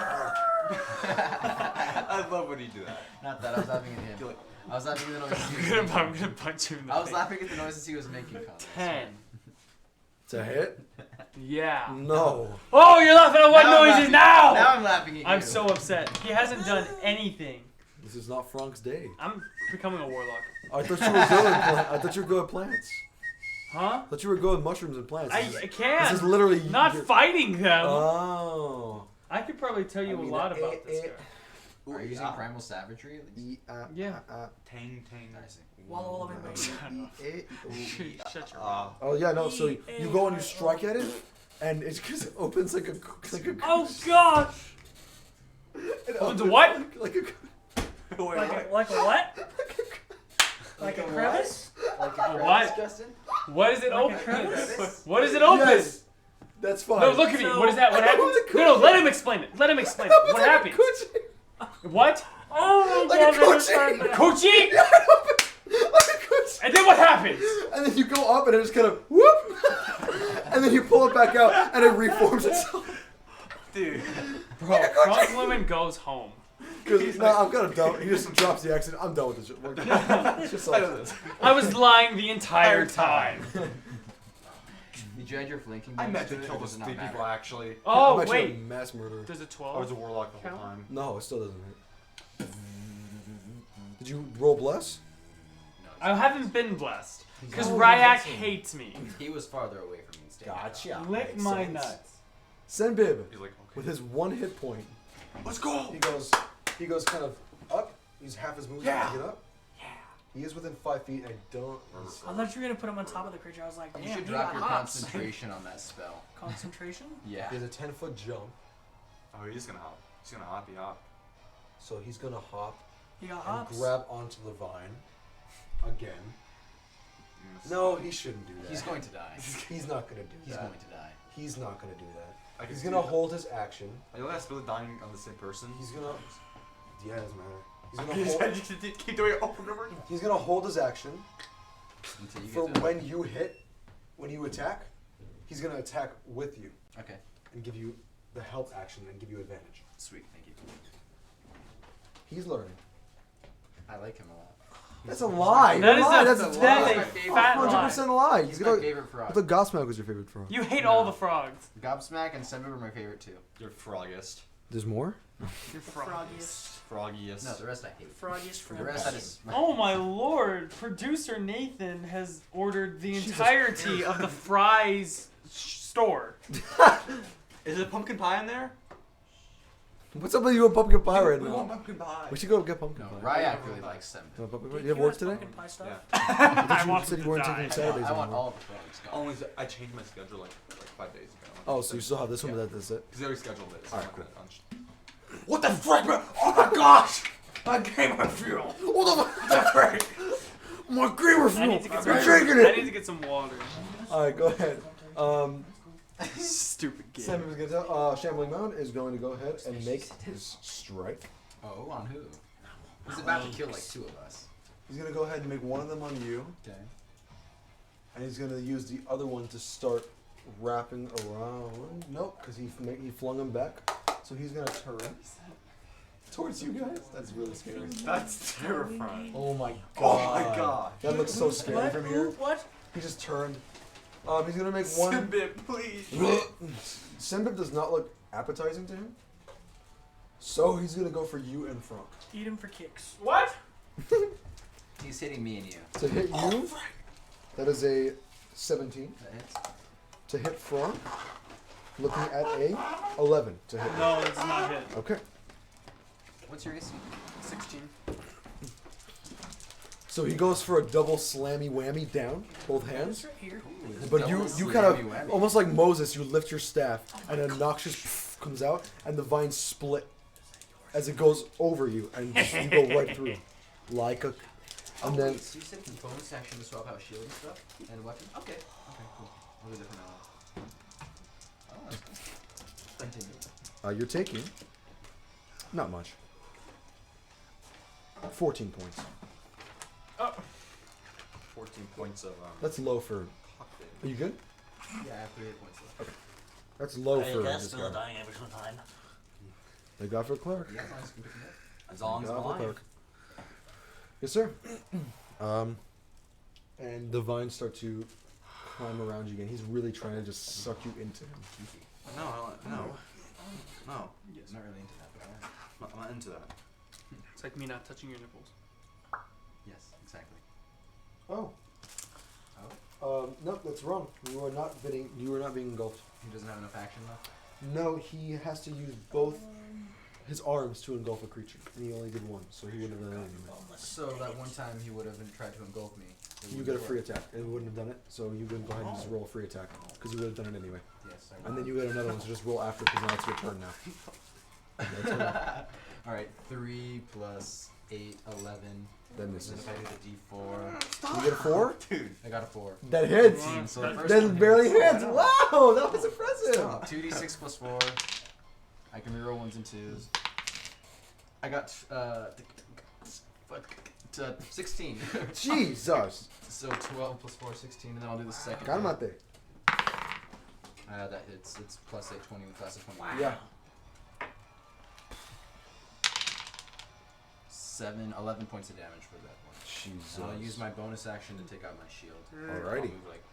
I love when you do that. Not that. I was laughing at him. You're like, I was laughing at the noises he was I'm making. gonna punch him in the I was face. laughing at the noises he was making. Colin. 10. To hit? Yeah. No. Oh, you're laughing at what Now I'm noises laughing- now? Now I'm laughing at you. I'm so upset. He hasn't done anything. This is not Frank's day. I'm becoming a warlock. I thought you were good at I thought you were good at plants. Huh? I thought you were good at mushrooms and plants. I This is can't. this is literally Not your- fighting them. Oh. I could probably tell you I mean, a lot about this guy. Are you using primal savagery at least? Yeah. Tang, tang. I see. Walla walla bang bang. Shut your mouth. Oh yeah, no. So you go and you strike at it, and it just opens like a Oh gosh! It Opens opens what? Like a Like a what? Like a crevice? Like A what? Justin? What is it Like a open? crevice? What is it open? Yes. That's fine. No, look at me. So- What is that? What I know happened? it's a No, coochie. let him explain it. Let him explain it. What happened? What? Oh my Like a god, coochie. Coochie? Like a coochie. And then what happens? And then you go up and it just kind of whoop, and then you pull it back out and it reforms itself. Dude. Bro, Front goes home. Because no, I'm kind of dumb. He just drops the accent. I'm done with this shit. It's just I like, know this. I was lying the entire time. Did you add your flanking? I bonus meant to to it, kill or those does it not 3 matter? people actually. Oh, I'm actually wait. a mass murderer. Does a I 12? was a warlock the whole Count? time. No, it still doesn't hit. Did you roll bless? No, I haven't been blessed. Because Oh, Ryak that's it. hates me. he was farther away from me. Standing up. Lick Makes my sense. nuts. Senbib, He's like, with his 1 hit point, let's go. he goes kind of up. He's half his movement Yeah. to get up. He is within 5 feet. I don't. I thought you were gonna put him on top of the creature. I was like, damn, You should he drop got your hops. concentration on that spell. Concentration? Yeah. He has a 10-foot jump, Oh, he's gonna hop. He's gonna hoppy hop. so he's gonna hop He got and hops. grab onto the vine again. No, he shouldn't do that. He's going to die. He's not gonna do He's that. going to die. He's not gonna do that. I can He's see gonna that. hold his action. Are you guys really dying on the same person? He's gonna. Yeah, it doesn't matter. He's gonna hold. You keep doing it over and over again. He's gonna hold his action, Until you For get to when you attack, he's gonna attack with you Okay. and give you the help action and give you advantage. Sweet. Thank you. He's learning. I like him a lot. That's a lie. That is lie. a That's That's that is my a favorite. fat 100% lie. a lie. He's You my know, favorite I frog. thought Gobsmack was your favorite frog. You hate No. all the frogs. Gobsmack and Sembu are my favorite too. You're froggiest. There's more? You're froggiest. Froggiest. No, the rest I hate. Froggiest The rest I just. Oh my lord! Producer Nathan has ordered the Jesus entirety of the fries store. Is it pumpkin pie in there? What's up with you and pumpkin pie right We want now? pumpkin pie. We should go get pumpkin No, pie. Ryak really likes Sembu. You want pumpkin pie? Did You have work ask today? pumpkin pie stuff? Yeah. I thought I you want said them you weren't to taking die. Saturdays I want anymore. all the frogs gone. Only I changed my schedule like 5 days ago. Oh, so you still have this one, but that's it? Because they already scheduled it. So Alright, I'm cool. gonna What the frick, bro? Oh my gosh! My gamer fuel! What the frick? My gamer I fuel! need to get some. I'm drinking I it! need to get some water. Alright, go ahead. Stupid game. Sam is gonna tell, Shambling Mound is going to go ahead and make his strike. Oh, on who? He's about to kill like 2 of us. He's gonna go ahead and make one of them on you, Okay. and he's gonna use the other one to start wrapping around. Nope, because he flung him back. So he's gonna turn towards you guys. That's really scary. That's terrifying. Oh my god. Oh my god. That looks so scary What? from Who? here. What? He just turned. He's gonna make one. Simbit, please. Simbib does not look appetizing to him. So he's gonna go for you and Frank. Eat him for kicks. What? He's hitting me and you. To hit you, that is a 17. That hits. To hit Frank, looking at a 11 to hit. No, it's not hit. Okay. What's your AC? 16. So he goes for a double slammy whammy down, both hands. It's right here. But you kind Whammy, of, whammy. almost like Moses, you lift your staff, and a noxious pff comes out, and the vines split as it goes over you, and you go right through, like a, and then wait, so you said it's bonus action to swap out shield and stuff and weapon? Okay. Okay, cool. I'll do different now. Oh, that's cool. Continue. you're taking not much. 14 points. 14 points of That's low for. cockpit. Are you good? Yeah, I have 3 hit points left. That's low I for guess this still guy. dying every single time. They got for a cleric. Yeah, as long as you can pick him up. As long as Got I'm for a alive. cleric. Yes, sir. And the vines start to climb around you again. He's really trying to just suck you into him. No, no. Yes. Not really into that, but alright. I'm not into that. It's like me not touching your nipples. Yes, exactly. Oh. Oh? No, that's wrong. You are not being engulfed. He doesn't have enough action left? No, he has to use both his arms to engulf a creature, and he only did one, so he wouldn't have done it anyway. So that one time he would have tried to engulf me. it You wouldn't get a work. free attack, and he wouldn't have done it, so you would go ahead and just roll a free attack, because you would have done it anyway. Yes, I And then you get another one, so just roll after, because now it's your turn now. That's all. Alright, 3 plus 8, 11. That And misses. if I did a d4, You get a 4? Dude. I got a 4. That hits! 18, so the first That one barely hits. hits! Wow, that was impressive! 2d6 plus 4. I can reroll 1s and 2s. I got 16. Jesus! So 12 plus 4, 16, and then I'll do the second. Got him hit. out there. That hits. It's plus 8, 20, plus a 20. Yeah. 11 points of damage for that one. Jesus. And I'll use my bonus action to take out my shield. Alrighty. I'll move like,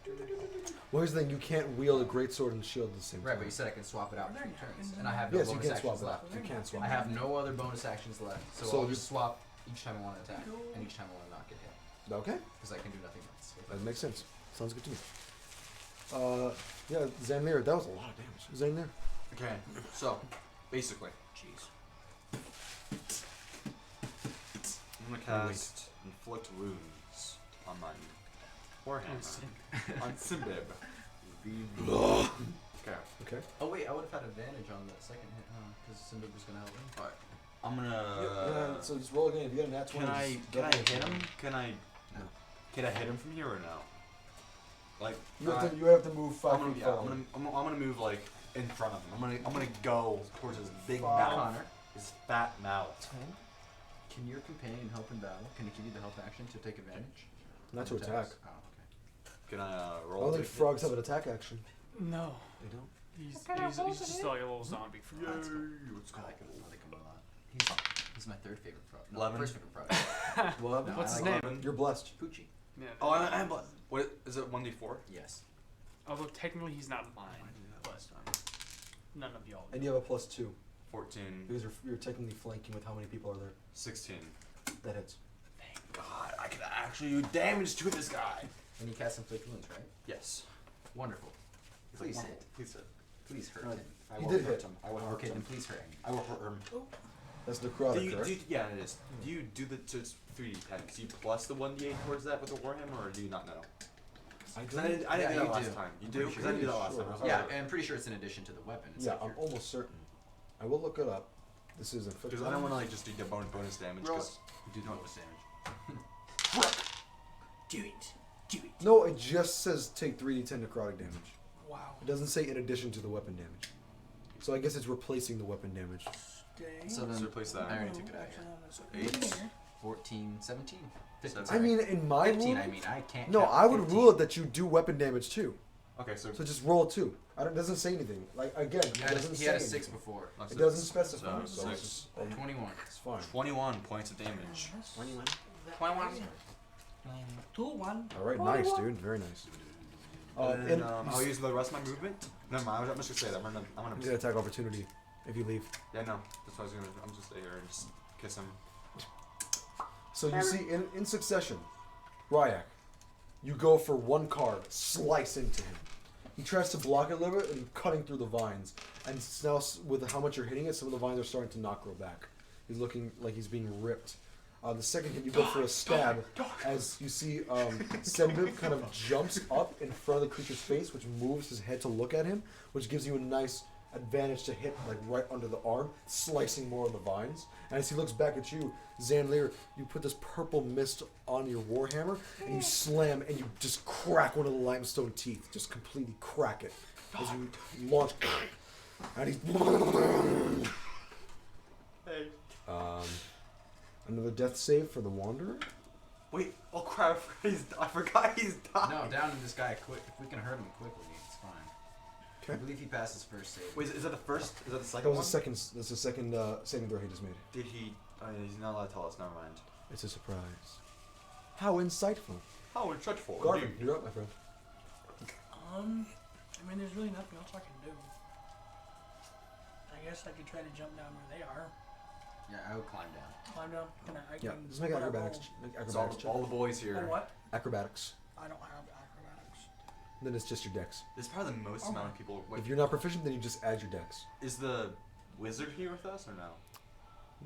Well, here's the thing, you can't wield a greatsword and shield at the same time. right, but you said I can swap it out between turns, and I have no Yes, you bonus can swap actions it left. out. You can swap I it have no other bonus actions left, so, So I'll you- just swap each time I want to attack, and each time I want to not get hit, out. Okay, because I can do nothing else. that makes sense. Sounds good to me. Yeah, Zanlir, that was a lot of damage. Zanlir. Okay, so basically, Jeez. I'm gonna cast Inflict Wounds on my Warhammer. On Simbib. Okay. Okay. Oh wait, I would have had advantage on that second hit, huh? Because Cinder was gonna help me. Alright. I'm yeah, gonna. so just roll again. If you get a nat 20, Can I just can I double hit it. him? No. Can I hit him from here or no? Like You have to move 5 I'm gonna, feet yeah, forward. I'm gonna move like in front of him. I'm gonna go towards his big Five. mouth. Connor, His fat mouth. 10. Can your companion help in battle? Can it give you the help action to take advantage? Not to attack. Oh, okay. Can I I roll? don't to think hit? frogs have an attack action. No. They don't. He's just like a little zombie frog. Let's I go. like him. I like him a lot. He's my third favorite frog. No, 11. first favorite frog. Well, No, What's I his like name? you're blessed. Poochie. Yeah. Oh, I am. What is it? 1d4. Yes. Although technically he's not mine, but none of y'all. And you have a +2 14. because you're technically flanking with how many people are there. 16. That hits. Thank God, I can actually do damage to this guy. And you cast inflict wounds, right? Yes. Wonderful. Please hit. Please hit. Please hurt Right. him. I He will did hurt hit. him. I will hurt Okay, him. then please hurt him. I will hurt him. That's necrotic, correct? Yeah, it is. Do you do the so it's 3d10? Do you plus the 1d8 towards that with the Warhammer, or do you not know? I Because I didn't Yeah, do that you last do. time. You I'm do? pretty Because sure I didn't do that you last do. time. Yeah, and I'm pretty sure it's in addition to the weapon. It's Yeah, like I'm you're- almost certain. I will look it up. This is inflict. Because I don't want to like just do the bonus damage. Roll Because You do bonus damage. Do it. Do it. No, it just says take 3d10 necrotic damage. Wow. It doesn't say in addition to the weapon damage. So I guess it's replacing the weapon damage. Stay. So let's then replace that. I already took it out here. Eight. 14, 17, 15. I sorry. mean, in my 15, rule, I mean, I can't no, count I would 15. rule it that you do weapon damage too. Okay, so So just roll 2. It doesn't say anything. Like again, it He had, doesn't he say had a anything. 6 before. It doesn't specify. So, So it's, 6. just, 21. it's fine. 21 points of damage. 21. 2-1. All right, nice, dude. Very nice. And and I'll use the rest of my movement. Never mind. I'm just gonna say that. I'm gonna. you get attack opportunity if you leave. Yeah, no. That's what I was gonna. I'm just stay here and just kiss him. So you see, in succession, Ryak, you go for one card, slice into him. He tries to block it a little bit, and cutting through the vines. And now, with how much you're hitting it, some of the vines are starting to not grow back. He's looking like he's being ripped. The second hit, you go for a stab, as you see Sembib kind of jumps up in front of the creature's face, which moves his head to look at him, which gives you a nice advantage to hit like right under the arm, slicing more of the vines. And as he looks back at you, Zanlir, you put this purple mist on your warhammer, and you slam, and you just crack one of the limestone teeth, just completely crack it as you launch. And he's Hey. another death save for the Wanderer. Wait. Oh crap! I forgot he's died. No, down in this guy quick. If we can hurt him quickly, it's fine. I Okay. believe he passed his first save. Wait, is that the first? Is that the That second was one? the second. That's the second saving throw he just made. Did he? He's not allowed to tell us. Never mind. It's a surprise. How insightful. Oh, we're dreadful. Garvin, you're up, my friend. I mean, there's really nothing else I can do. I guess I could try to jump down where they are. Yeah, I would climb down. Climb down. Can I Yeah, can, just make what I acrobatics. roll? Make It's acrobatics check. all the boys here. Oh, what? Acrobatics. I don't have acrobatics. Then it's just your dex. There's probably the most amount of people. Wait, If you're not proficient, then you just add your dex. is the wizard here with us or no?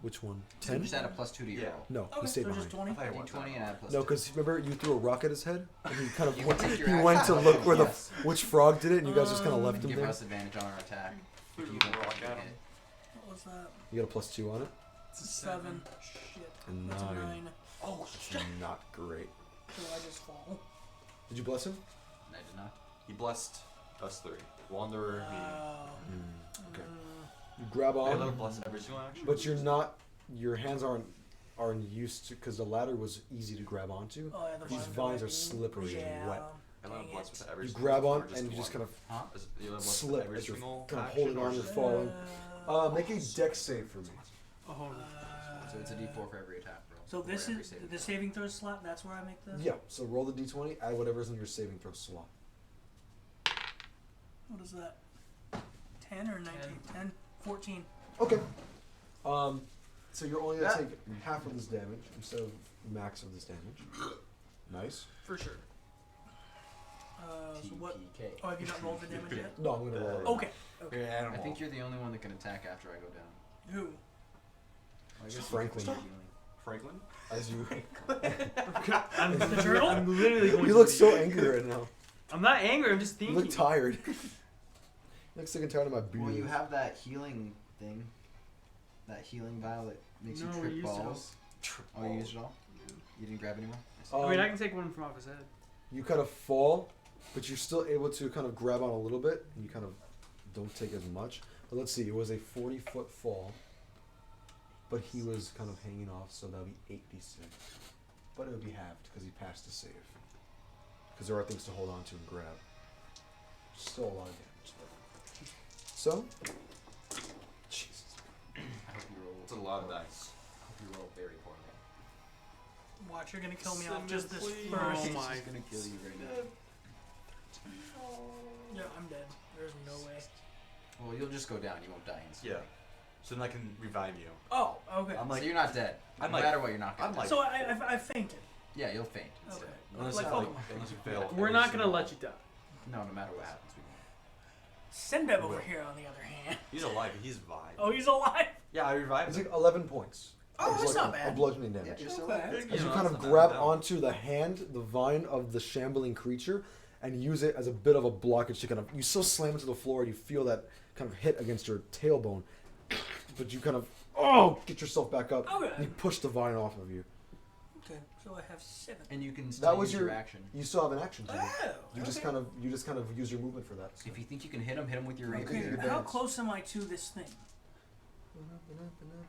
Which one? So 10? just add a +2 to your Yeah. roll. No, Okay, he stayed so just behind. 20. I thought it was D20 and add +2. No, because remember you threw a rock at his head, and he kind of You went, can take your he action. went to look where Yes. which frog did it, and you guys just kind of left And him give there. us advantage on our attack. If Threw you a don't rock fucking at him. hit. What was that? You got a +2 on it. It's a 7. Shit. And That's a 9. 9. Oh, shit. Not great. So I just fall. Did you bless him? I did not. He blessed us three. Wanderer, me. Okay. You grab I love on, bless every single action. but you're not. Your hands aren't used to because the ladder was easy to grab onto. Oh, yeah, the These vines vines are are slippery and yeah. wet. I love Dang bless it. with every You single grab or on and you the just one? kind of Huh? You love bless with slip every as you're single kind of action, holding or on. You're just- falling. Make a dex save for me. Oh, hold on. So it's a D4 for every attack roll. So or this every is saving the throw. saving throw slot. That's where I make this. Yeah. So roll the d20. Add whatever's in your saving throw slot. What is that? 10 or 19? 10. 14. Okay. So you're only gonna take half of this damage instead of max of this damage. Nice. For sure. So what? TPK. Oh, have you not rolled the damage yet? No, I'm gonna roll it. Okay. Okay. Yeah, I think you're the only one that can attack after I go down. Who? Well, I guess Franklin. you're healing. Franklin? As you, I'm, The turtle? I'm literally going you to look be- so angry right now. I'm not angry, I'm just You thinking. look tired. You look sick and tired of my beard. Well, you have that healing thing. That healing vial that makes No, you we trip used it all. balls. Oh, you used it all? You didn't grab any more? I see. I mean, I can take one from off his head. You kind of fall, but you're still able to kind of grab on a little bit, and you kind of don't take as much. But let's see, it was a 40-foot fall, but he was kind of hanging off, so that'll be 8d6. but it would be halved because he passed the save. Because there are things to hold on to and grab. Still a lot of damage though. So, Jesus. I hope you roll. It's a lot of dice. I hope you roll very poorly. Watch, you're gonna kill me Send off it, just this please. first. Oh my. She's gonna kill you right now. Yeah, I'm dead. There's no way. Well, you'll just go down. You won't die instantly. Yeah. So then I can revive you. Oh, okay. I'm like, So you're not dead. I'm no like- matter what, you're not gonna I'm die. like- So I fainted. Yeah, you'll faint instead. Okay. unless, Like I, Pokemon. unless you fail. We're not gonna let you die. No, no matter what happens, we won't. Sendeb over here, on the other hand. He's alive. He's vibed. Oh, he's alive. Yeah, I revived It's him. like 11 points. Oh, It's that's like not bad. A bludgeoning damage. you're still Okay. alive. As you know, kind that's of not grab bad. onto the hand, the vine of the shambling creature, and use it as a bit of a blockage to kind of, you still slam it to the floor, you feel that kind of hit against your tailbone, but you kind of, get yourself back up, Okay. and you push the vine off of you. Okay, so I have 7. And you can still That was use your action. You still have an action to do. Oh, You just okay. kind of use your movement for that. so. If you think you can hit him with your Okay, rapier. Okay. how close am I to this thing?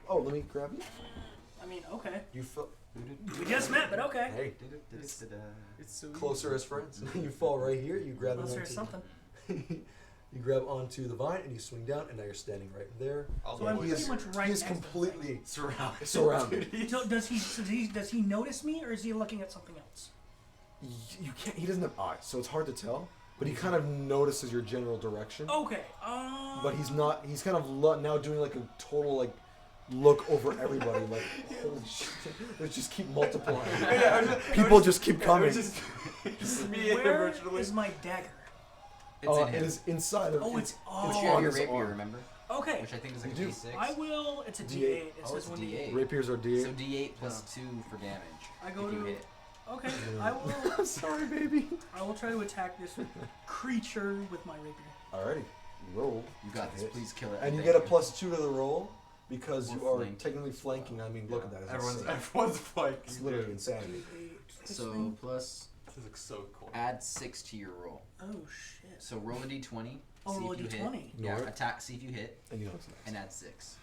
Oh, let me grab you. I mean, okay. You feel We just met, but okay. hey, It's so closer as friends. You fall right here. You grab Unless onto there's something. you grab onto the vine and you swing down, and now you're standing right there. So I'm he pretty is, much right he is next to the completely surrounded. surrounded. So does he notice me, or is he looking at something else? You can't. He doesn't have eyes, so it's hard to tell. But he kind of notices your general direction. Okay. But he's not. He's kind of now doing like a total like look over everybody. Like holy shit! They just keep multiplying. People just keep coming. Just me Where originally. is my dagger? It's in It him. is inside of. Oh, it's Which on you have your his rapier, arm. remember? Okay. Which I think is like You a do. D6. I will. It's a D8. D8. It Oh, says it's when D8. Rapiers are D8. So D8 plus 2 for damage. I go if you to- hit it. Okay. I will. Sorry, baby. I will try to attack this creature with my rapier. Alrighty, roll. You got this. Hit. Please kill it. And you Thank get a +2 to the roll because We're you are flanking. technically flanking. I mean, look at that. It's Everyone's insane. like. It's literally insanity. So plus This looks so cool. add 6 to your roll. Oh shit. So roll a D20. Oh, see roll if a you D20. hit. Yeah, Ignore it. attack. See if you hit, And you know it's next. and add 6.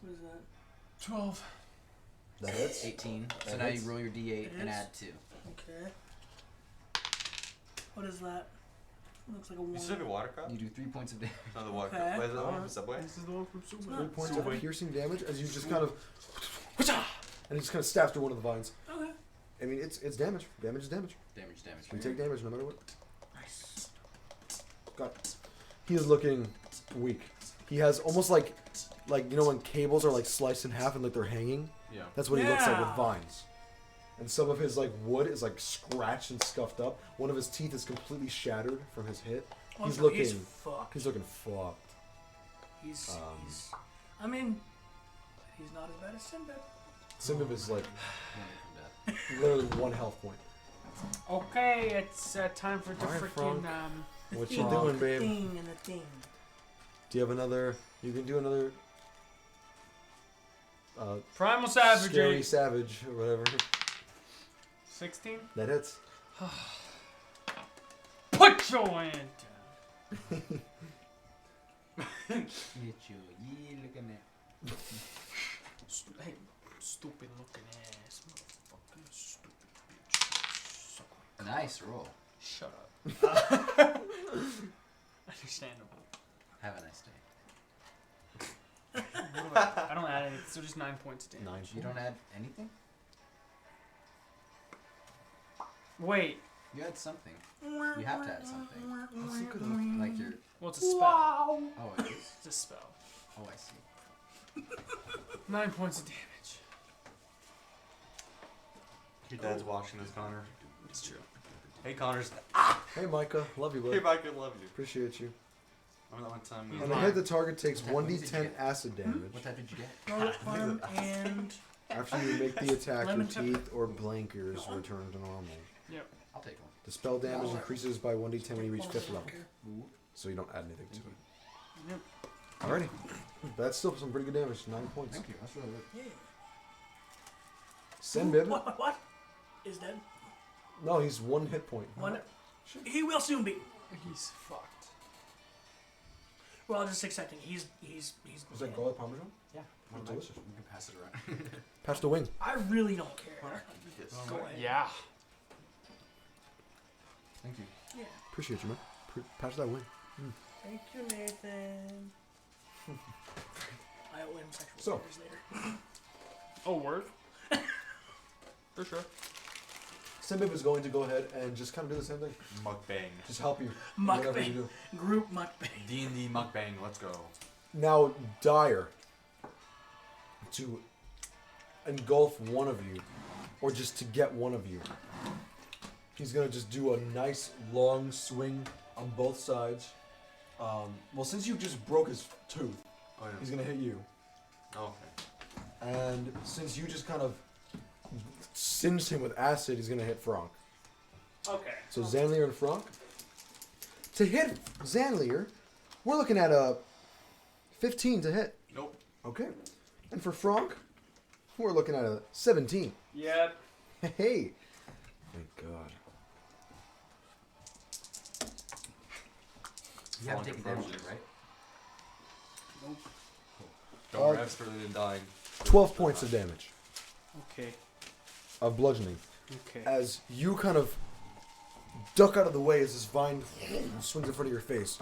What is that? 12. That hits. 18. So That now hits. you roll your D8 It and is? add 2. Okay. What is that? Looks like a 1. You still have a water cup? You do 3 points of damage. No, the water Okay. cup. Wait, is that the one from Alright. Subway? This is the one from It's Super. not 3 points Subway. of piercing damage as you just kind of, and it just kind of stabs through one of the vines. Okay. I mean, it's damage. Damage is damage. Damage. You take damage no matter what. Nice. Got it. He is looking weak. He has almost like you know when cables are like sliced in half and like they're hanging. Yeah. That's what he looks like with Yeah. vines. And some of his like wood is like scratched and scuffed up. One of his teeth is completely shattered from his hit. Oh, He's no, looking. He's fucked. He's looking fucked. He's. Um, he's. I mean, he's not as bad as Sinbad. Simbib is like Running from death. literally 1 health point. Okay, it's time for the Alright, freaking Frank. The What thing, you doing, the babe? Thing and the thing. Do you have another? You can do another. Primal Scary Savagery. savage or whatever. 16. That hits. Put your hand down. Get you. Yeah, looking at. Hey, stupid looking ass motherfucker. Stupid bitch. Suck my Nice roll. Shut up. Understandable. Have a nice day. I don't add anything, so just 9 points of damage. 9. You don't add anything? Wait, You add something. You have to add something. What's he gonna- Like your. well, it's a spell. Oh, it is? It's a spell. Oh, I see. 9 points of damage. Your dad's watching this, Connor. It's true. Hey, Connor's. Hey, Micah. Love you, Hey, bud. Mike, I love you. Appreciate you. Remember that one time we On Mine. the hit, the target takes What did you 1d10 get? acid damage. What type did you get? Garlic farm and After you make the attack, your Lemon pepper. teeth or blankers return to normal. I'll take one. The spell damage increases by 1d10 when you reach 5th level, Ooh. so you don't add anything to it. Yep. Alrighty. That's still some pretty good damage. 9 points. Thank you. That's really good. yeah. Senbib? What? Is dead. No, he's 1 hit point. One. He will soon be. He's fucked. Well, I'm just accepting. He's. Is that garlic parmesan? One Do it. extra. We can pass it around. Pass the wing. I really don't care. Go ahead. Yeah. Thank you. Yeah. Appreciate you, man. Pass that wing. Thank you, Nathan. I owe him sexual So. favors later. Oh, word. For sure. Simbib is going to go ahead and just kind of do the same thing. Mukbang. Just help you. Whatever you Mukbang. do. Group mukbang. D&D mukbang. Let's go. Now, Dyer, to engulf one of you, or just to get one of you, he's going to just do a nice long swing on both sides. Well, since you just broke his tooth, Oh, he's going to hit you. Okay. And since you just kind of singed him with acid, he's going to hit Franck. Okay. So Zanlier and Franck. To hit Zanlier, we're looking at a 15 to hit. Nope. Okay. And for Franck, we're looking at a 17. Yep. Hey. Thank God. You haven't Falling taken approach damage yet, is- right? Nope. Don't worry, I've further than dying. 12 points of damage Okay. of bludgeoning. Okay. As you kind of duck out of the way as this vine swings in front of your face.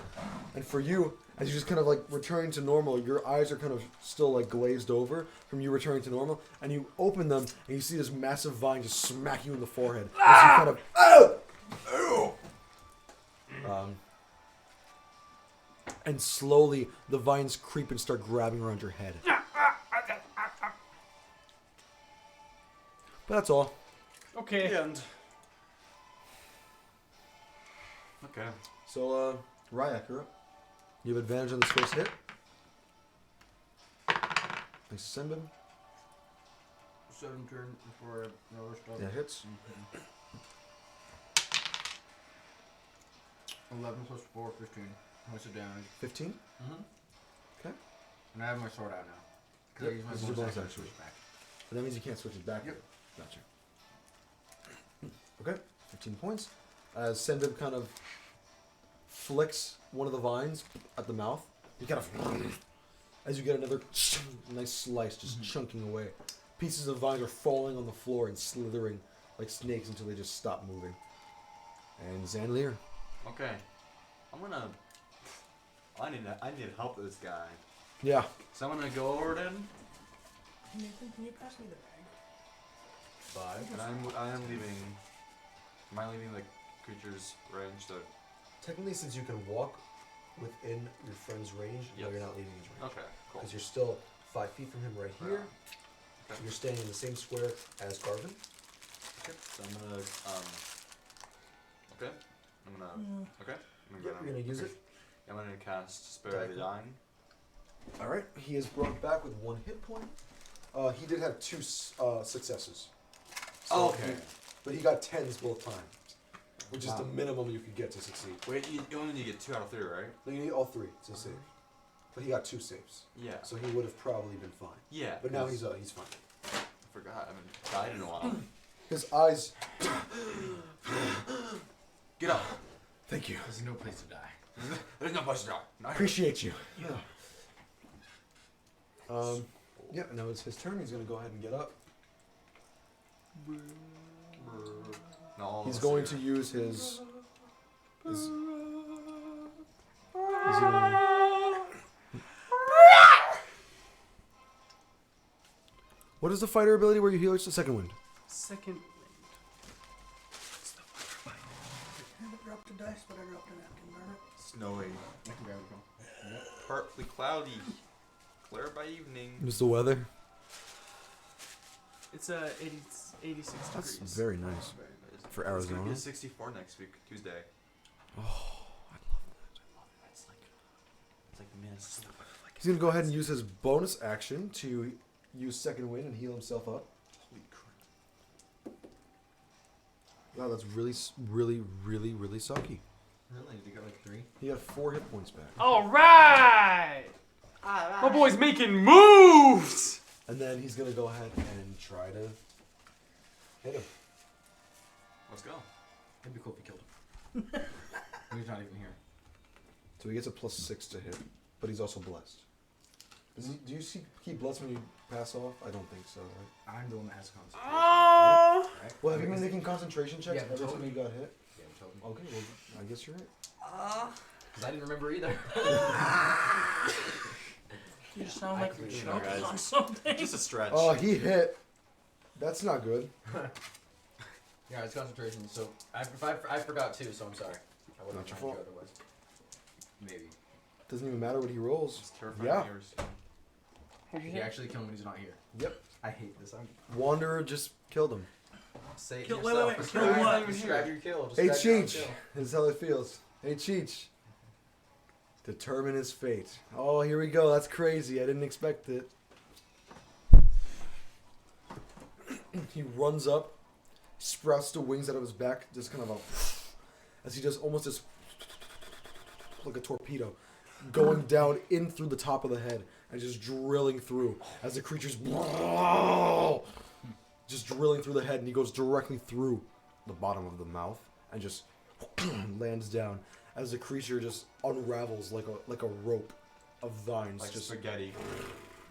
And for you, as you just kind of like returning to normal, your eyes are kind of still like glazed over from you returning to normal. And you open them and you see this massive vine just smack you in the forehead. As you kind of, and slowly the vines creep and start grabbing around your head. But that's all. Okay. The end. Okay. So, Ryak, you're up. You have advantage on this first hit. Nice send him. 7 turn before another stuff. Yeah, hits. 11 plus 4, 15. What's the damage? 15. Mm-hmm. Okay. And I have my sword out now. Because Yep, I use my this is your bonus bonus action to action. switch back. And that means you can't switch it back. Yep. Gotcha. Okay, 15 points. As Sendib kind of flicks one of the vines at the mouth, you kind of, as you get another nice slice just chunking away. Pieces of vines are falling on the floor and slithering like snakes until they just stop moving. And Zanlier. Okay. I'm gonna. I need help with this guy. Yeah. So I'm gonna go over to him. Nathan, can you pass me the bag? 5. And I am leaving. Am I leaving the creature's range? So. Technically, since you can walk within your friend's range, no, Yep. you're not leaving his range. Okay. Cool. Because you're still 5 feet from him right here. Okay. You're staying in the same square as Garvin. Okay. So I'm gonna. Okay. I'm gonna. Okay. Yep, you're gonna use it. I'm gonna cast Spare the Dying. All right. He is brought back with 1 hit point. He did have 2 successes. So Okay. but he got 10s both times, which is Wow. the minimum you could get to succeed. Wait, you only need to get 2 out of 3, right? No, you need all 3 to save. But he got 2 saves, Yeah. so he would have probably been fine. Yeah. But now 'cause he's fine. I forgot. I haven't died in a while. His eyes. Get up. Thank you. There's no place to die. There's no place to die. Not here. Appreciate you. Yeah. Yeah. Now it's his turn. He's gonna go ahead and get up. No, all of He's us going are to here. use his he's gonna- What is the fighter ability where you heal each the second wind? Second wind. I haven't dropped a dice, but I dropped a napkin, darn it. Snowy. I can grab it. Partly cloudy. Clear by evening. Just the weather. It's 86 That's degrees. very nice. For It's gonna Arizona? be 64 next week, Tuesday. It's like Minnesota. He's gonna go ahead and use his bonus action to use second wind and heal himself up. Holy crap. Wow, that's really, really, really, really sucky. Really? Did you get like 3? He got 4 hit points back. All right. My boy's making moves. And then he's gonna go ahead and try to hit him. Let's go. It'd be cool if you killed him. He's not even here. So he gets a +6 to hit, but he's also blessed. Do you keep bloods when you pass off? I don't think so. Right? I'm the one that has concentration. Oh! Right? Well, have you been making concentration checks Yeah, every totally. time you got hit? Yeah, you told me. Okay, well, I guess you're right. Because I didn't remember either. You sound I like you're clearly know, choking guys. on something. Just a stretch. Oh, he hit. That's not good. Yeah, it's concentration. So I forgot too. So I'm sorry. I would have Not your reminded you fault. otherwise. Maybe. Doesn't even matter what he rolls. It's terrifying. Yeah. Yours. You actually kill him when he's not here. Yep. I hate this. I'm Wanderer just killed him. say it Kill- wait, yourself. wait, wait, Describe- kill what? Describe your kill. Hey, Describe your own Cheech. kill. This is how it feels. Hey, Cheech. Determine his fate. Oh, here we go. That's crazy. I didn't expect it. He runs up, sprouts the wings out of his back, just kind of as he does almost just like a torpedo, going down in through the top of the head and just drilling through as the creature's just drilling through the head, and he goes directly through the bottom of the mouth and just lands down as the creature just unravels like a rope of vines, Like just spaghetti.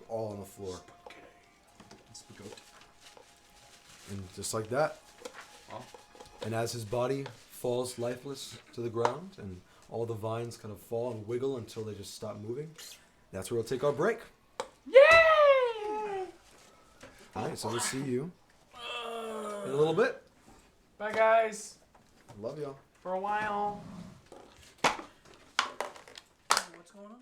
all on the floor. And just like that. Oh. And as his body falls lifeless to the ground and all the vines kind of fall and wiggle until they just stop moving, that's where we'll take our break. Yay! Alright, so we'll see you in a little bit. Bye, guys. Love y'all. For a while. What's going on?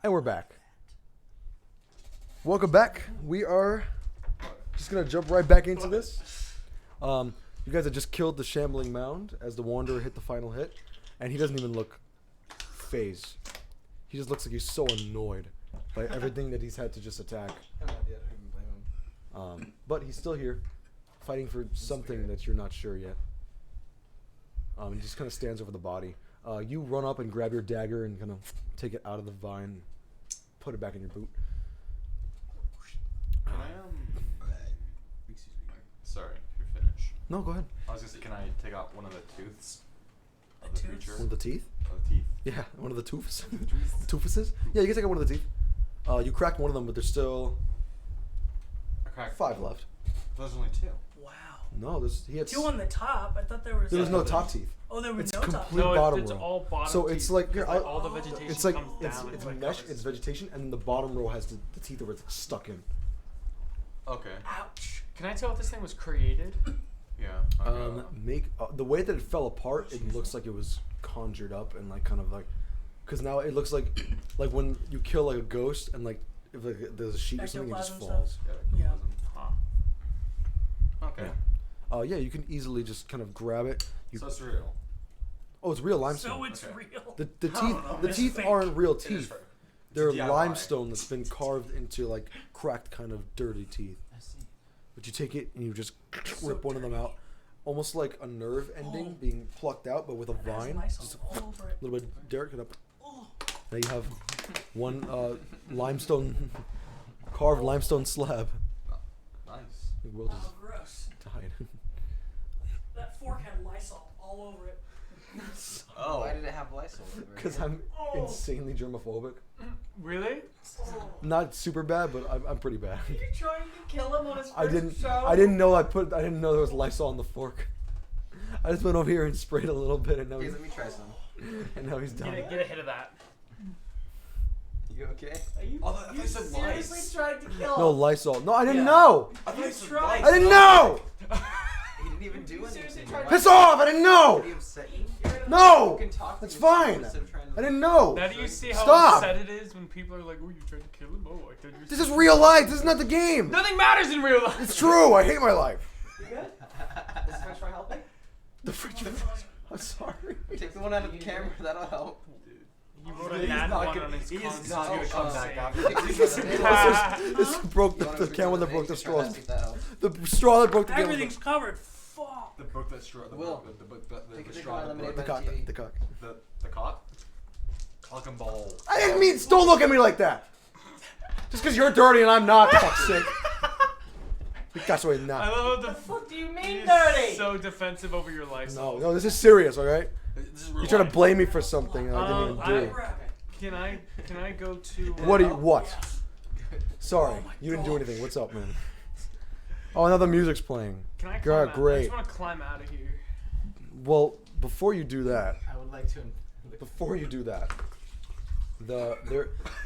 And we're back. Welcome back. We are just gonna jump right back into this. You guys have just killed the shambling mound as the Wanderer hit the final hit, and he doesn't even look phased. He just looks like he's so annoyed by everything that he's had to just attack. But he's still here, fighting for something that you're not sure yet. He just kind of stands over the body. You run up and grab your dagger and kind of take it out of the vine, put it back in your boot. Can I excuse me. Sorry, you're finished. No, go ahead. I was gonna say, can I take out one of the tooths of The the tooths? creature? One of the teeth? Of the teeth. Yeah, one of the toofs. Toofuses? Yeah, you can take out one of the teeth. You cracked one of them, but there's still I cracked 5 left. There's only 2. Wow. No, he had 2 on the top. I thought there was. there was no top teeth. Oh, there was It's no top. complete No, bottom it's row. all bottom. So it's like, here, all the vegetation it's like comes down. it's and mesh, covers. it's vegetation, and then the bottom row has the teeth where it's stuck in. Okay. Ouch. Can I tell if this thing was created? Yeah. Make the way that it fell apart, it looks like it was conjured up and like kind of like, because now it looks like when you kill like a ghost and like if like there's a sheet or something, it just Ectoplasm falls. Yeah. Huh. Okay. Yeah, you can easily just kind of grab it. So it's real. Oh, it's real limestone. So it's Okay. real. The I teeth don't know, the it's teeth fake. aren't real It is teeth. fake. They're DIY. limestone that's been carved into like cracked kind of dirty teeth. I see. But you take it and you just So rip one of them dirty. out, almost like a nerve ending Oh. being plucked out, but with a It has vine. Lysol Just all over it. a little bit. Derek, get up. Oh. Now you have one limestone, carved limestone slab. Nice. Will just Oh, gross. died. That fork had Lysol all over it. Oh. Why did it have Lysol? Because I'm Oh. insanely germophobic. Really? Oh. Not super bad, but I'm pretty bad. Are you trying to kill him on his first I didn't show? know there was Lysol on the fork. I just went over here and sprayed a little bit, and now Okay, he's let me try some. done. Get a hit of that. You okay? Are you, Oh, I thought you you said seriously lice. tried to kill No him? Lysol. No, I didn't Yeah. know. I thought You you said tried. lice. I didn't know. He didn't even do You seriously anything. tried to- Piss off! I didn't Did know. he upset you? No. You can talk to That's him fine. instead of trying to- I didn't know. Now do you see how Stop. upset it is when people are like, "Oh, you tried to kill him"? Oh, I thought you. This is real life. This is not the game. Nothing matters in real life. It's true. I hate my life. You good? Is French fry helping? The fridge. I'm sorry. Take the one out of the camera. That'll help. He wrote a He's nat not one gonna- on his he is constitution not gonna come back saying- after This broke You wanna the fix camera it that with broke the eggs? Try that, straws. see if that helps. The straw that broke the camera. Everything's covered. Fuck. The book that straw. The Will. book. The Take a straw. drink of lemonade. The cock. TV. The cock. The cock. Cock and ball. I didn't mean. Don't look at me like that. Just because you're dirty and I'm not. Fuck's sake. That's why I not. love how What the the fuck do you mean he's dirty? so defensive over your life. No, this is serious. All right. This is real You're trying to life. blame me for something I didn't even do. Can I go to? What do you? What? Yes. Sorry, Oh my you didn't do gosh. anything. What's up, man? Oh, now the music's playing. Can I God, climb out? I great. just want to climb out of here. Well, before you do that, I would like to.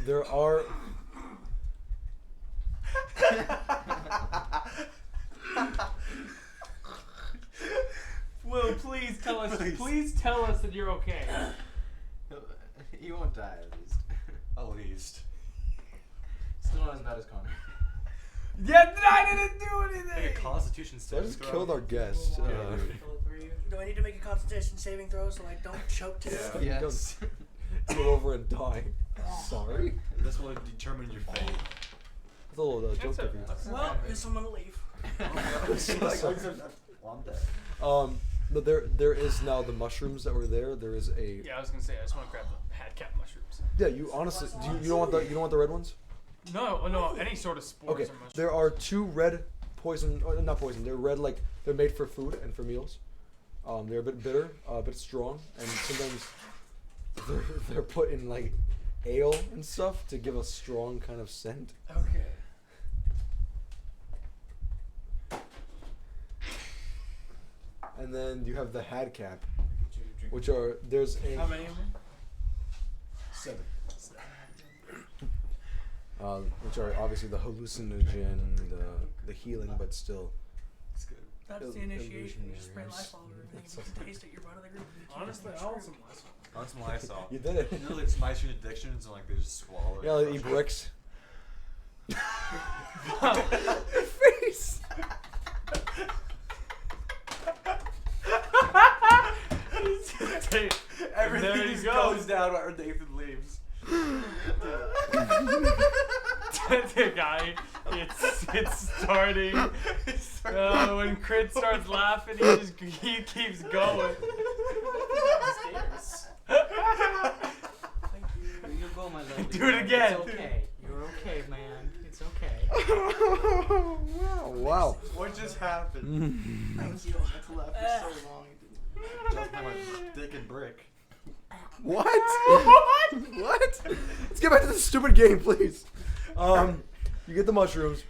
There are. Will, please tell us. Please. Please tell us that you're okay. He won't die at least. At least. Still not as bad as Connor. Yeah, I didn't do Make a anything. Constitution So I saving just throw. killed our guest. Do I need to make a Constitution saving throw so I don't choke to death? Yeah. Yes. Go over and die. Sorry. This will determine your fate. That's a little joke That's of you. Well, guess I'm gonna leave. Well, I'm dead. But there is now the mushrooms that were there. There is a. Yeah, I was gonna say I just want to grab the hat cap mushrooms. Yeah, you honestly, you don't want the red ones? No, any sort of spores Okay, or mushrooms. there are 2 red poison, not poison. They're red like they're made for food and for meals. They're a bit bitter, a bit strong, and sometimes they're put in like ale and stuff to give a strong kind of scent. Okay. And then you have the had cap, which are there's a How many of them? 7. Which are obviously the hallucinogen, the healing, but still It's good. That's the initiation. You just spray Lysol over everything. If you can taste it, you're part of the group. If you can't, Honestly, you're I want screwed. some Lysol. On some Lysol. You did it. You know, like some ice cream addictions and like they just swallow it. Yeah, like eat bricks. Face. Everything There you just go. goes down where Nathan leaves. The guy, it's starting. When Crit starts laughing, he keeps going. Stairs. Thank you. You go, my lovely. Do it again. It's okay. You're okay, man. It's okay. Wow. What just happened? Thank you. I've left for so long. Just my dick and brick. What? What? Let's get back to this stupid game, please. You get the mushrooms.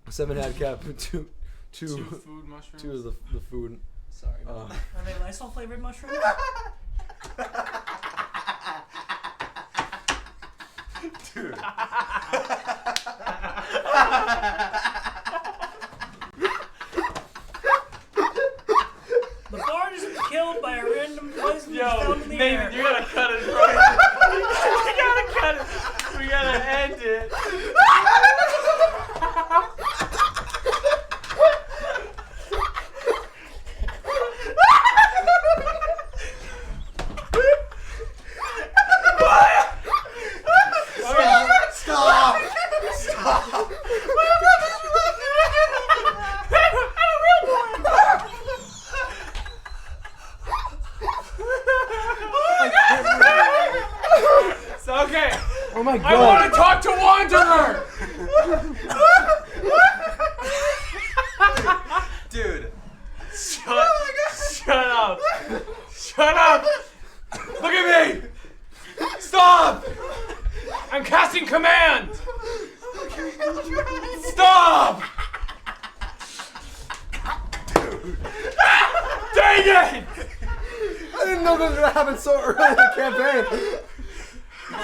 7 handicap. Two food mushrooms. of the food. Sorry. Are they Lysol flavored mushrooms? Dude. The bard is killed by a random poison found in the air. Nathan, you gotta cut it, bro. You gotta cut it. We gotta end it. Stop! It's okay. Oh my I want to talk to Wanderer. Dude. Shut up. Shut up. Look at me. Stop. I'm casting command. Stop. Dang it. I didn't know this was gonna happen so early in the campaign.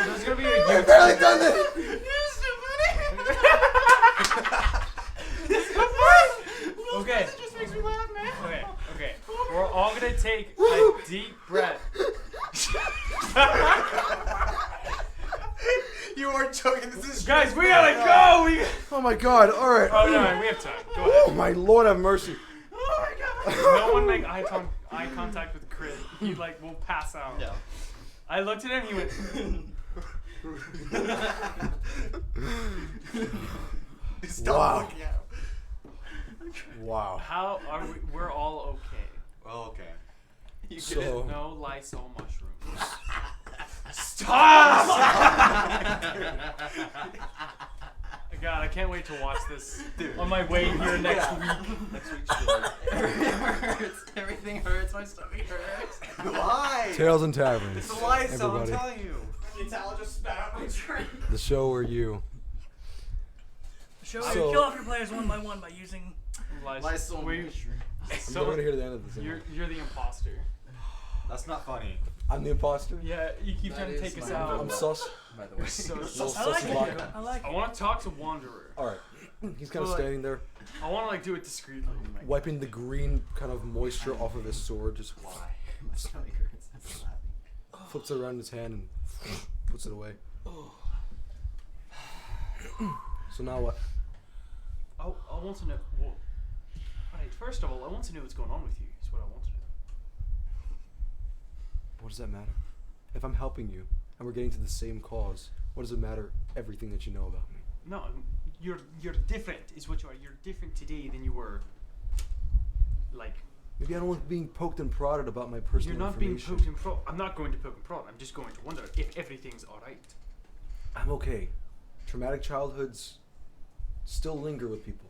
There's gonna be I've barely done this. Okay. It just makes me laugh, man. Okay. We're all gonna take a deep breath. You are joking. This is Guys, we gotta go. Oh my god. All right. Oh no, we have time. Go ahead. Oh my Lord, have mercy. No one make eye contact with Crit. He like will pass out. Yeah. I looked at him. He went. Stop Wow. looking at him. Wow. How are we? We're all okay. Well, okay. You So- get it. No Lysol mushrooms. Stop! God, I can't wait to watch this on my way here next week. Next week's show. Everything hurts. My stomach hurts. Why? Tales and Taverns. It's the Lysol, I'm Everybody. telling you. Italo just spat out my drink. The show where you. The show So- you kill off your players one by one by using. Lysol mushroom. I'm never gonna hear the end of this. You're the imposter. That's not funny. I'm the imposter. Yeah, you keep That trying to is take us my out. I'm sus. By the way. So I like it. vodka. I like I it. want to talk to Wanderer. All right. He's kind of Well, like- standing there, I want to like do it discreetly. wiping the green kind of moisture off of his sword. Just Why? My stomach hurts. That's laughing. flips it around in his hand and puts it away. So now what? I want to know. Well, alright, first of all, I want to know what's going on with you. Is what I want to know. What does that matter? If I'm helping you and we're getting to the same cause, what does it matter? Everything that you know about me. No, you're different. Is what you are. You're different today than you were. Like Maybe I don't like being poked and prodded about my personal you're not being information. poked and prod. I'm not going to poke and prod. I'm just going to wonder if everything's all right. I'm okay. Traumatic childhoods still linger with people.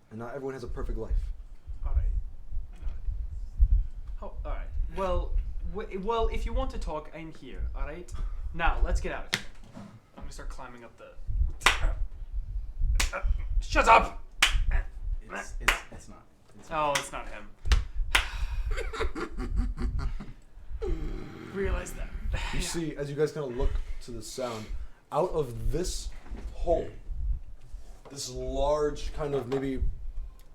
And not everyone has a perfect life. All right. All right. Well, well, if you want to talk, I'm here. All right. Now let's get out of here. I'm gonna start climbing up the. Shut up! It's not. Oh, it's not him. Realize that. You see, as you guys kind of look to the sound, out of this hole, this large kind of maybe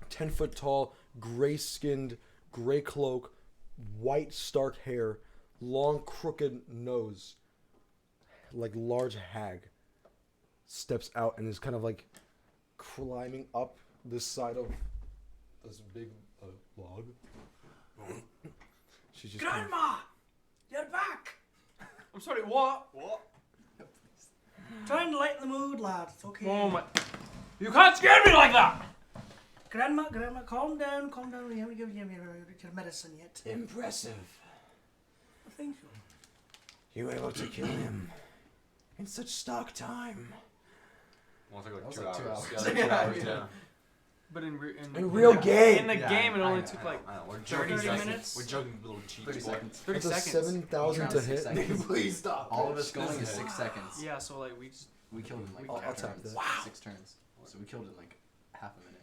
10-foot tall, gray-skinned, gray cloak, white stark hair, long crooked nose, like large hag, steps out and is kind of like climbing up this side of this big log. She's just kind of- Grandma, you're back. I'm sorry, what? Trying to lighten the mood, lad. It's okay. Moment. You can't scare me like that! Grandma, calm down. We haven't given you your medicine yet. Impressive. Thank you. You were able to kill him in such stark time. Well, it took That was 2 like 2 hours. hours. Yeah, like 2 hours, yeah. But in real game. In the Yeah, game, it only I took know, like I know. We're 30 joking, minutes. We're joking, little cheats. 30 boy. seconds. 30 That's a seconds. 7,000 to hit. Seconds. Please stop. All of us going is This is 6 seconds. Yeah, so like we just We killed him like I'll 5 tap turns. that. 6 turns. So we killed it in like half a minute.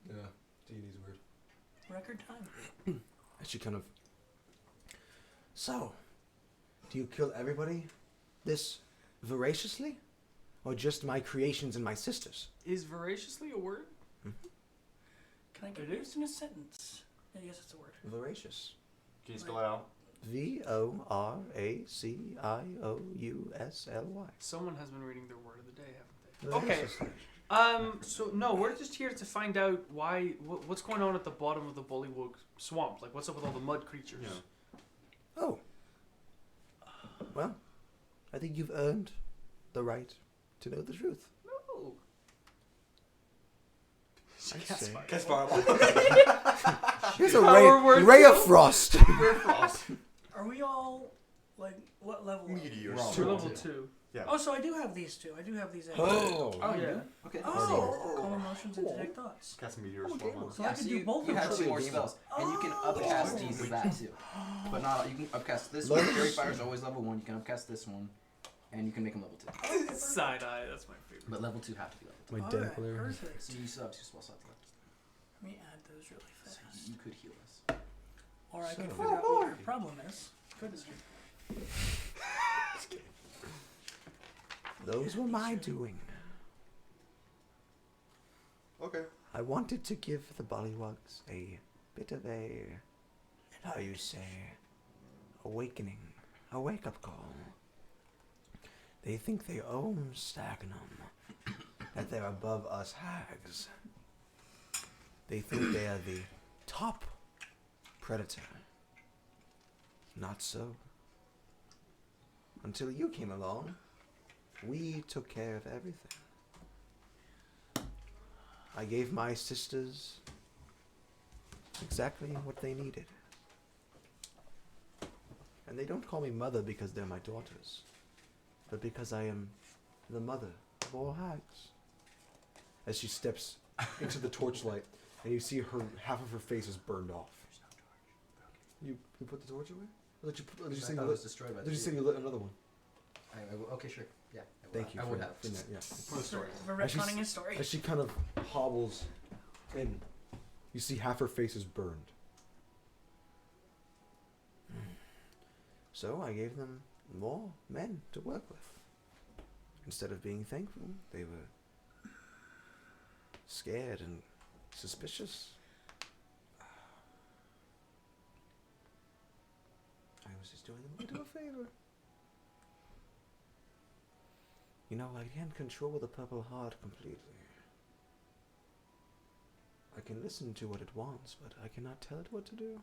Yeah, D&D's weird. Record time. And she kind of, So, do you kill everybody this voraciously? Or just my creations and my sisters? is voraciously a word? Can I get It used in a sentence? I guess it's a word. Voracious. Can you spell it out? Voracious. Someone has been reading their word of the day, haven't they? Okay. Voraciously. So no, we're just here to find out what's going on at the bottom of the Bullywug swamp. Like, what's up with all the mud creatures? Yeah. Oh. Well, I think you've earned the right to know the truth. No. I say. Guess fireball. Here's a Power word ray of two. frost. Are we all like what level? Meteors. We're all We're level level 2. Oh, so I do have these two. I do have these. Oh. Oh yeah. Okay. Oh, calm emotions and detect thoughts. Cast meteors. Oh, form game. on. So I could do both you of have those. 2 more spells, and you can upcast these as that too. But not you can upcast this one. Fairy Fire is always level 1. You can upcast this one, and you can make them level 2. Side eye. That's my favorite. But level 2 have to be level 2. my Alright, Declarer. perfect. So you still have 2 spell slots left. Let me add those really So fast. you could heal us. Or I could So- figure out what your problem is. Those were my doing. Okay. I wanted to give the Bullywugs a bit of a, how you say, awakening, a wake-up call. They think they own Stagnum, that they're above us hags. They think they are the top predator. Not so. Until you came along, we took care of everything. I gave my sisters exactly what they needed. And they don't call me mother because they're my daughters, but because I am the mother of all hags. As she steps into the torchlight, and you see her half of her face is burned off. You put the torch away? Or did you put? Did you say you lit? destroyed by Did you say you lit another one? Okay, sure. Yeah. Thank you I for would that. have. For that, yeah. For the story. For And she's- retconning his story. As she kind of hobbles in, you see half her face is burned. So I gave them more men to work with. Instead of being thankful, they were scared and suspicious. I was just doing them a little favor. You know, I can't control the Purple Heart completely. I can listen to what it wants, but I cannot tell it what to do.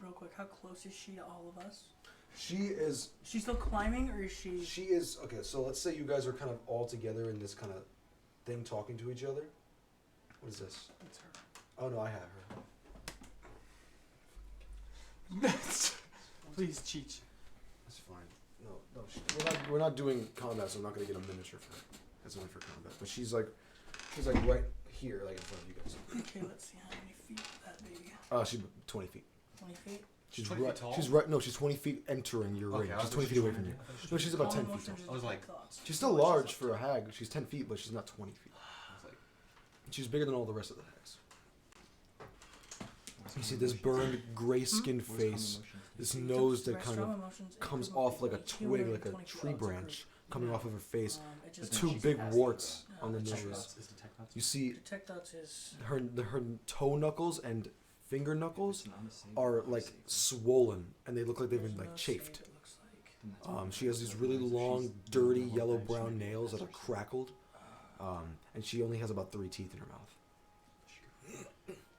Real quick, how close is she to all of us? She is. She's still climbing, or is she? She is. Okay, so let's say you guys are kind of all together in this kind of thing talking to each other. What is this? It's her. Oh no, I have her. Please, Cheech. That's fine. No, we're not doing combat, so I'm not gonna get a miniature for it. That's only for combat. But she's like right here, like in front of you guys. Okay, let's see how many feet that baby. She's 20 feet. 20 feet. She's 20 feet right. tall? She's right. No, she's 20 feet entering your Okay, range. I She's was 20 just feet away trying from you. to- No, she's about 10 Calm feet tall. emotions I was and like- thoughts. She's still large for a hag. She's 10 feet, but she's not 20 feet. I was like, She's bigger than all the rest of the hags. You see this burned, gray-skinned face, this nose that kind of comes off like a twig, like a tree branch, coming off of her face. It just Two she's big asking warts about- on the Detect nose. dots. Is detect dots? You see Detect dots is her toe knuckles and finger knuckles are like swollen, and they look like they've been like chafed. It looks like. She has these really long, dirty yellow-brown nails that are crackled, and she only has about 3 teeth in her mouth.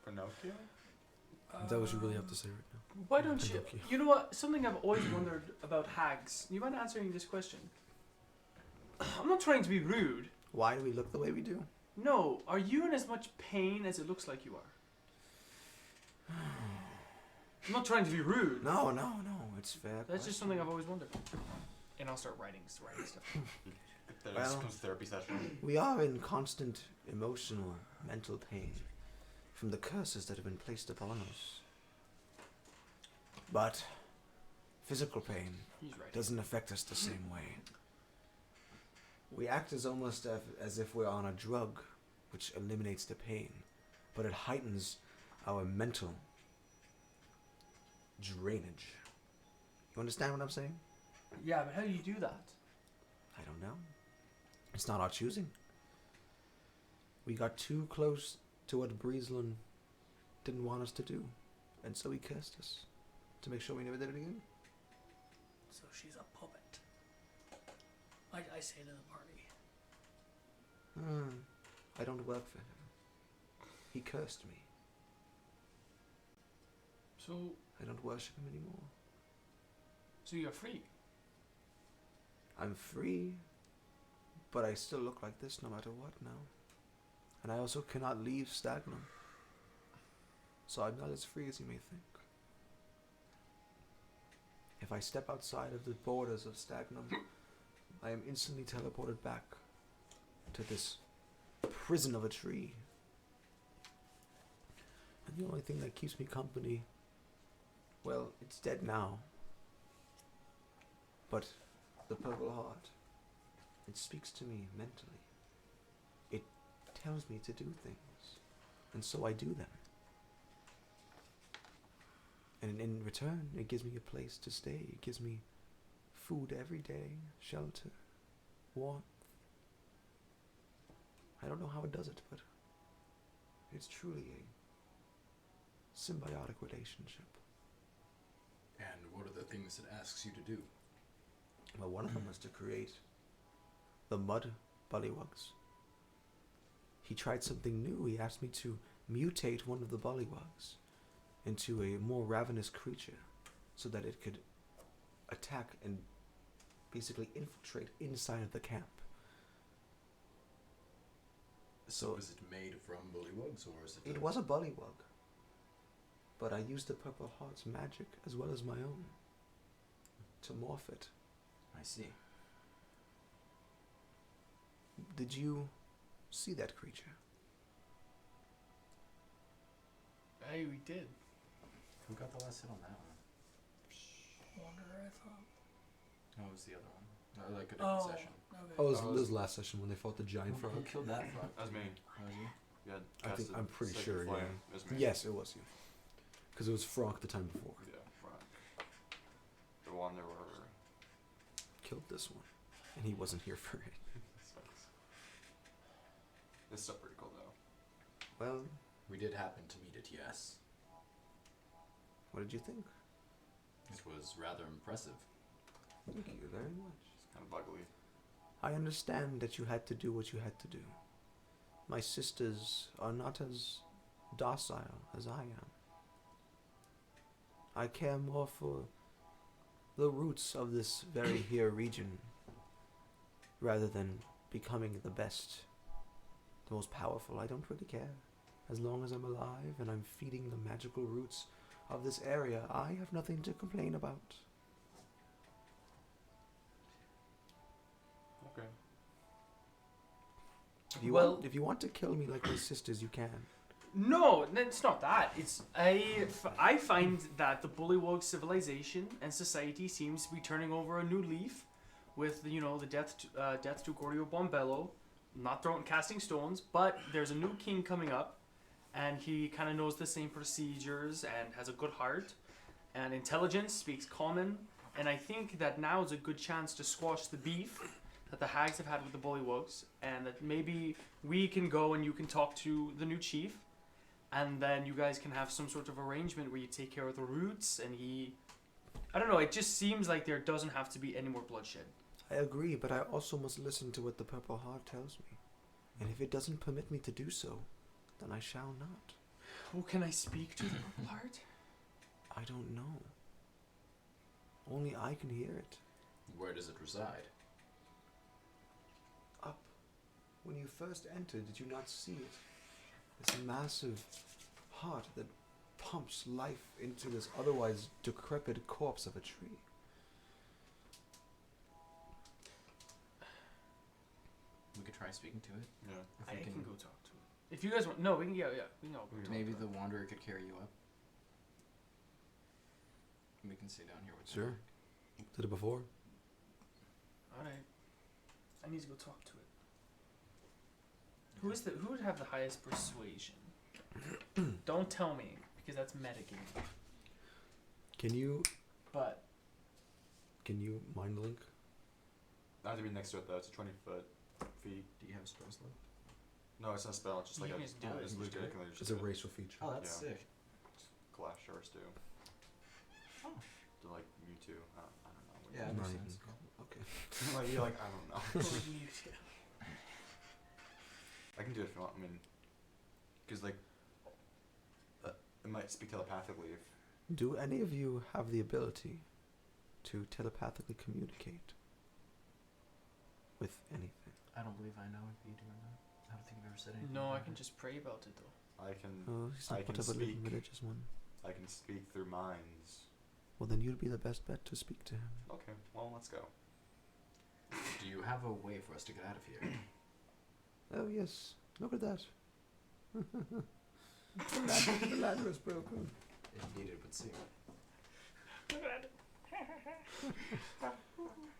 Pinocchio? Is that what you really have to say right now? Why don't you? Pinocchio. You know what? Something I've always wondered about hags. You mind answering this question? I'm not trying to be rude. Why do we look the way we do? No, are you in as much pain as it looks like you are? I'm not trying to be rude. No, it's fair. That's just something I've always wondered. And I'll start writing stuff. There's Well- comes therapy session. We are in constant emotional, mental pain from the curses that have been placed upon us. But physical pain He's right. doesn't affect us the same way. We act as almost as if we're on a drug, which eliminates the pain, but it heightens our mental drainage. You understand what I'm saying? Yeah, but how do you do that? I don't know. It's not our choosing. We got too close to what Breezelin didn't want us to do, and so he cursed us to make sure we never did it again. So she's a puppet. I say to the party. I don't work for him. He cursed me. So I don't worship him anymore. you're free. I'm free, but I still look like this no matter what now. And I also cannot leave Stagnum. So I'm not as free as you may think. If I step outside of the borders of Stagnum, I am instantly teleported back to this prison of a tree. And the only thing that keeps me company, well, it's dead now. But the Purple Heart, it speaks to me mentally. It tells me to do things, and so I do them. And in return, it gives me a place to stay. It gives me food every day, shelter, warmth. I don't know how it does it, but it's truly a symbiotic relationship. And what are the things it asks you to do? Well, one of them was to create the mud bullywugs. He tried something new. He asked me to mutate one of the bullywugs into a more ravenous creature so that it could attack and basically infiltrate inside of the camp. So is it made from bullywugs, or is it? It was a bullywug, but I used the Purple Heart's magic as well as my own to morph it. I see. Did you see that creature? Hey, we did. Who got the last hit on that one? Wanderer, I thought. Oh, it was the other one. Like a different session. Okay. Oh, it was last session when they fought the giant frog. Who killed that frog? That was me. Oh, was you? Yeah, I'm pretty Sacred sure, Flame. yeah. It was me. Yes, it was you. Because it was Franck the time before. Yeah, Frank. The Wanderer. Killed this one. And he wasn't here for it. This stuff pretty cool though. Well, We did happen to meet it, yes. what did you think? It was rather impressive. Thank you very much. It's kind of ugly. I understand that you had to do what you had to do. My sisters are not as docile as I am. I care more for the roots of this very here region rather than becoming the best, the most powerful. I don't really care. As long as I'm alive and I'm feeding the magical roots of this area, I have nothing to complain about. Okay. If you want to kill me like my sisters, you can. No, it's not that. It's I find that the Bullywug civilization and society seems to be turning over a new leaf, with the death to Gordio Bombello, not casting stones, but there's a new king coming up, and he kind of knows the same procedures and has a good heart, and intelligence, speaks common, and I think that now is a good chance to squash the beef that the hags have had with the bullywugs, and that maybe we can go and you can talk to the new chief, and then you guys can have some sort of arrangement where you take care of the roots, and he... I don't know, it just seems like there doesn't have to be any more bloodshed. I agree, but I also must listen to what the Purple Heart tells me. And if it doesn't permit me to do so, then I shall not. Well, can I speak to the Purple Heart? I don't know. Only I can hear it. Where does it reside? Up. When you first entered, did you not see it? It's a massive heart that pumps life into this otherwise decrepit corpse of a tree. We could try speaking to it. Yeah. If I we can go talk to it. If you guys want... No, we can... Yeah, we can all go talk Maybe to the it. Wanderer could carry you up. We can stay down here with Sure. Did it before. Alright. I need to go talk to it. Who would have the highest persuasion? Don't tell me, because that's metagame. Can you But mind link? I have to be next to it though. It's a 20-foot feet. Do you have a spell slot? No, it's not a spell. It's just You like can a. just do it. It's You just do it? ridiculous. It's a racial feature. Oh, that's Yeah. sick. Glass shards do. Oh. They're like Mewtwo. I don't know. Yeah, Not makes even. sense. Okay. like you're like I don't know. Mewtwo. I can do it if you want. I mean, because like, it might speak telepathically if. Do any of you have the ability to telepathically communicate with anything? I don't believe I know if you do or not. I don't think I've ever said anything. no, I about can it. just pray about it though. I can. Oh, he's I not can whatever little speak. religious one. I can speak through minds. Well, then you'd be the best bet to speak to him. Okay. Well, let's go. Do you have a way for us to get out of here? Oh, yes. Look at that. The ladder is broken. Indeed, it would seem.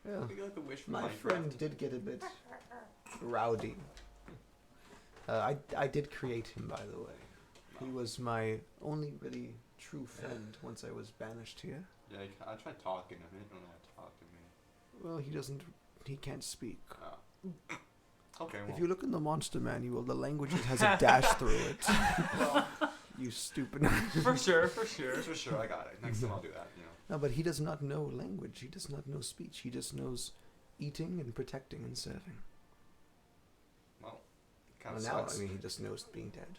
Yeah. I got the wish from My Minecraft. friend did get a bit rowdy. I did create him, by the way. He was my only really true friend once I was banished here. Yeah, I tried talking to him. He didn't know how to talk to me. Well, he can't speak. Oh. Okay. Well. If you look in the monster manual, the language has a dash through it. You stupid. For sure, for sure. for sure, I got it. Next time I'll do that. You know. No, but he does not know language. He does not know speech. He just knows eating and protecting and serving. Well, kind Well, of now, sucks. I mean, he just knows being dead.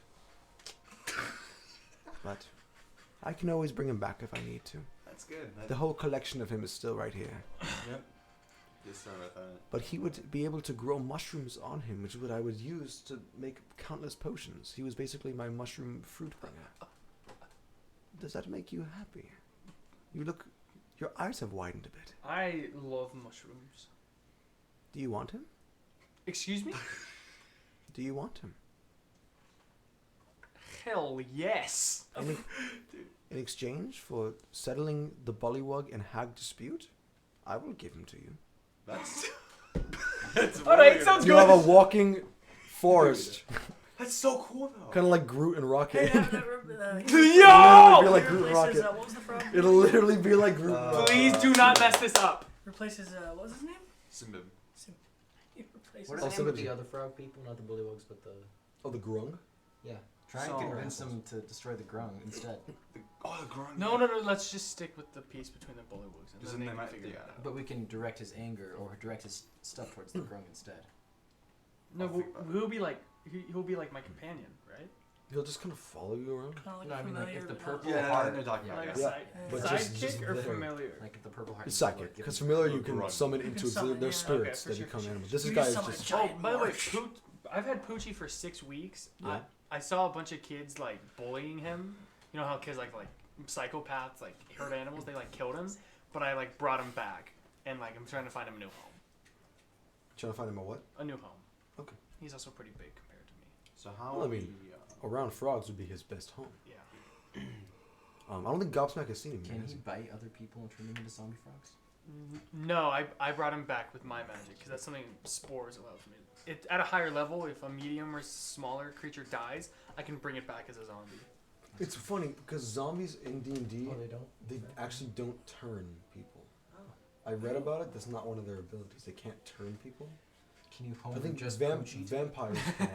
But I can always bring him back if I need to. That's good. The whole collection of him is still right here. Yep. Just sorry about that. But he would be able to grow mushrooms on him, which is what I would use to make countless potions. He was basically my mushroom fruit bringer. Does that make you happy? You look... Your eyes have widened a bit. I love mushrooms. Do you want him? Excuse me? Do you want him? Hell yes. In exchange for settling the Bullywug and Hag dispute, I will give him to you. That's. Alright, sounds You good. have a walking forest, That's so cool though. kind of like Groot and Rocket. Hey, It'll Yo! be like Groot and replaces, Rocket. what was the frog? It'll literally be like Groot. and Rocket. Please do not mess this up. Replaces, what was his name? Simbib. He replaces What Oh, is the name of somebody- the other frog people? Not the bullywugs, but the... Oh, the Grung. Yeah. Try So- and convince them to destroy the grung instead. The grunt. No, let's just stick with the piece between the bullywugs and Because then then they they can might- figure it yeah. out. But we can direct his anger or direct his stuff towards the grung instead. No, I'll think about it. he'll be like he'll be like my companion, right? He'll just kind of follow you around. Kind of like No, I mean, like, familiar, if the but purple- not- Yeah, Heart. they're talking Yeah. about Like it. a Yeah, side, but sidekick just or there. familiar? Like if the purple heart... It's and Bullywug psychic, give because him- familiar you Or can Grung. summon You can into summon, their yeah. spirits Okay, that for sure, become for animals. sure. This You guy is summon just. a Oh, giant by the way, marsh. I've had Poochie for 6 weeks. Yeah. I saw a bunch of kids like bullying him. You know how kids like psychopaths like hurt animals. They like killed him, but I like brought him back and like I'm trying to find him a new home. Trying to find him a what? A new home. Okay. He's also pretty big compared to me. So how? Well, I mean- we, Around frogs would be his best home. Yeah. I don't think Gobsmack has seen him yet. Can has he he? bite other people and turn them into zombie frogs? No, I brought him back with my magic because that's something spores allows me. It at a higher level, if a medium or smaller creature dies, I can bring it back as a zombie. It's funny because zombies in D&D, Oh, they don't? they actually don't turn people. I read about it. That's not one of their abilities. They can't turn people. Can you I hone think just Poochie? vampires can,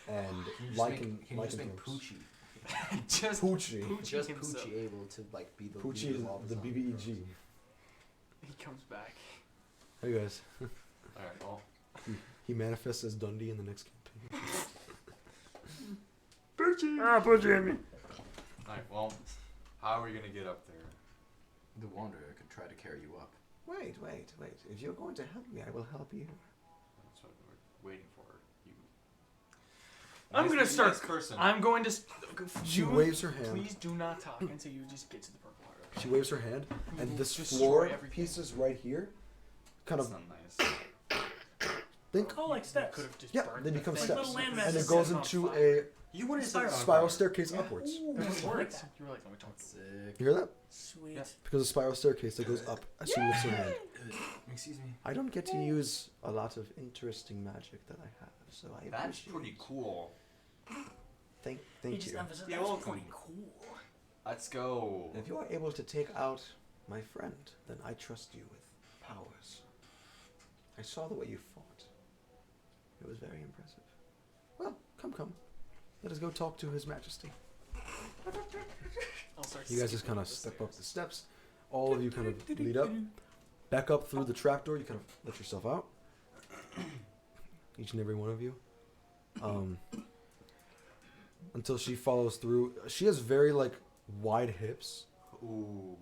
and Can you just lichen make, can you just make lycanthropes. Poochie? Just Poochie. Just himself. Poochie able to like be the Poochie leader is of all the zombie BBEG. girls. He comes back. Hey guys. Alright, well. He manifests as Dundee in the next campaign. Alright, well. How are we gonna get up there? The Wanderer could try to carry you up. Wait. If you're going to help me, I will help you. That's what we're waiting for. You. I'm gonna start. Nice person. I'm going to. She You- waves her hand. Please do not talk until you just get to the purple heart. Okay? She waves her hand, We and will this destroy floor everything. pieces right here, kind That's of not nice. think. Oh, like steps. Could have just Yeah, burned they the become thing. steps, Little landmasses and it set goes on into fire. You wanted to set it on spiral fire. staircase upwards. Ooh, It I like worked. that. You were like, let me talk to him. Sick. You hear that? Sweet. Yeah. Because a spiral staircase that goes up as she lifts her hand. Excuse me. I don't get to use a lot of interesting magic that I have, so I That's appreciate pretty cool. Thank He just you. emphasized You're that's welcome. pretty cool. Let's go. If you are able to take out my friend, then I trust you with powers. I saw the way you fought. It was very impressive. Well, come. Let us go talk to His Majesty. I'll start You guys just skipping kind of the step up the stairs. steps. All of you kind of lead up, back up through the trapdoor. You kind of let yourself out. Each and every one of you. Until she follows through. She has very like wide hips. Ooh.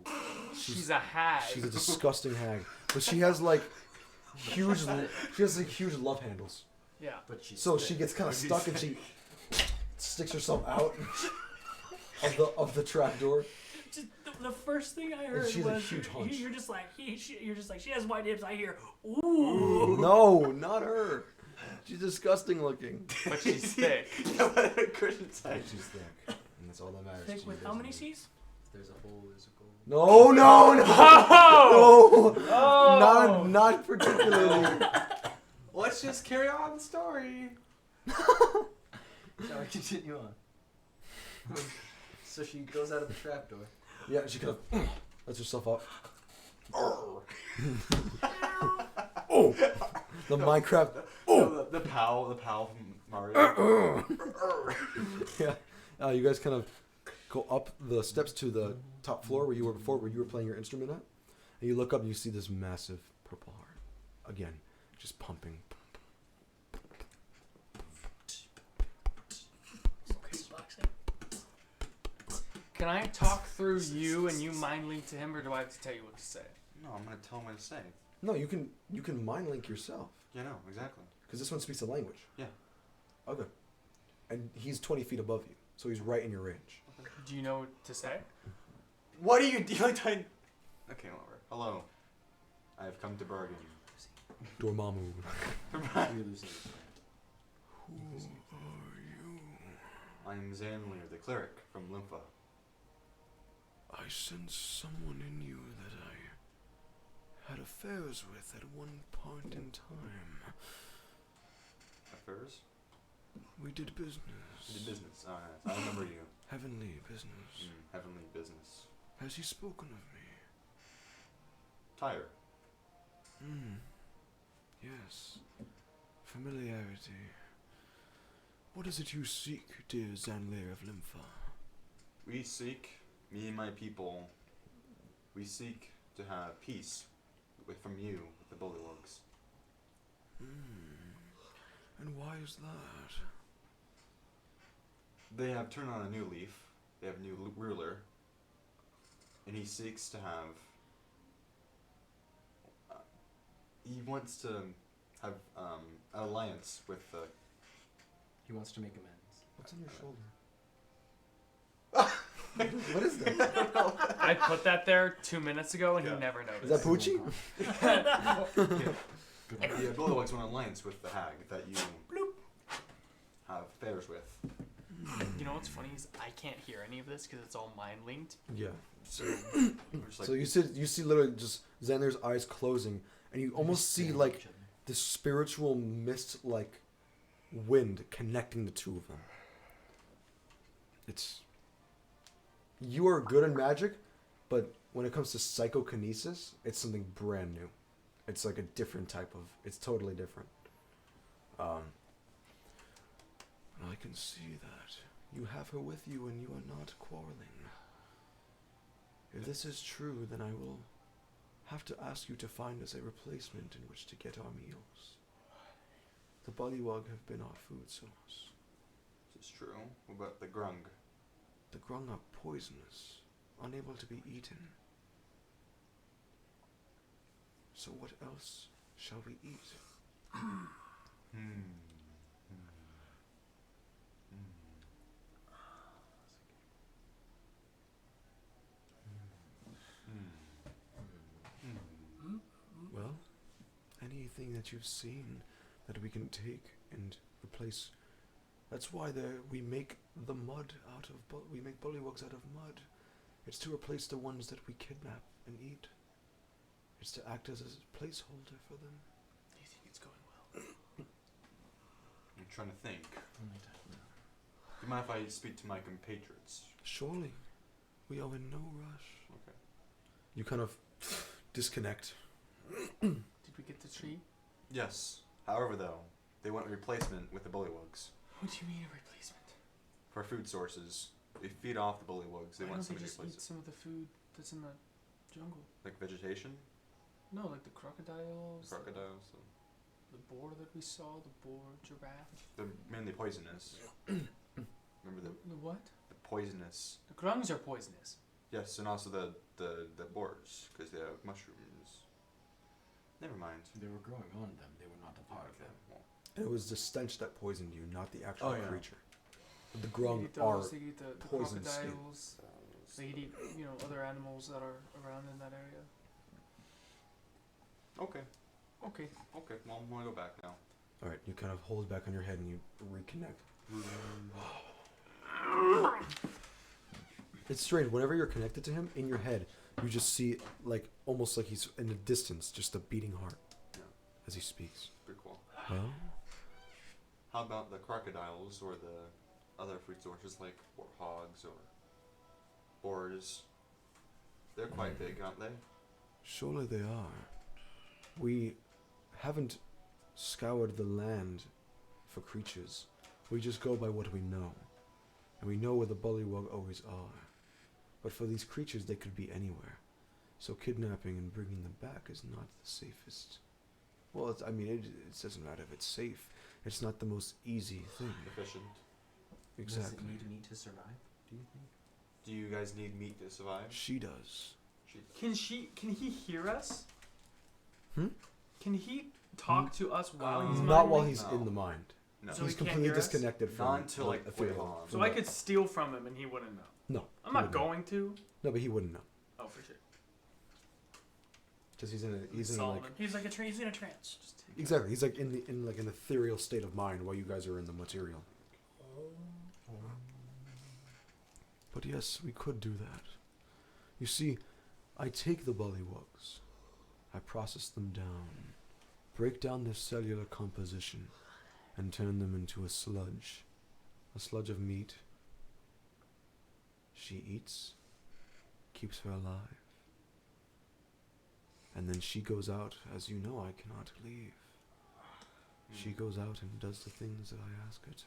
She's a hag. She's a disgusting hag, but she has like huge. She has like huge love handles. Yeah. But she's So thick. she gets kind of stuck and she sticks herself out of the trapdoor. Just the first thing I heard she's a was huge hunch. you're just like she has white hips. I hear ooh. No, not her. She's disgusting looking. But she's thick. I couldn't say. She's thick, and that's all that matters. Thick to you with guys. how many C's? If there's a hole, there's a goal. No, no, Oh! no, Oh! not particularly. Let's just carry on the story. Shall we continue on? So she goes out of the trapdoor. Yeah, she kind of lets herself up. Oh, the Minecraft. Oh, the pal from Mario. Yeah, you guys kind of go up the steps to the top floor where you were before, where you were playing your instrument at, and you look up and you see this massive purple heart. Again, just pumping. Boxing. Can I talk through you and you mind link to him, or do I have to tell you what to say? No, I'm gonna tell him what to say. No, you can mind link yourself Yeah, no, exactly. because this one speaks a language. Yeah. Okay. And he's 20 feet above you, so he's right in your range. Do you know what to say? What are you doing? Okay, whatever. Hello. I have come to bargain. Dormammu. You're losing your friend. I am Zanlir, the cleric from Lympha. I sense someone in you that I had affairs with at one point in time. Affairs? We did business. We did business. I remember you. Heavenly business. Heavenly business. Has he spoken of me? Tyre. Yes. Familiarity. What is it you seek, dear Zanlir of Lympha? We seek, me and my people, we seek to have peace from you, with the Bullywugs. And why is that? They have turned on a new leaf. They have a new ruler. And he seeks to have... he wants to have an alliance with the... He wants to make amends. What's on your shoulder? What is that? I put that there 2 minutes ago and Yeah. he never noticed. Is that Poochie? The Bullywugs want an alliance with the hag that you have affairs with. You know what's funny is I can't hear any of this because it's all mind linked. Yeah. So, we're just like, So you see literally just Xander's eyes closing, and you almost see like this spiritual mist like wind connecting the two of them. You are good in magic, but when it comes to psychokinesis, it's something brand new. It's like a different type of. It's totally different. I can see that you have her with you and you are not quarreling. If this is true, then I will have to ask you to find us a replacement in which to get our meals. The bullywug have been our food source. This is true. What about the grung? The grung are poisonous, unable to be eaten. So what else shall we eat? Well, anything that you've seen that we can take and replace. That's why we make the mud out of. We make bullywugs out of mud. It's to replace the ones that we kidnap and eat. It's to act as a placeholder for them. Do you think it's going well? I'm trying to think. Do you mind if I speak to my compatriots? Surely, we are in no rush. Okay. You kind of disconnect. Did we get the tree? Yes. However, though, they want a replacement with the bullywugs What do you mean a replacement? for food sources. They feed off the bullywugs. They Why want don't somebody they to just replace eat it. some of the food that's in the jungle? Like vegetation, No, like the crocodiles, crocodiles. the boar that we saw, the boar, giraffe. They're mainly poisonous. Remember The what? the poisonous. The grungs are poisonous. Yes, and also the boars because they have mushrooms. Never mind. They were growing on them. They were not a part of them. Well, And it was the stench that poisoned you, not the actual Oh, yeah. creature. The They grung eat are those, they eat the poison crocodiles. They eat, other animals that are around in that area. okay. Okay. Okay. Well, I'm gonna go back now. all right. You kind of hold back on your head and you reconnect. It's strange. Whenever you're connected to him, in your head, you just see like almost like he's in the distance, just a beating heart Yeah. as he speaks. Pretty cool. Well, How about the crocodiles or the other food sources like warthogs or boars? They're quite big, aren't they? surely they are. We haven't scoured the land for creatures. We just go by what we know. And we know where the bullywug always are. But for these creatures, they could be anywhere. So kidnapping and bringing them back is not the safest. Well, it doesn't matter if it's safe. It's not the most easy thing. Efficient. Exactly. Does it need meat to survive, do you think? Do you guys need meat to survive? She does. Can he hear us? Hmm? Can he talk to us while he's Not while minding? he's No. in the mind. No. So He's he can't completely hear us? disconnected from Not until, the like, ethereal. way on. So I could steal from him and he wouldn't know. No. I'm he not wouldn't know. going to. No, but he wouldn't know. Oh, for sure. Because he's in like Solomon. He's like he's in a trance. Just take exactly. He's like in like an ethereal state of mind while you guys are in the material. But yes, we could do that. You see, I take the bullywugs, I process them down, break down their cellular composition, and turn them into a sludge of meat. She eats, keeps her alive. And then she goes out, as you know, I cannot leave. She goes out and does the things that I ask her to.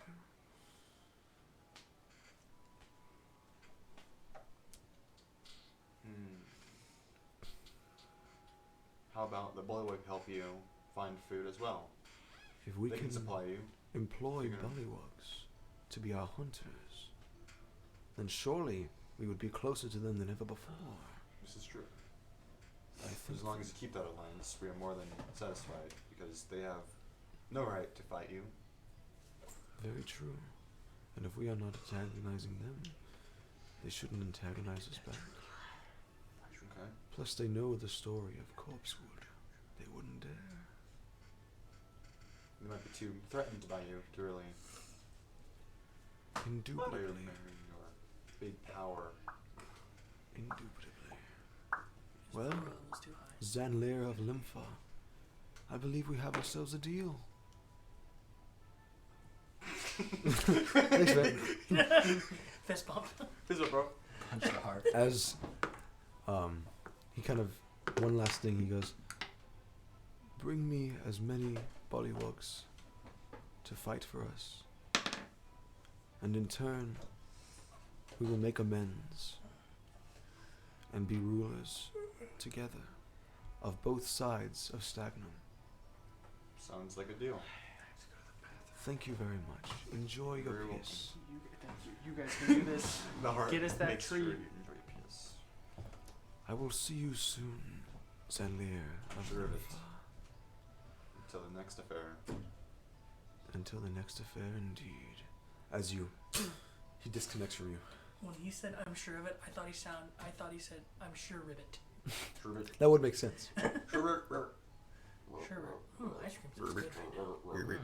How about the bullywug help you find food as well? If we They can can supply you. employ Figure it out. bullywugs to be our hunters, then surely we would be closer to them than ever before. This is true. I think As long as you keep that alliance, we are more than satisfied because they have no right to fight you. very true. And if we are not antagonizing them, they shouldn't antagonize us back. Okay. Plus, they know the story of Corpsewood. They wouldn't dare. They might be too threatened by you to really by your Indubitably. your big power. Indubitably. Well, Was too high. Zanlair of Lympha, I believe we have ourselves a deal. Thanks, man. Fist bump. This is bro. Punch the heart. As he kind of, one last thing, he goes, bring me as many bullywugs to fight for us. And in turn, we will make amends and be rulers together of both sides of Stagnum. Sounds like a deal. Thank you very much. Enjoy your Very peace. You guys can do this. The heart Get us that makes tree. sure you enjoy peace. I will see you soon, Zanlir of Sure of it. River. Until the next affair. Until the next affair, indeed. As you, he disconnects from you. When he said "I'm sure of it," I thought he said "I'm sure ribbit." Sure of it. That would make sense. Sure of it. Sure. Ooh, ice cream tastes good right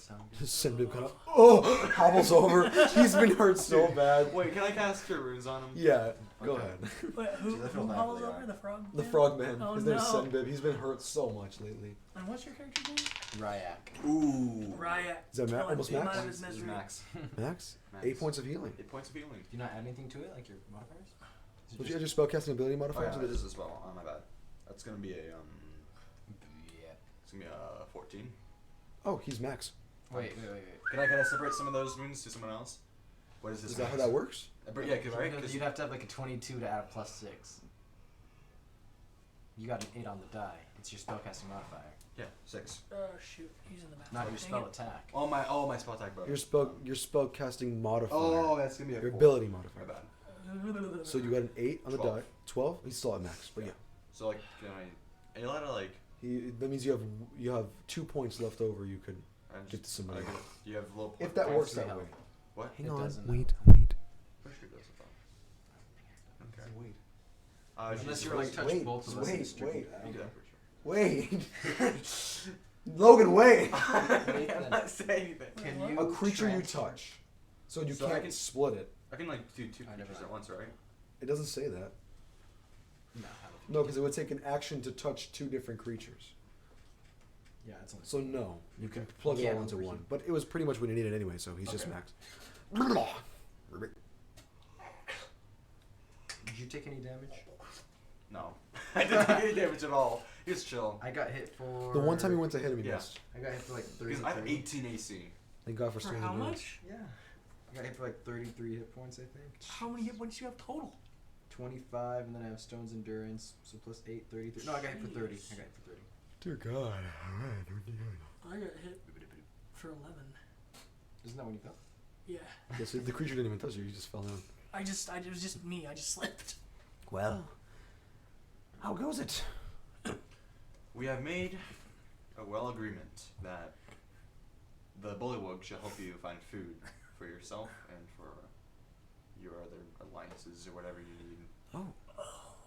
now. Senbib kind of hobbles over. He's been hurt so bad. Wait, can I cast Cure Wounds on him? Yeah, go Okay. ahead. Wait, who Dude, I feel bad hobbles for the over? guy. The frog? The man? frogman. Oh, His name's no. Senbib. He's been hurt so much lately. And what's your character's name? Ryak. Ooh. Ryak. Is that Kill him. almost Beat him max? out of his This is misery. max. Max? Max. 8 points of healing. 8 points of healing. Do you not add anything to it, like your modifiers? Is it Would you just- add your spellcasting ability Oh modifiers? yeah, or this just- as well. Oh my bad. That's gonna be a Yeah. It's gonna be a 14. Oh, he's max. Wait. Can I separate some of those wounds to someone else? What is this? Is that how max? that works? Yeah, cause, right? Because 'Cause- you'd have to have like a 22 to add a +6. You got an 8 on the die. It's your spellcasting modifier, yeah, 6. Oh shoot, he's in the map. not your Dang spell it. attack. All my spell attack bonus. Your spellcasting modifier. Oh, that's gonna be a your 4. ability My modifier. bad. So you got an 8 on the 12. die. 12? He's still at max, but yeah. So like, can I? Are you allowed to like? That means you have 2 points left over you could I give to somebody. like, do you have little? If that points works to that help? way. What? Hang It on. doesn't. Wait. Pretty sure it does. Okay. Wait. Unless she's you're like supposed touch both of us. and wait, strip wait. it out. to- You do that pretty sure. Wait. Logan, wait. Wait, I'm then. not saying anything. Can What? you A creature you transfer- touch. So you So I can't can- split it. I can like do 2 I never creatures know. at once, right? It doesn't say that. No, I don't think No, because it would take an action to touch 2 different creatures. Yeah, it's only. So no, you can Okay. plug it Yeah, all into overheat. one. But it was pretty much what he needed anyway, so he's just Okay. max. Did you take any damage? No. I didn't take any damage at all. He was chill. I got hit for. The one time he went to hit him, he Yeah. missed. I got hit for like 30. Because I have 18 AC. Thank God for For staying how in the much? Yeah. I got hit for like 33 hit points, I think. How many hit points do you have total? 25, and then I have Stone's Endurance, so plus 8, 33. No, I got hit for 30. I got hit for 30. Dear God. Alright, what are you doing? I got hit for 11. Isn't that when you fell? Yeah. Yes, the creature didn't even touch you, you just fell down. It was just me. I just slipped. Well, how goes it? We have made a well agreement that the bullywug shall help you find food for yourself and for your other alliances or whatever you need. Oh,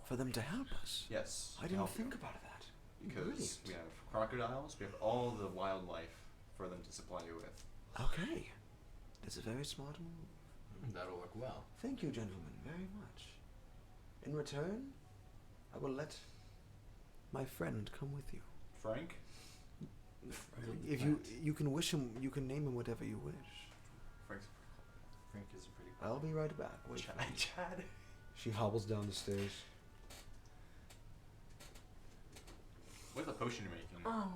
for them to help us. Yes. I to didn't help you. think about that. Because Brilliant. we have crocodiles, we have all the wildlife for them to supply you with. Okay. That's a very smart move. That'll work well. Thank you, gentlemen, very much. In return, I will let my friend come with you. Frank? If you can wish him, you can name him whatever you wish. Frank's Frank is a pretty. I'll be right back. Wait. Chad. She hobbles down the stairs. What's the potion you're making? Oh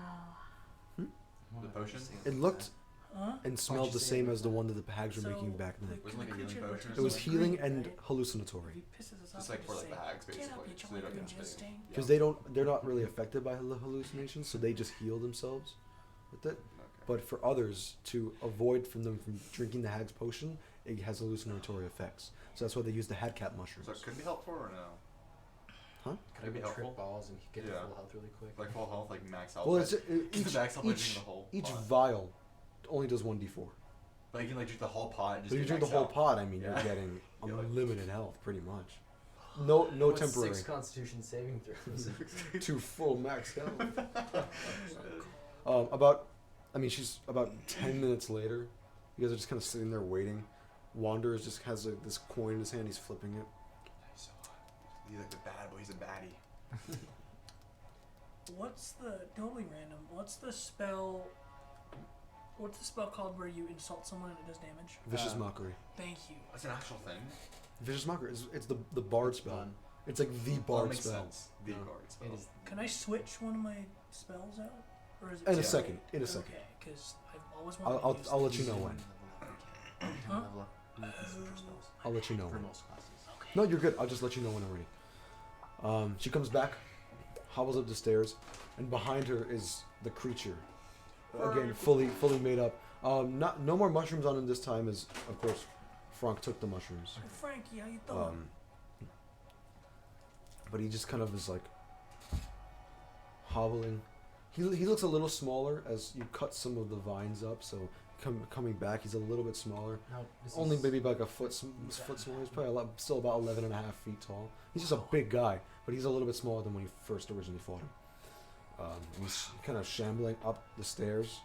no. The potion? It looked Huh? and smelled you the say same it as the like one that the hags were So, making back then. Wasn't it like a healing creature potion or It was something? healing Green, and right? hallucinatory. If he pisses us Just off, like we for just like the say, hags, "Can't help basically. you, So they don't green get jizz sting. stain." Because they're not really affected by the hallucinations, so they just heal themselves with it. Okay. But for others, to avoid them from drinking the hag's potion, it has hallucinatory effects. So that's why they use the hadcat mushrooms. So it could be helpful or no? Huh? Could I be go helpful? trip balls and get Yeah. to full health really quick? Like full health, like max health. Well, it's Max health by drinking the whole each pot. vial only does 1d4. But you can like drink the whole pot and just But if you get drink the max whole health. pot, I mean, Yeah. you're getting Yeah, like- unlimited health, pretty much. No What's temporary. 6 Constitution saving throws. To full max health. She's about 10 minutes later. You guys are just kind of sitting there waiting. Wanderer just has this coin in his hand. He's flipping it. He's like the bad boy. He's a baddie. What's the totally random? What's the spell called where you insult someone and it does damage? Vicious Mockery. Thank you. That's an actual thing. Vicious Mockery. It's the bard spell. Fun. It's like the Well, that bard makes spell. sense. The bard spell. It is. Can I switch one of my spells out? Or is it In a too second. late? In a second. Okay, because I've always wanted I'll to use I'll this. let you know when. Huh? I'll let you know For when. most classes. No, you're good. I'll just let you know when I'm ready. She comes back, hobbles up the stairs, and behind her is the creature. Again, fully made up. No more mushrooms on him this time, as of course, Frank took the mushrooms. Frankie, how you doing? But he just kind of is like hobbling. He looks a little smaller as you cut some of the vines up. So coming back, he's a little bit smaller. No, this Only is- maybe like a foot smaller. He's probably still about 11 and a half feet tall. He's just a big guy, but he's a little bit smaller than when you first originally fought him. He's kind of shambling up the stairs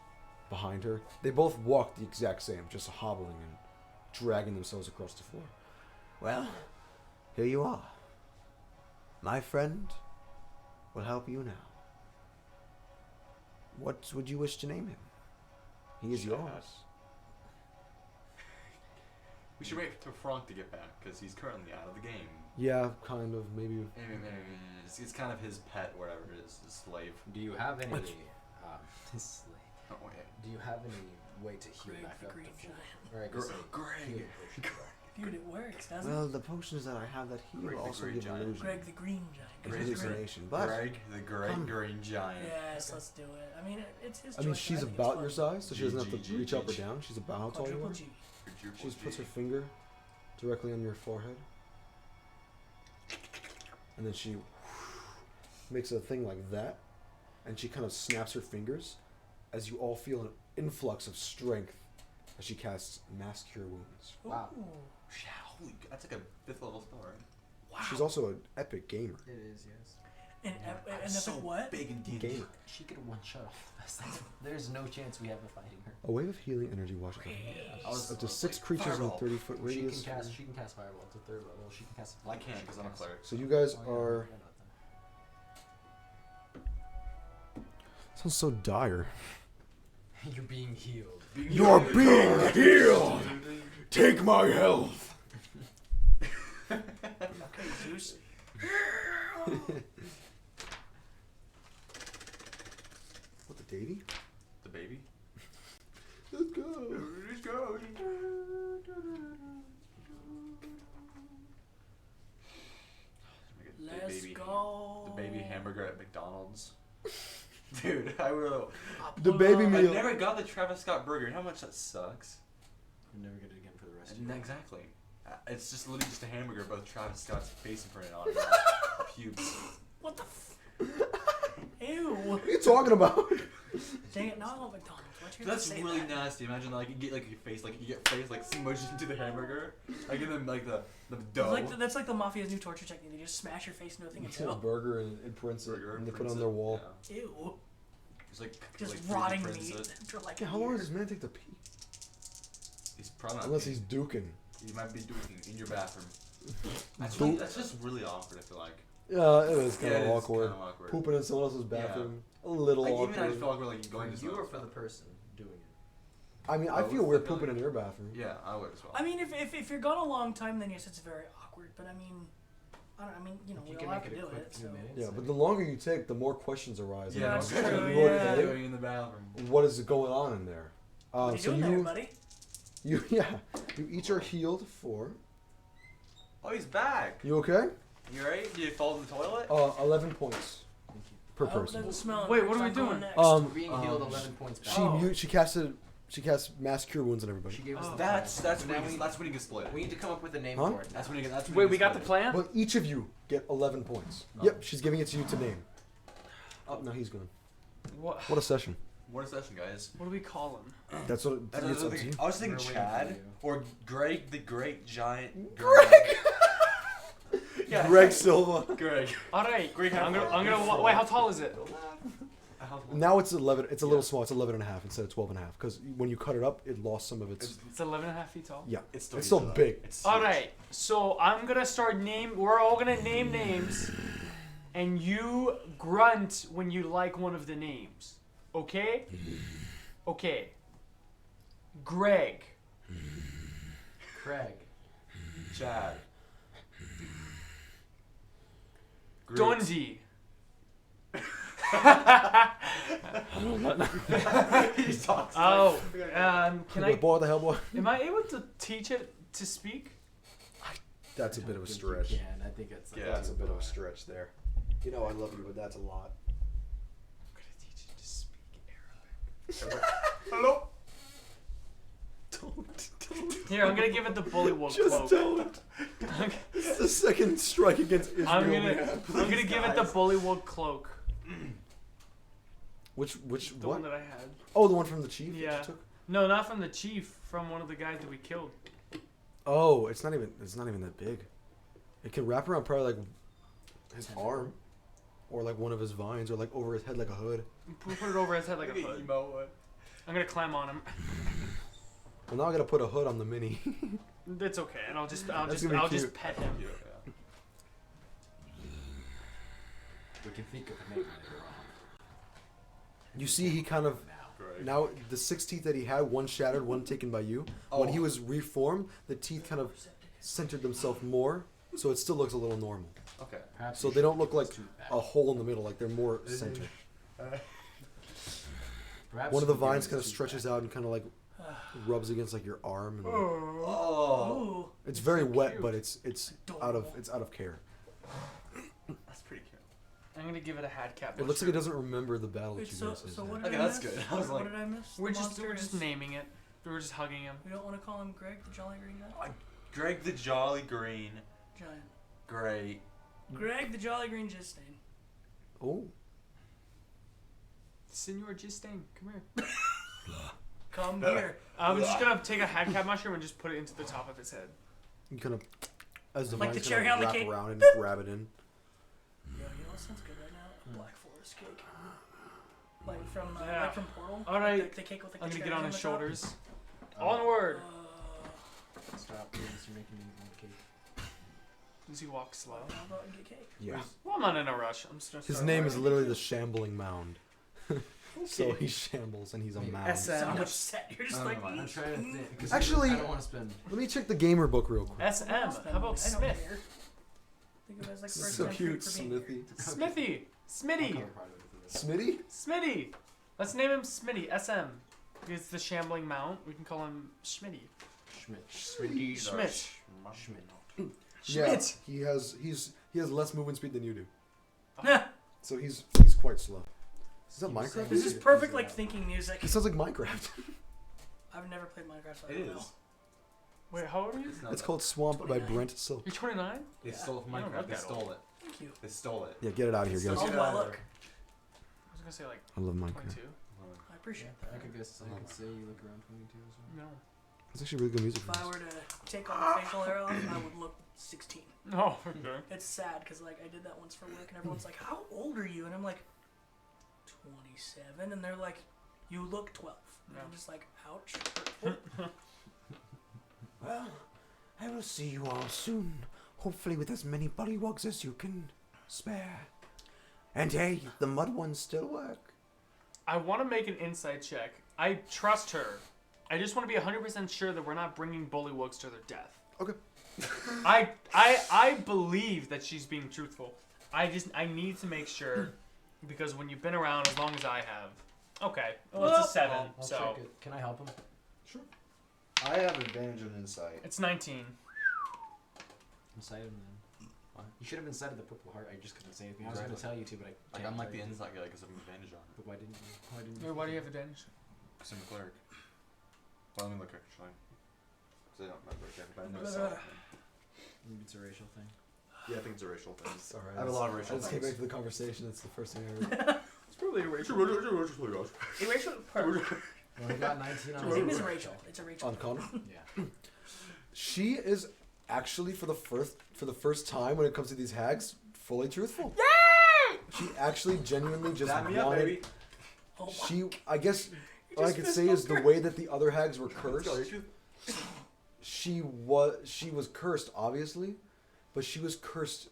behind her. They both walk the exact same, just hobbling and dragging themselves across the floor. Well, here you are. My friend will help you now. What would you wish to name him? He is yours. We should wait for Frank to get back because he's currently out of the game. Yeah, kind of, maybe. It's kind of his pet, whatever it is, his slave. Do you have any? His slave. Oh wait. Do you have any way to heal Greg back the up Green to full? Giant. Or I guess Greg. healing potion. Dude, it works, doesn't Well, it? the potions that I have that heal Greg the also Great give Giant. illusion. Greg the Green Giant. and Greg the Great- hallucination. But Greg, the great Come. green giant. Yes, let's do it. I mean, it's his I mean, choice, she's but I think about your it's fun. size, so she doesn't have to G, reach up or G. down. She's about how tall you Quadruple are. G. Quadruple She just puts G. her finger directly on your forehead, and then she makes a thing like that, and she kind of snaps her fingers, as you all feel an influx of strength as she casts Mass Cure Wounds. Wow. Ooh. Holy, that's like a 5th level spell, right? Wow. She's also an epic gamer. It is, yes. And, Yeah. and that's like what? Big and deep. Gamer. She could one shot off. There's no chance we have of fighting her. A wave of healing energy washes over you. I was Up to 6 creatures in a 30-foot She radius. can cast fireball to 3rd level. She can cast. I can't because I'm a cleric. So you guys Oh, yeah, are. yeah, Sounds so dire. nothing. You're being healed. You're being healed. Take my health. Okay, Zeus. What the davy? The baby? Let's go. Let's go. Let's go. The baby hamburger at McDonald's. Dude, I will. The baby I meal. never got the Travis Scott burger. You know how much that sucks? You never get it again for the rest of And your life. exactly. It's just literally just a hamburger, but with Travis Scott's face imprinted on it. Pubes. What the Ew. What are you talking about? Dang it, now I want McDonald's. Why'd you have to That's say really that? nasty. Imagine like you get like your face smushed into the hamburger, like and then like the dough. That's like the mafia's new torture technique. They just smash your face into a thing and It's a kill. burger and it imprints it, Burger, and they put it prints on their it, wall. yeah. Ew. It's like Just like rotting prints meat it. after like Yeah, a how long year. does this man take to pee? He's probably not. Unless peeing. he's duking. He might be doing it in your bathroom. Duke. That's just really awkward. I feel like. Yeah, it is kind Yeah, of it is awkward. kinda awkward. Pooping in someone else's Yeah. bathroom. A little Like, awkward. even I just feel awkward like going to For you or someone's for the bathroom. person doing it? I mean, I Both, feel weird I feel pooping like- in your bathroom. Yeah, I would as well. I mean, if you're gone a long time, then yes, it's very awkward. But I mean, you know, If you we can all have make to it a do quick it. few So. minutes. Yeah, but the longer you take, the more questions arise. yeah, that's I'm true, what yeah. are you doing in the bathroom? What is going on in there? What are you so doing there, buddy? you each are healed for. Oh, he's back. You okay? You alright? Did you fall in the toilet? 11 points Thank you. per I hope it person. doesn't smell Wait, nice. what are we I'm going doing? next. We're being healed 11 points back. Oh. She cast mass cure wounds on everybody. She gave us Oh. the That's plan. when Now he, that's when he gets split. we need to come up with a name Huh? for it. That's when he gets. That's when Wait, he we gets got the split. plan? But each of you get 11 points. Oh. Yep, she's giving it to you to name. Oh, no, he's gone. What? What a session. What a session, guys. What do we call him? That's what it's up to you. I was thinking We're waiting Chad for you. or Greg the Great Giant. Greg! Yeah. Greg Silva. Greg. All right. Greg I'm Heffler. gonna. Wait, how tall is it? Now it's 11. It's a little Yeah. small. It's 11 and a half instead of 12 and a half. Because when you cut it up, it lost some of its. It's 11 and a half feet tall. Yeah, It's it's still huge, though. big. It's All huge. right. So I'm gonna start name. We're all gonna name names, and you grunt when you like one of the names. Okay? Okay. Greg. Craig. Chad. Dundee. He's talking. Oh, can The I? boy, the hell boy. Am I able to teach it to speak? That's a bit of a stretch. Yeah, and I think it's. Yeah, That's a bit of a stretch there. You know I love you, but that's a lot. I'm gonna teach it to speak Arabic. Hello. Don't. Here, I'm gonna give it the bullywug Just cloak. don't. This is the second strike against Israel. I'm we gonna have. give it the bullywug cloak. Which The what? one that I had. Oh, the one from the chief. that you Yeah. took? No, not from the chief. From one of the guys that we killed. Oh, it's not even that big. It can wrap around probably like his arm, or like one of his vines, or like over his head like a hood. We'll put it over his head like a hood. I'm gonna climb on him. Well, now I gotta put a hood on the mini. It's okay, and I'll just That's gonna be just cute. pet him. Yeah. We can think of a name later on. You see, he kind of Great. now the 6 teeth that he had, one shattered, one taken by you. When he was reformed, the teeth kind of centered themselves more, so it still looks a little normal. Okay. Perhaps So we they should don't look put like this tooth back. a hole in the middle, like they're more centered. Perhaps One of the we can vines get kind of this tooth stretches back. out and kind of like rubs against like your arm, and Oh. Ooh. it's very wet, cute. but it's out of care. That's pretty cute. I'm gonna give it a hat cap. It looks like it doesn't remember the battle Wait, that you so, guys so had. what did Okay, I that's miss? good. I was What like- did I miss? We're The just monster is- naming it. We're just hugging him. We don't want to call him Greg the Jolly Green Giant. Greg the Jolly Green. Giant. Great. Greg the Jolly Green Gistain. Oh, Senor Gistain, come here. Come here. I'm just gonna take a hat cap mushroom and just put it into the top of his head. you kind of as the Like the vines cherry kind on of the wrap cake. around and grab it in. Yo, you know what sounds good right now? A Black Forest cake. Yeah. Like from Portal. All right. The cake with like I'm the gonna get cherries on his the top. shoulders. Onward! Stop, please. You're making me want cake. Does he walk slow? How about we get cake? Yeah. Well, I'm not in a rush. I'm just gonna His start name is working. literally the Shambling Mound. So he shambles and he's a mound. SM. Sound upset. You're just like. I'm trying to think. 'cause Actually- I don't want to spend. Let me check the gamer book real quick. SM. How about I don't Smith? care. Think of it as like This is first so time cute, treat for being here. Smithy. Smithy. Smitty. I'll cover part of it for this. Smitty? Smitty. Let's name him Smitty. SM. It's the shambling mount. We can call him Schmitty. Schmidt. Schmidt. Schmidt. Yeah, he has less movement speed than you do. Nah, So he's quite slow. Is that Minecraft? this is perfect like thinking music. It sounds like Minecraft. I've never played Minecraft, so I It don't know. is. Wait, how old are you? It's called Swamp by 29. Brent Silk. You're 29? They stole it from You don't Minecraft. look They that stole old. it. Thank you. They stole it. Yeah, get it out of here, So guys. Oh, get well, out of look. I was gonna say like I love Minecraft. 22. I appreciate that. I could guess. I could say you look around 22 as well. No. It's actually really good music. If I were to take all the facial hair off, I would look 16. No. Okay. It's sad because like I did that once for work, and everyone's like, "How old are you?" And I'm like, 27, and they're like, "You look 12." And No. I'm just like, "Ouch." Well, I will see you all soon. Hopefully with as many bullywugs as you can spare. And hey, the mud ones still work. I want to make an insight check. I trust her. I just want to be 100% sure that we're not bringing bullywugs to their death. Okay. I believe that she's being truthful. I need to make sure because when you've been around as long as I have. Okay. Well, it's a 7, I'll so check it. Can I help him? I have advantage on insight. it's 19. Incite him then. You should have incited the purple heart. I just couldn't say anything. I was going to Exactly. tell you to, but I Like can't I'm like tell the you to. insight guy because I'm advantage on. But why didn't you? Why didn't Why do you have advantage? Because I'm a cleric. Well, let me look actually. Because I don't remember again, but I know it's Maybe it's a racial thing. Yeah, I think it's a racial thing. Sorry. I have a lot of I racial just came things. back to the conversation. That's the first thing I heard. It's probably a racial. Erasure part. Well, he got 19 on His name his is Rachel. It's a Rachel. On Connor. Yeah. She is actually for the first time when it comes to these hags, fully truthful. She actually genuinely just Dab me up, wanted. baby. Oh my. She, I guess, what I could say is the way that the other hags were cursed. She was cursed, obviously, but she was cursed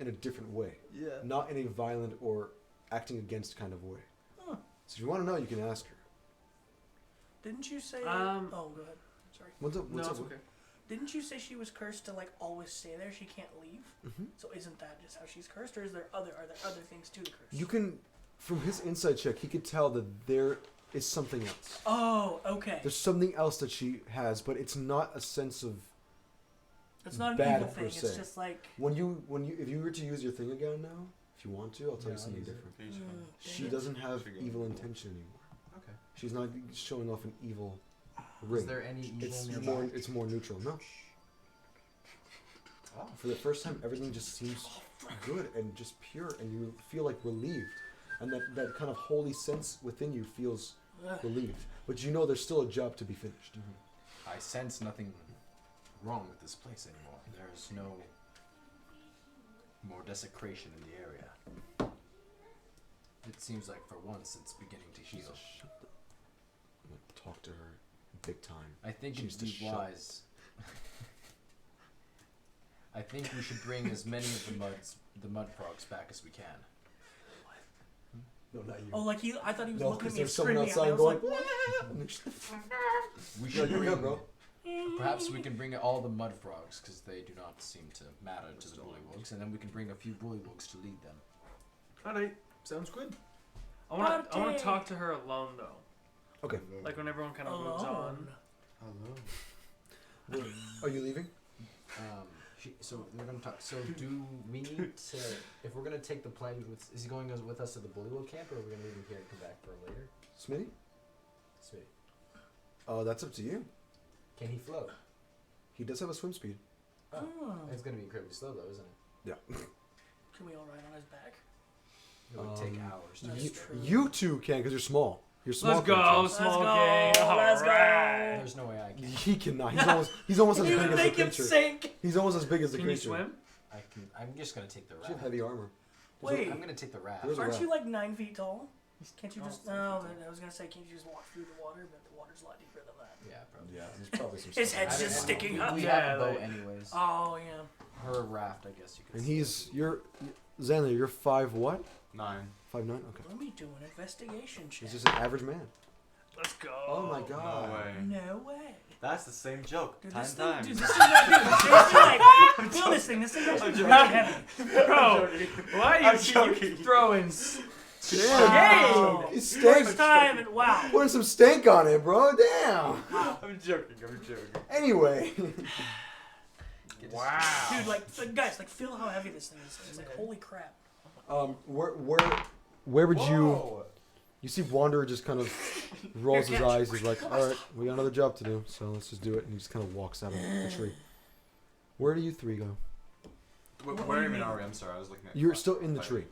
in a different way, Yeah. not in a violent or acting against kind of way. Huh. So if you want to know, you can ask her. Didn't you say? Um, Oh, go ahead. Sorry. What's up? No, What's it's up? okay. Didn't you say she was cursed to like always stay there? She can't leave. Mm-hmm. So isn't that just how she's cursed, or are there other things to the curse? You can, from his insight check, he could tell that there is something else. Oh, okay. There's something else that she has, but it's not a sense of. It's not an bad evil per thing. It's se. just like. If you were to use your thing again now, if you want to, I'll tell you something different. She doesn't have evil intention anymore. Okay. She's not showing off an evil ring. Is there any evil It's nearby? more. It's more neutral. No. Oh. For the first time, everything just seems good and just pure, and you feel like relieved, and that kind of holy sense within you feels relieved. But you know there's still a job to be finished. I sense nothing wrong with this place anymore. There's no more desecration in the area. It seems like for once it's beginning to heal. I'm gonna talk to her big time. I think She it'd needs to be shut- wise. I think we should bring as many of the mud frogs back as we can. No, not you. Oh, like he. I thought he was No, looking at because me and there's someone screaming at me. I outside was going. like, We Yeah, should here we bring, go, bro. perhaps we can bring all the mud frogs because they do not seem to matter to the bullywugs, and then we can bring a few bullywugs to lead them. Alright, sounds good. I want to Party. talk to her alone though. Okay. Like when everyone kind of moves on. Hello. Are you leaving? So we're gonna talk. So do we need to? If we're gonna take the plane with, is he going with us to the Bullywug camp, or are we gonna leave him here and come back for later? Smitty? Sweet. That's up to you. Can he float? He does have a swim speed. Oh, Oh. it's gonna be incredibly slow though, isn't it? Yeah. Can we all ride on his back? It would take hours. To That's You, get true. there. you two can because you're small. You're small. Let's go, creatures. small go, gang. let's go. Alright. There's no way I can. He cannot. He's almost as You big as the make him creature. sink. He's almost as big as the Can you creature. swim? I can. I'm just gonna take the You raft. have heavy armor. Wait, I'm gonna take the raft. There's a aren't raft. you like 9 feet tall? Can't you Oh, just? 10 feet No, tall. I was gonna say, can't you just walk through the water? But the water's a lot deeper than that. Yeah, probably. Yeah, there's probably some His stuff. head's I don't just know. sticking we, up. We Yeah, have a boat like- anyways. Oh yeah. Her raft, I guess you could. And say. you're Xander, you're 5 what? 9. 5'9"? Okay. Let me do an investigation check. He's just an average man. Let's go. Oh my No god. way. No way. That's the same joke. Dude, 10 this times. thing, dude, this thing, like, feel this thing. This thing is really heavy. Bro, why are you keep throwing Wow. He stank. First time, and wow. Putting some stank on it, bro. Damn. I'm joking. Anyway. Wow. Dude, like, guys, like, feel how heavy this thing is. It's like, holy crap. Where would you? Whoa. You see Wanderer just kind of rolls his eyes. He's like, all right, we got another job to do, so let's just do it. And he just kind of walks out of the tree. Where do you three go? Where even are we? I'm sorry, I was looking at. You're still in the tree.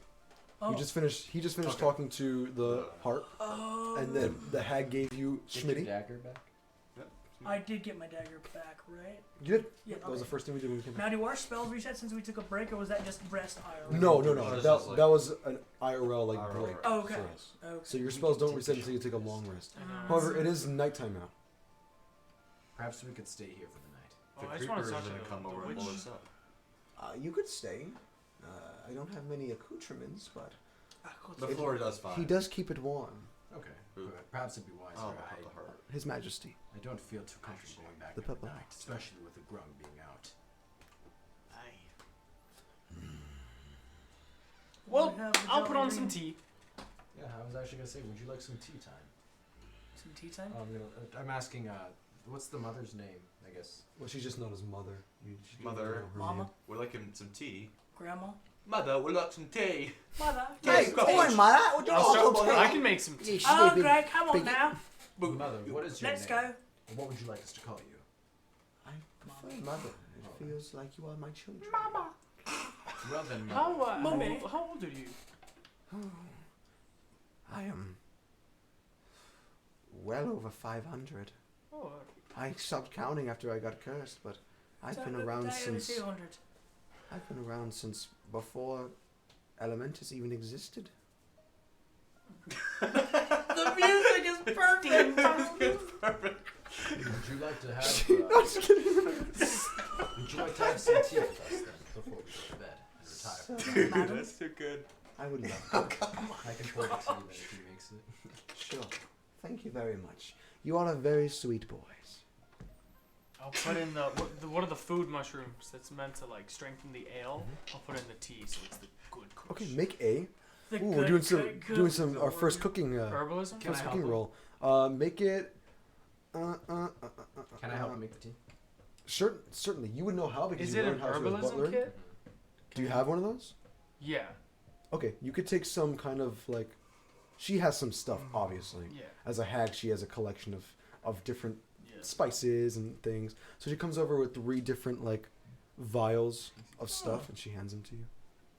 Oh. He just finished Okay. talking to the harp, Oh. and then the hag gave you Get your Schmitty. dagger back. I did get my dagger back, right? You did? Yeah, That was the okay. first thing we did when we came back. Now, do our spells reset since we took a break, or was that just rest IRL? No. It's That, just like- that was an IRL like IRL. break. Oh, okay. for us. Okay. So your spells don't reset until you take a long rest. However, it is nighttime now. Perhaps we could stay here for the night. Oh, The I just want creeper to is talk gonna to come over the and witch. blow us up. You could stay. I don't have many accoutrements, but The floor does fine. He does keep it warm. Okay. Ooh. Perhaps it'd be wiser. Oh, I, the heart. His Majesty. I don't feel too comfortable going back The there at purple night, heart. especially with the grung being out. Well, We have the I'll put Jolly on some Green. tea. Yeah, I was actually gonna say, would you like some tea time? Some tea time? I'm asking. What's the mother's name? I guess. Well, she's just known as Mother. She Mother. doesn't know her Mama? name. We're liking some tea. Grandma? Mother, we'll like some tea. Mother? Yes, Hey, go oi, on. mother, would you I'll also start, I can make some tea. Oh, Greg, come on big- now. Mother, what is your Let's name? go. Or what would you like us to call you? I prefer mother. It feels like you are my children. Well then, How, Mother. Mummy. how old are you? I am well over 500. Oh, I stopped counting after I got cursed, but I've been around since 200. I've been around since before Elementus even existed. The music is perfect. Would you like to have? No, just kidding. Would you like to have some tea with us then before we go to bed and retire? Madam? That's too good. I would love that. I can pour the tea then if he makes it. Sure. Thank you very much. You all are very sweet boys. I'll put in what are the food mushrooms that's meant to like strengthen the ale? I'll put in the tea so it's the good kush. Okay, make A. The Ooh, we're good, doing some good, good doing some our Lord. first cooking Herbalism? Can first I cooking help roll. Make it. Can I help him make the tea? Certainly, you would know how because Is you it learned an how to as herbalism butler. kit? Do you have one of those? Yeah. Okay, you could take some kind of like. She has some stuff, obviously. Yeah. As a hag, she has a collection of different Yeah. spices and things. So she comes over with 3 different like vials of stuff, and she hands them to you.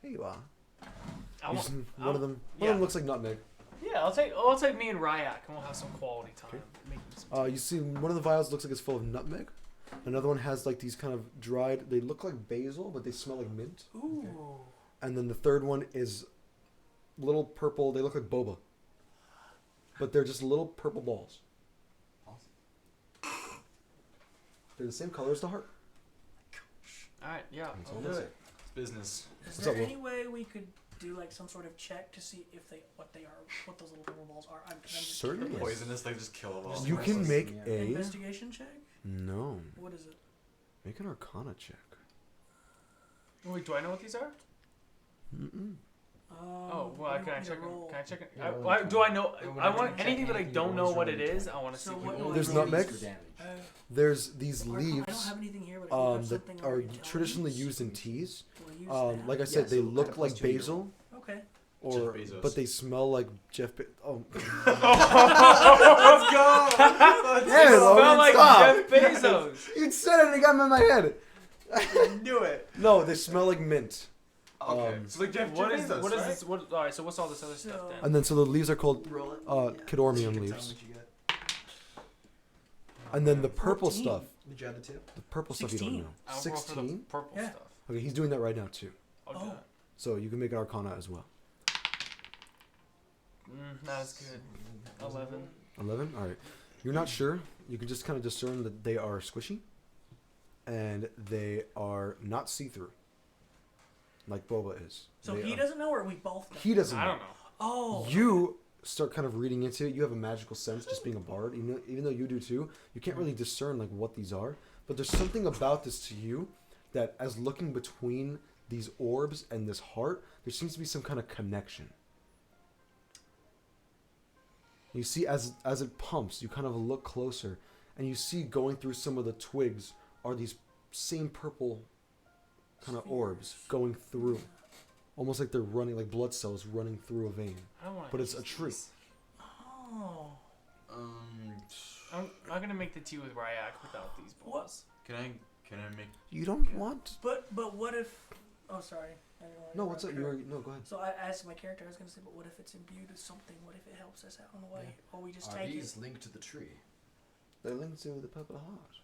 Here you are. I You want, just- I one of want- them. yeah. One of them looks like nutmeg. Yeah, I'll take me and Ryak and we'll have some quality time Okay. making some tea. You see, one of the vials looks like it's full of nutmeg. Another one has like these kind of dried. They look like basil, but they smell like mint. Ooh. And then the third one is little purple. They look like boba, but they're just little purple balls. They're the same color as the heart. Alright, yeah. That's I'll all do it it. It's business. Is What's there up, Will? any way we could do like some sort of check to see if what those little purple balls are? I'm just Certainly. They're curious. poisonous. They just kill them all. You can make Yeah. a Investigation check. no. What is it? Make an Arcana check. Wait, do I know what these are? Mm-mm. Oh, well, what do can I you want me to check it? roll? Can I check it? Yeah, roll I, it. do I know? Yeah, I whatever want you check, anything that I anything don't you know roll what is it rolling is. a I want to So see. what what do I There's roll? nutmeg. For damage. There's these I don't leaves have anything here, but if you have that something are already telling traditionally us, used in teas. we'll use Like I that. said, Yeah, they so look add a like +2 to your basil, Okay. or Jeff Bezos. but they smell like Jeff. Oh, Let's go. yeah, Smell Logan, like stop. Jeff Bezos. You said it and it got in my head. I knew it. No, they smell like mint. Okay. So like Jeff What is Bezos, what is right? this? What? All right. So what's all this other stuff then? And then so the leaves are called Roll it. Cadormium You can tell leaves. what you get. And then the purple 14. stuff. Did you add the two? The purple stuff you don't 16. know. I'll roll for the 16? purple Yeah. stuff. Okay, he's doing that right now too. I'll do Oh. that. So you can make an Arcana as well. Not as good. 11. 11? Alright. You're not sure. You can just kind of discern that they are squishy. And they are not see-through. Like Boba is. So They he are- doesn't know, or we both know. He doesn't I know. don't know. Oh. You start kind of reading into it. You have a magical sense just being a bard. Even though you do too, you can't really discern like what these are. But there's something about this to you that as looking between these orbs and this heart, there seems to be some kind of connection. You see as it pumps, you kind of look closer and you see going through some of the twigs are these same purple kind of orbs going through. Almost like they're running, like blood cells running through a vein. I don't want. But it's a tree. Oh. I'm gonna make the tea with Ryak without these balls. Can I make? You don't want? But what if? Oh, sorry. I didn't want to No, what's up? interrupt her. No, go ahead. So I asked my character. I was gonna say, but what if it's imbued with something? What if it helps us out on the way, or we just Are take these it? linked to the tree? They're linked to the purple heart.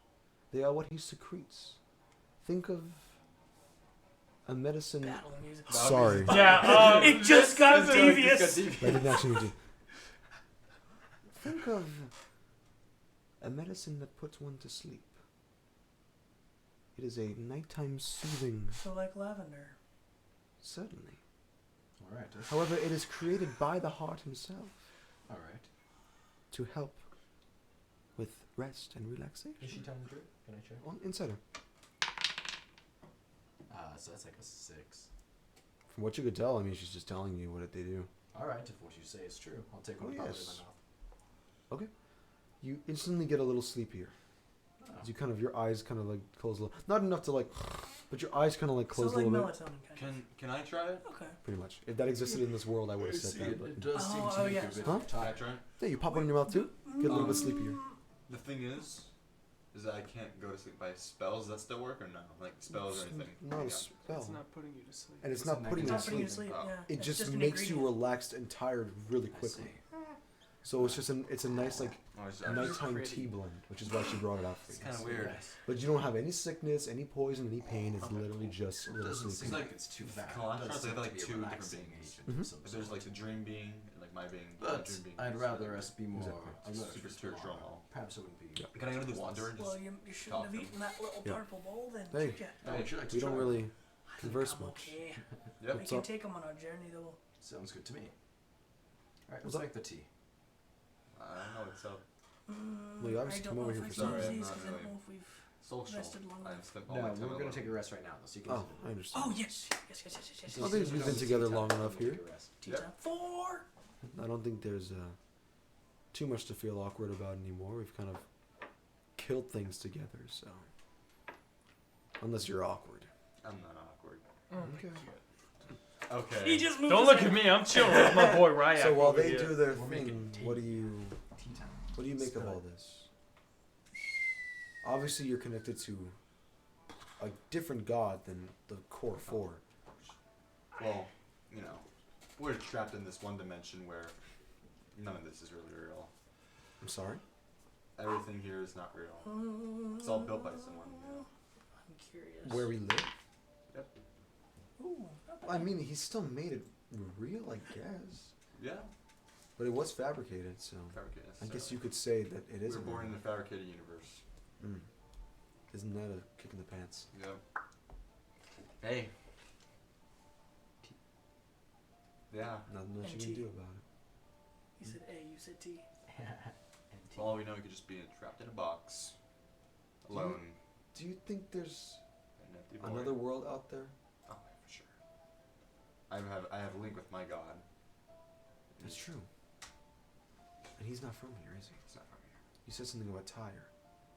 They are what he secretes. Think of a medicine. Battle music. Sorry. Yeah. It just got devious. That didn't actually do. Think of a medicine that puts one to sleep. It is a nighttime soothing, So like lavender. certainly. All right. However, it is created by the heart himself All right. to help with rest and relaxation. Is she telling the truth? Can I check? On Insider. So that's like a 6. From what you could tell, I mean, she's just telling you what they do. All right. If what you say is true, I'll take one Oh, and pop it yes. in my mouth. You instantly get a little sleepier. Oh. As you kind of, your eyes kind of like close a little. Not enough to like, but your eyes kind of like close so a like little bit. melatonin kind Can I try it? of. Okay. Pretty much. If that existed in this world, I would have said that. But It does seem Oh, to make yeah. you a bit Huh? Can I tired. try it? yeah, you pop one in your mouth too. Get a little bit sleepier. The thing is that I can't go to sleep by spells. Does that still work or no? Like spells or anything? Not a Yeah. spell. It's not putting you to sleep. And it's It's not a putting It's you to not putting you to sleep. sleep. Oh. Yeah. It It's just an makes you ingredient. relaxed and tired really I quickly. see. So it's just it's a nice like Oh, it's nighttime pretty. tea blend, which is why she brought it out for It's you. kind of weird. But you don't have any sickness, any poison, any pain. It's literally just a It little doesn't sleepy. seem like- like it's too bad. Colostrum, It does they seem have, to like, be a two different relaxing beings. agent of Mhm. some But there's sort. like the dream being and like my being. But dream being. I'd rather us be more Exactly. alert. Super for spiritual. tomorrow. Perhaps it wouldn't be. Yeah. Can I go to the wander and just? Well, you shouldn't have Talk. eaten that little Yeah. purple bowl then, Hey. should ya? Oh, would you like to We don't try? really I think converse I'm much. okay. Yep. We What's can up? take them on our journey though. Sounds good to me. All right, What's let's up? make the tea. I don't know what's up. Well, you obviously I come don't over know here if for I've something. used these Not 'cause I don't really. know if we've. Social. rested long I've enough. spent all No, my we're time gonna alone. take a rest right now, though, so you can. Oh, I understand. Oh yes, yes, yes, yes, yes, yes. I think we've been together long enough here. Tea Yep. time. 4. I don't think there's too much to feel awkward about anymore. We've kind of killed things together, so unless you're awkward. I'm not awkward. Okay. Okay. He just moved. Don't his look head. at me. I'm chilling with my boy Ryak. So while over they here. do their We're thing, making tea. what do you Tea time. make of all this? Obviously, you're connected to a different god than the core four. Well, you know, we're trapped in this one dimension where none of this is really real. I'm sorry. Everything here is not real. It's all built by someone. You know. I'm curious. Where we live. Yep. Ooh, not bad. I mean, he still made it real, I guess. Yeah. But it was fabricated, so Fabricated. I guess you could say that it We is. were a born in real- a fabricated universe. Mm. Isn't that a kick in the pants? Yep. Hey. Yeah. Nothing much you NT. can do about it. You said A, you said T. For all we know, we could just be trapped in a box, alone, Do you think there's and empty void. another world out there? Oh, yeah, for sure. I have a link with my god. That's true. And he's not from here, is he? It's not from here. You said something about Tyre.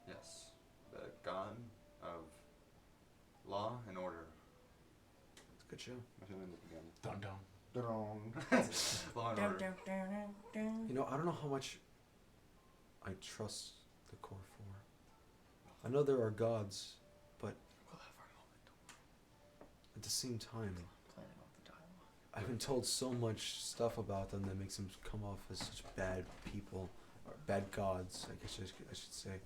Yes, the god of law and order. It's a good show. What's the name of the gun? Dun dun. Law and Down, order. down, down, down, down. You know, I don't know how much I trust the core four. I know there are gods, but We'll have our moment. at the same time, Planning on the dialogue. I've been told so much stuff about them that makes them come off as such bad people, or bad gods, I guess I should say.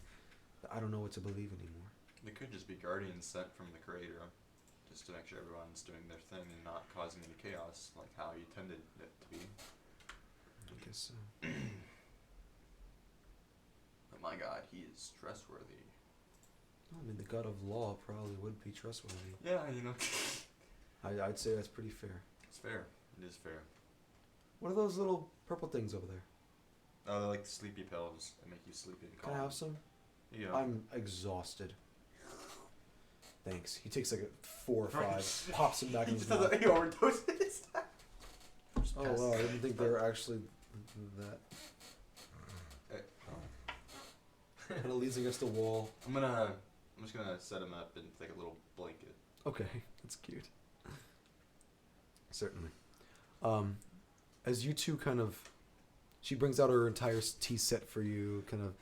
That I don't know what to believe anymore. They could just be guardians sent from the creator, just to make sure everyone's doing their thing and not causing any chaos, like how you intended it to be. I guess so. But my god, he is trustworthy. I mean, the god of law probably would be trustworthy. Yeah, you know. I'd say that's pretty fair. It's fair. It is fair. What are those little purple things over there? Oh, they're like sleepy pills that make you sleepy and calm. Can I have some? Yeah. I'm exhausted. Thanks. He takes like a 4 or 5, pops them back in his mouth. he overdoses. Oh wow, I didn't think they were actually that. Kind of leans against the wall. I'm just gonna set him up and take a little blanket. Okay, that's cute. Certainly. As you two kind of, she brings out her entire tea set for you. Kind of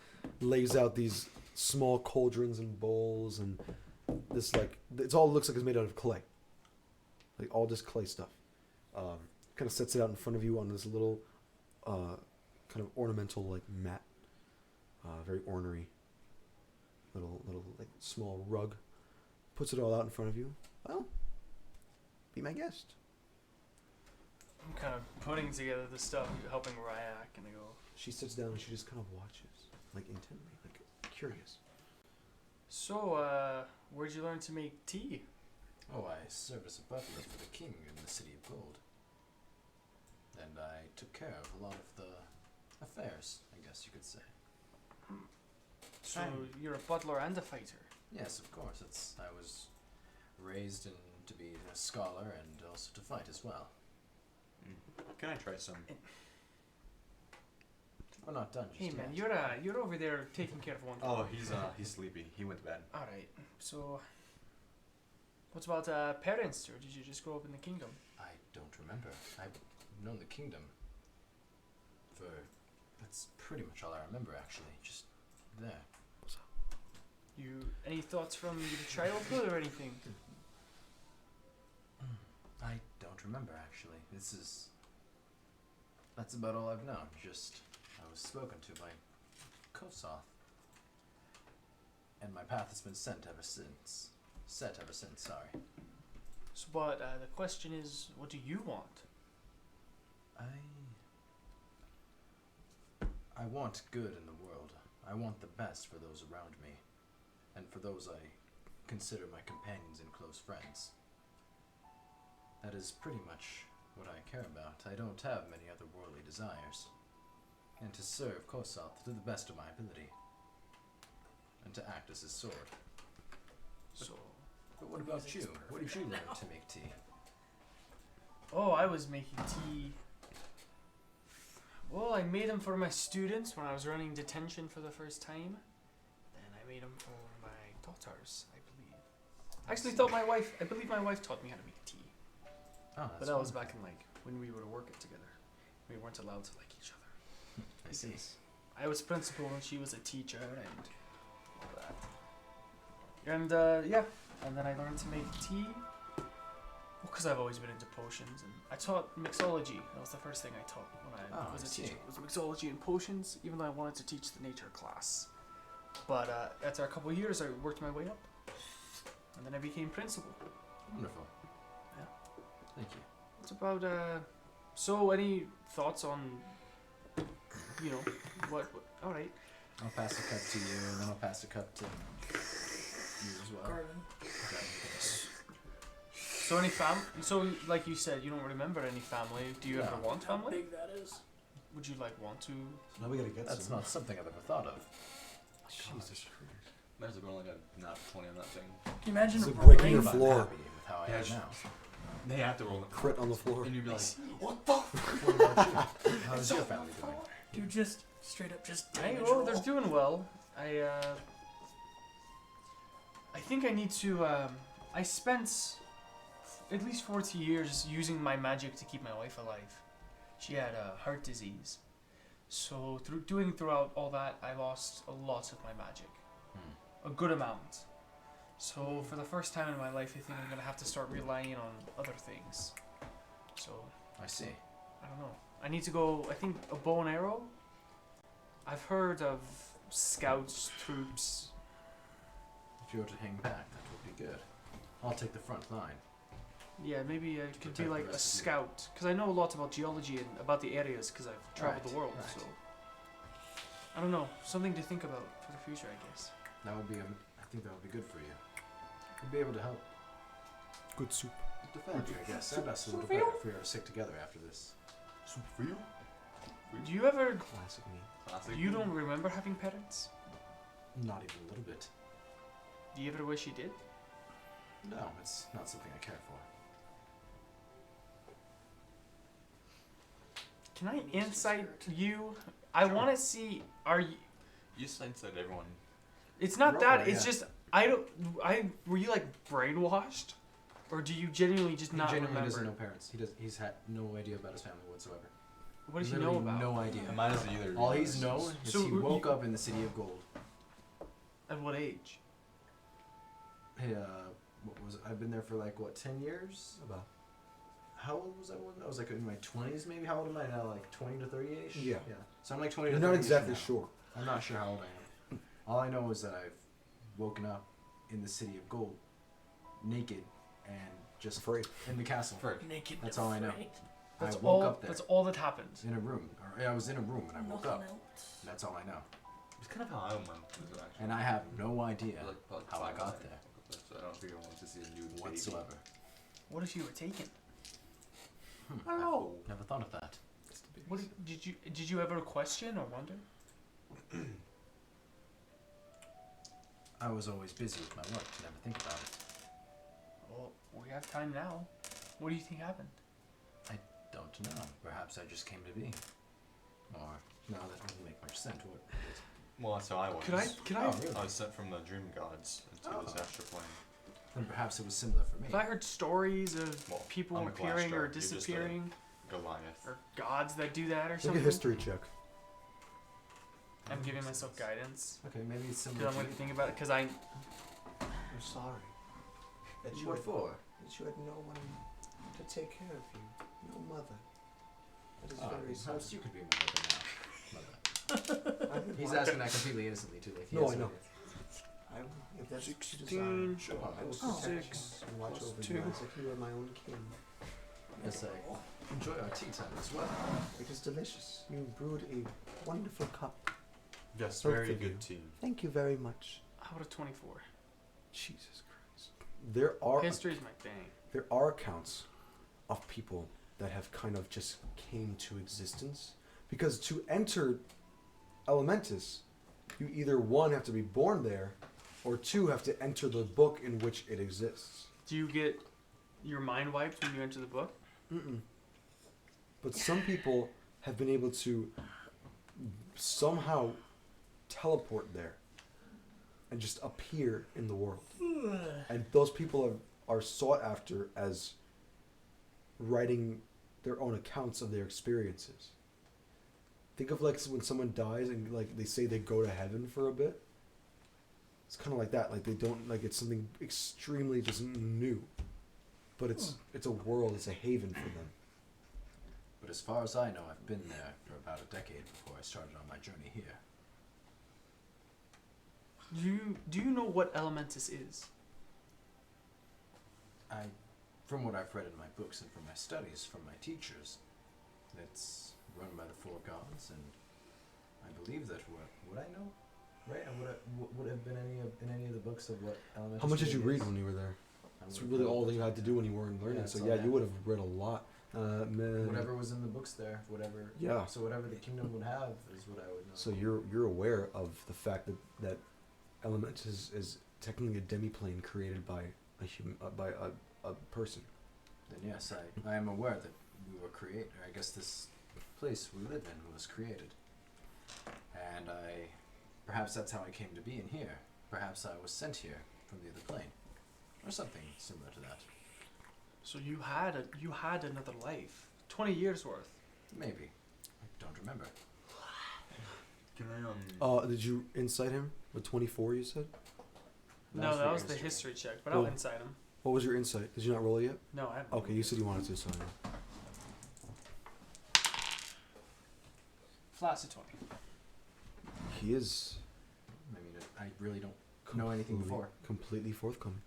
lays out these small cauldrons and bowls and this it's all looks like it's made out of clay. Like all just clay stuff. Kind of sets it out in front of you on this little, kind of ornamental like mat. Very ornery. Little like small rug. Puts it all out in front of you. Well, be my guest. I'm kind of putting together the stuff, helping Ryak, and I go, She sits down and she just kind of watches, like intently, like curious. so, where'd you learn to make tea? Oh, I served as a butler for the king in the City of Gold. And I took care of a lot of the affairs, I guess you could say. So, you're a butler and a fighter. Yes, of course. I was raised to be a scholar and also to fight as well. Can I try some? We're not done just Hey man, yet. you're over there taking care of one. Oh, he's sleepy. He went to bed. All right. So, what's about parents? Or did you just grow up in the kingdom? I don't remember. I've known the kingdom for... That's pretty much all I remember, actually. Just there. Any thoughts from your childhood or anything? I don't remember, actually. That's about all I've known. Just, I was spoken to by Kosoth. And my path has been set ever since, sorry. So, but the question is, what do you want? I want good in the world. I want the best for those around me. And for those I consider my companions and close friends. That is pretty much what I care about. I don't have many other worldly desires. And to serve Kosoth to the best of my ability. And to act as his sword. So, But what about you? What did you learn to make tea? oh, I was making tea. Well, I made them for my students when I was running detention for the first time. Then I made them for my daughters, I believe. I actually thought I believe my wife taught me how to make tea. Oh, that's But that was wonderful. back in like when we were working together. We weren't allowed to like each other. I see. I was principal and she was a teacher and all that. And yeah, and then I learned to make tea. Because I've always been into potions, and I taught mixology. That was the first thing I taught when I was a teacher. Was mixology and potions, even though I wanted to teach the nature class. But after a couple of years, I worked my way up, and then I became principal. Wonderful. Yeah. Thank you. It's about So, any thoughts on, what? All right. I'll pass the cup to you, and then I'll pass the cup to you as well. Garden. So So, like you said, you don't remember any family. Do you ever want How family? big that is. Would you want to? Now we gotta get That's some. not something I've ever thought of. Jesus Christ. Might as well go like a nat 20 on that thing. Can you imagine It's a like breaking brain your I'm floor. happy with how I Yeah, am sh- now. They have to roll it. Crit on the floor. And you'd be like, What about you? How's your family doing? Dude, just straight up just Hey, damage well, roll. they're doing well. I think I need to. I spent at least 40 years using my magic to keep my wife alive. She had heart disease, so throughout all that, I lost a lot of my magic, a good amount. So for the first time in my life, I think I'm gonna have to start relying on other things. So I see. I don't know. I need to go. I think a bow and arrow. I've heard of scouts, troops. If you were to hang back, that would be good. I'll take the front line. Yeah, maybe I could be protect the like a rest of you. scout, because I know a lot about geology and about the areas, because I've traveled Right, the world. right. So I don't know, something to think about for the future, I guess. That would be. I think that would be good for you. You'd be able to help Good soup. defend you, I guess. And us a little better if we are to stick together after this. soup for you? Do you ever? Classic me. Classic. You don't remember having parents? Not even a little bit. Do you ever wish you did? No, it's not something I care for. Can I insight you? I want to see. Are you? You just inside everyone. It's not Roll that. it, It's yeah. just I don't. Were you like brainwashed, or do you genuinely just He not genuinely remember? doesn't know parents. He's had no idea about his family whatsoever. What does he know Literally about? No idea. Mine is either. All he's known is So he you- woke up in the city of gold. At what age? Hey, what was it? I've been there for like what, 10 years? About. How old was I when I was like in my 20s maybe? How old am I now? Like 20 to 30ish? Yeah. Yeah. So I'm like 20 You're to 30 not exactly now. sure. I'm not sure how old I am. All I know is that I've woken up in the city of gold, naked and just Afraid. in the castle. Naked. That's all I know. afraid. That's I woke all. up there That's all that happened. in a room. Or I was in a room and I woke Nothing up. else. That's all I know. It's kind of how I went to actually. And I have no idea Like, how I got there So I don't think I want to see a nude whatsoever. What if you were taken? I don't know. Never thought of that. What did you ever question or wonder? I was always busy with my work to never think about it. Well, we have time now. What do you think happened? Don't know. Perhaps I just came to be. Or no, that doesn't make much sense. What? Well, that's how I was. Could I? Oh, really? I was sent from the dream gods into this Oh. astral plane. Then perhaps it was similar for me. Have I heard stories of Well, people I'm a glass appearing jar. or You're just a- disappearing, Goliath. or gods that do that or Make a something? history check. I'm giving myself guidance Okay, maybe it's similar. because I'm to going to me. think about it. Because I I'm sorry that you What had, for? that you had no one to take care of you, no mother. That is Oh, very sad. perhaps you could be my mother now. I would He's want- asking that completely innocently too. Like he No, has I know. if that's what you 16, desire, I will Oh. protect 6 you and watch plus over 2. you as if you were my own king. Yes, I enjoy our tea time as well. It is delicious. You brewed a wonderful cup. Yes, Both very of you. good team. Thank you very much. How about a 24? Jesus Christ. There are History's my thing. there are accounts of people that have kind of just came to existence because to enter Elementus, you either one have to be born there, or 2 have to enter the book in which it exists. Do you get your mind wiped when you enter the book? Mm-mm. But some people have been able to somehow teleport there and just appear in the world. And those people are sought after as writing their own accounts of their experiences. Think of like when someone dies and like they say they go to heaven for a bit. It's kind of like that. Like they don't like it's something extremely just new, but it's a world. It's a haven for them. But as far as I know, I've been there for about a decade before I started on my journey here. Do you know what Elementus is? From what I've read in my books and from my studies from my teachers, it's run by the 4 gods, and I believe that would I know, right? And would have been in any of the books of what Elementus. How much did you really read is? when you were there? I That's would've really read all that the you had to do when you weren't learning. Yeah, So that's yeah, all I you had. would have read a lot. Man. Whatever was in the books there, whatever. Yeah. So whatever the kingdom would have is what I would know. So you're aware of the fact that Elementus is technically a demiplane created by a person. Then yes, I am aware that we were created. I guess this place we live in was created, and perhaps that's how I came to be in here. Perhaps I was sent here from the other plane, or something similar to that. So you had another life, 20 years worth. Maybe. I don't remember. Can I Did you insight him with 24? You said. No, for that your was the history check, but Well- I'll inside him. What was your insight? Did you not roll it yet? No, I haven't. Okay, you said you wanted to, so I know. Flat's a 20. He is I mean, I really don't know anything before. completely forthcoming.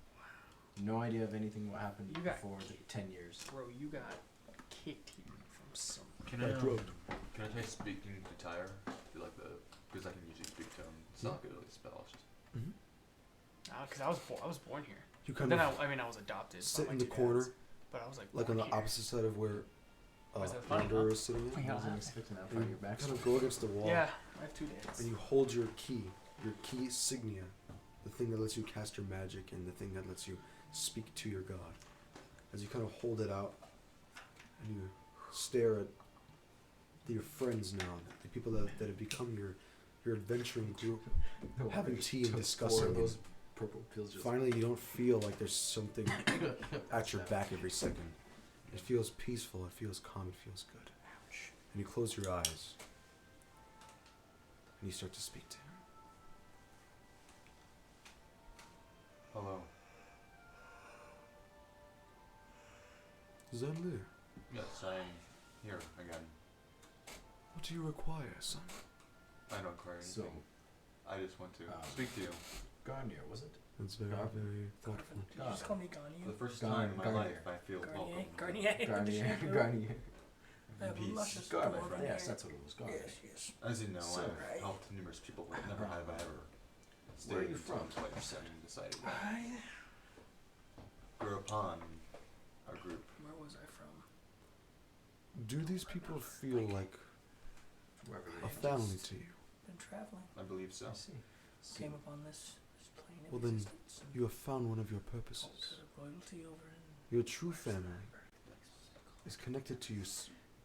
No idea of anything what happened You got- before the 10 years. Bro, you got kicked here from some. Can I try speaking to Tyre? Because I can usually speak to him. It's not good at least spells. Because I was born here. You But kind then of I was adopted. sit by in my the 2 corner, dads, but I was like like on born the here. opposite side of where Was that funny, Wanderer huh? is sitting at. I wasn't expecting that part And of you your backstory. kind of go against the wall. Yeah, I have 2 dads. And you hold your key signia, the thing that lets you cast your magic and the thing that lets you speak to your god. As you kind of hold it out and you stare at your friends now, the people that have become your adventuring group, having tea and Took discussing. 4 of and those purple pills just finally, you don't feel like there's something at your back every second. It feels peaceful, it feels calm, it feels good. And you close your eyes and you start to speak to him. Hello. Zenlir, Yes, I'm here again. what do you require, son? I don't require So, anything. I just want to um, speak to you. Garnier, was it? That's very, very thoughtful. Did you just call me For Garnier? the first Garnier. time in my Garnier. life, I feel welcome. Garnier. Garnier. Garnier. I have Peace. luscious Garnier. dwarven Yes, hair. that's what it was. Garnier. Yes, yes. As you know, So- I've helped numerous people, but never have I ever stayed Where are you until from? twice and decided that I, grew upon our group. where was I from? Do these people feel like Wherever a you family to you? Been traveling. I believe so. I see. Came upon this plane of Well, then, existence. and You have found one of your purposes. culture of loyalty over in Your true family is connected to you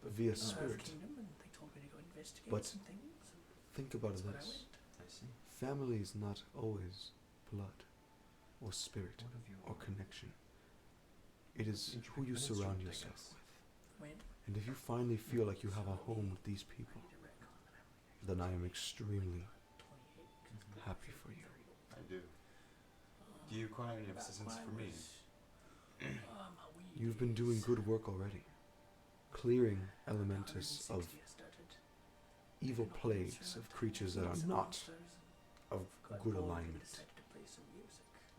via South spirit. Kingdom, and they told me to go investigate But some things. And think about that's what I this. went. I see. Family is not always blood or spirit What have you or connection. It is Intricate who you ministry, surround I yourself guess. with. Went. And if you finally feel like you have a home with these people, then I am extremely 28. happy for you. I do. Do you require any assistance for me? You've been doing good work already, clearing Elementus of evil plagues, of creatures that are not of good alignment.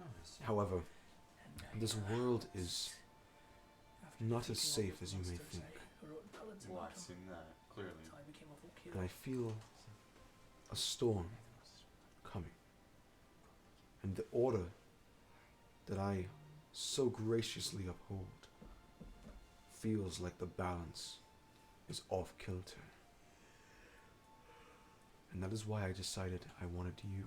Oh, I see. However, this world is not as safe as you may think. Well, I've seen that clearly. And I feel a storm coming. And the order that I so graciously uphold feels like the balance is off kilter. And that is why I decided I wanted you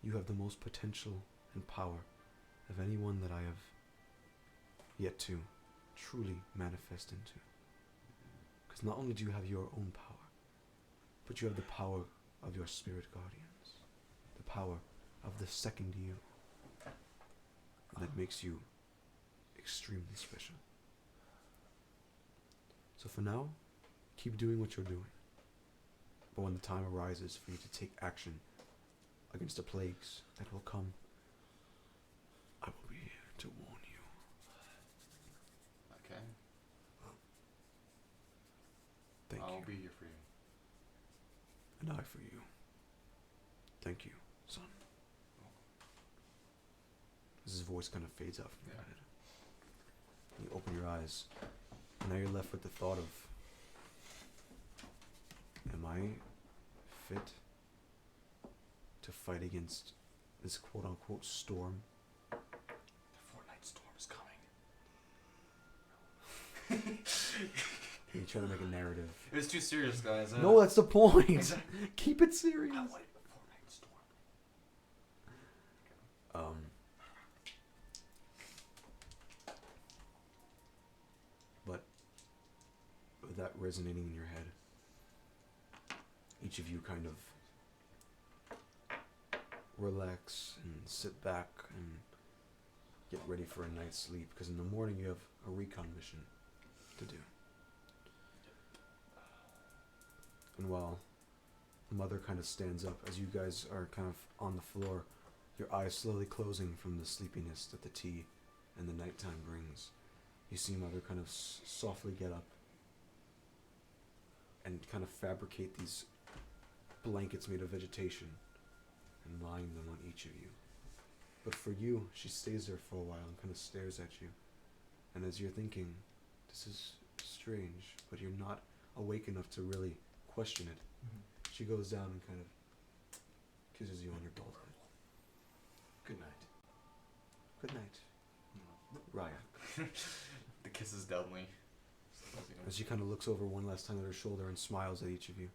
you have the most potential and power of anyone that I have yet to truly manifest into. Because not only do you have your own power, but you have the power of your spirit guardians, the power of the second you. And that makes you extremely special. So for now, keep doing what you're doing. But when the time arises for you to take action against the plagues that will come, I will be here to warn you. Okay. Thank I'll you. be here for you. And I for you. Thank you, son. As his voice kind of fades out from your head. You open your eyes, and now you're left with the thought of, am I fit to fight against this quote-unquote storm? The Fortnite storm is coming. You try to make a narrative. It was too serious, guys. No, that's the point. Exactly. Keep it serious. I wanted a Fortnite storm. But with that resonating in your head, each of you kind of relax and sit back and get ready for a night's sleep, because in the morning you have a recon mission to do. And while Mother kind of stands up, as you guys are kind of on the floor, your eyes slowly closing from the sleepiness that the tea and the nighttime brings, you see Mother kind of softly get up and kind of fabricate these blankets made of vegetation and lying them on each of you. But for you, she stays there for a while and kind of stares at you. And as you're thinking, this is strange, but you're not awake enough to really question it, she goes down and kind of kisses you on your bald head. Good night. Good night, Raya. The kiss is deadly. As she kind of looks over one last time at her shoulder and smiles at each of you.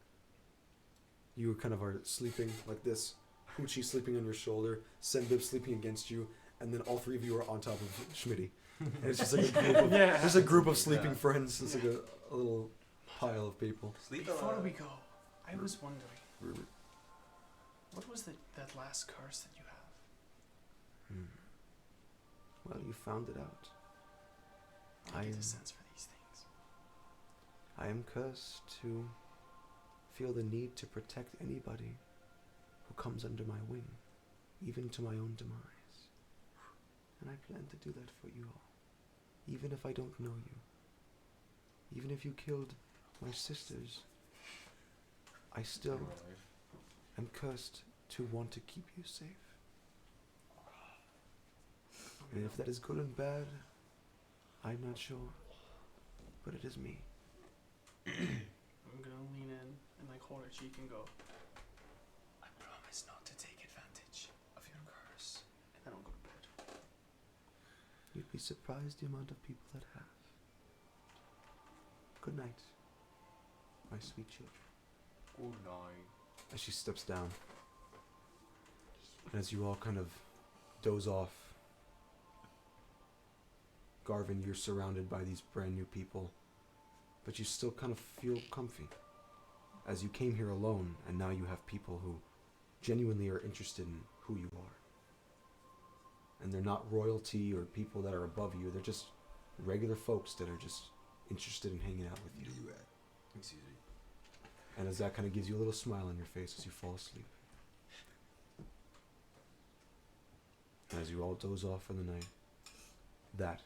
You kind of are sleeping like this. Hoochie sleeping on your shoulder, Sembib sleeping against you, and then all three of you are on top of Schmitty. And it's just like a group of, there's a group of sleeping friends. It's like a little pile of people. Sleep Before we go, I was wondering, what was that last curse that you have? Well, you found it out. I get a sense for these things. I am cursed to feel the need to protect anybody who comes under my wing, even to my own demise. And I plan to do that for you all, even if I don't know you. Even if you killed my sisters, I still am cursed to want to keep you safe. And if that is good and bad, I'm not sure, but it is me. I'm gonna lean in and like hold her cheek and go, I promise not to take advantage of your curse. and then I'll go to bed. You'd be surprised the amount of people that have. Good night, my sweet children. Good night. As she steps down, and as you all kind of doze off, Garvin, you're surrounded by these brand new people, but you still kind of feel comfy. As you came here alone, and now you have people who genuinely are interested in who you are. And they're not royalty or people that are above you, they're just regular folks that are just interested in hanging out with you. Excuse me. And as that kind of gives you a little smile on your face as you fall asleep. And as you all doze off for the night, that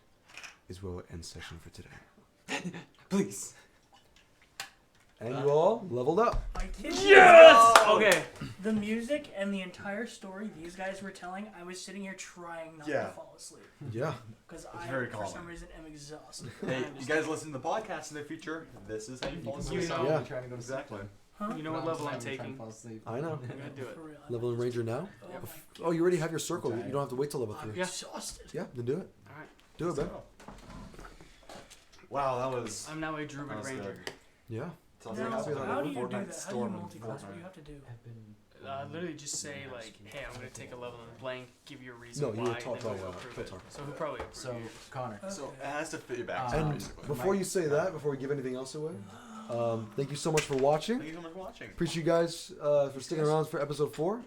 is where we'll end session for today. Please. And you all leveled up. I kid you Yes! not. Okay. The music and the entire story these guys were telling, I was sitting here trying not to fall asleep. Yeah. Because It's I, very for calming. some reason, am exhausted. Hey, you guys listen to the podcast in the future. This is how you fall asleep. You know- Yeah. Trying to go to Exactly. Huh? You know what level I'm taking? Fall asleep. I know. I'm gonna do it. For real. Level in Ranger now? Oh, my Oh, you already have your circle. You don't have to wait till level I'm 3. Yeah. exhausted. Yeah, then do it. Alright. Do it, man. Wow, that was. I'm now a druid That was ranger. good. Yeah. Sounds Now, like how do you do Fortnite that? How do you Storm and multi-class? What do you have to do? I've been literally just say like, hey, I'm gonna take a level in blank, give you a reason No, why, you would and talk then about we'll approve it. Piltar. So he'll probably approve So, you. Connor. So it has to fit your back, Um, And basically. before you say that, before we give anything else away, thank you so much for watching. Thank you so much for watching. Appreciate you guys for sticking around for episode 4.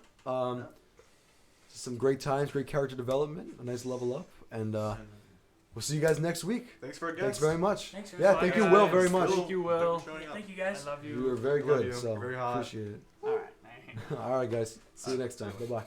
Some great times, great character development, a nice level up, and we'll see you guys next week. Thanks for a guest. Thanks very much. Thanks, Yeah, guys. thank you, Bye, Will, guys. very much. Thank you, Will. Showing up. Thank you guys. I love you. You were very Love good, you. so Very hot. appreciate it. All right. All right, guys. See you next time. Bye bye.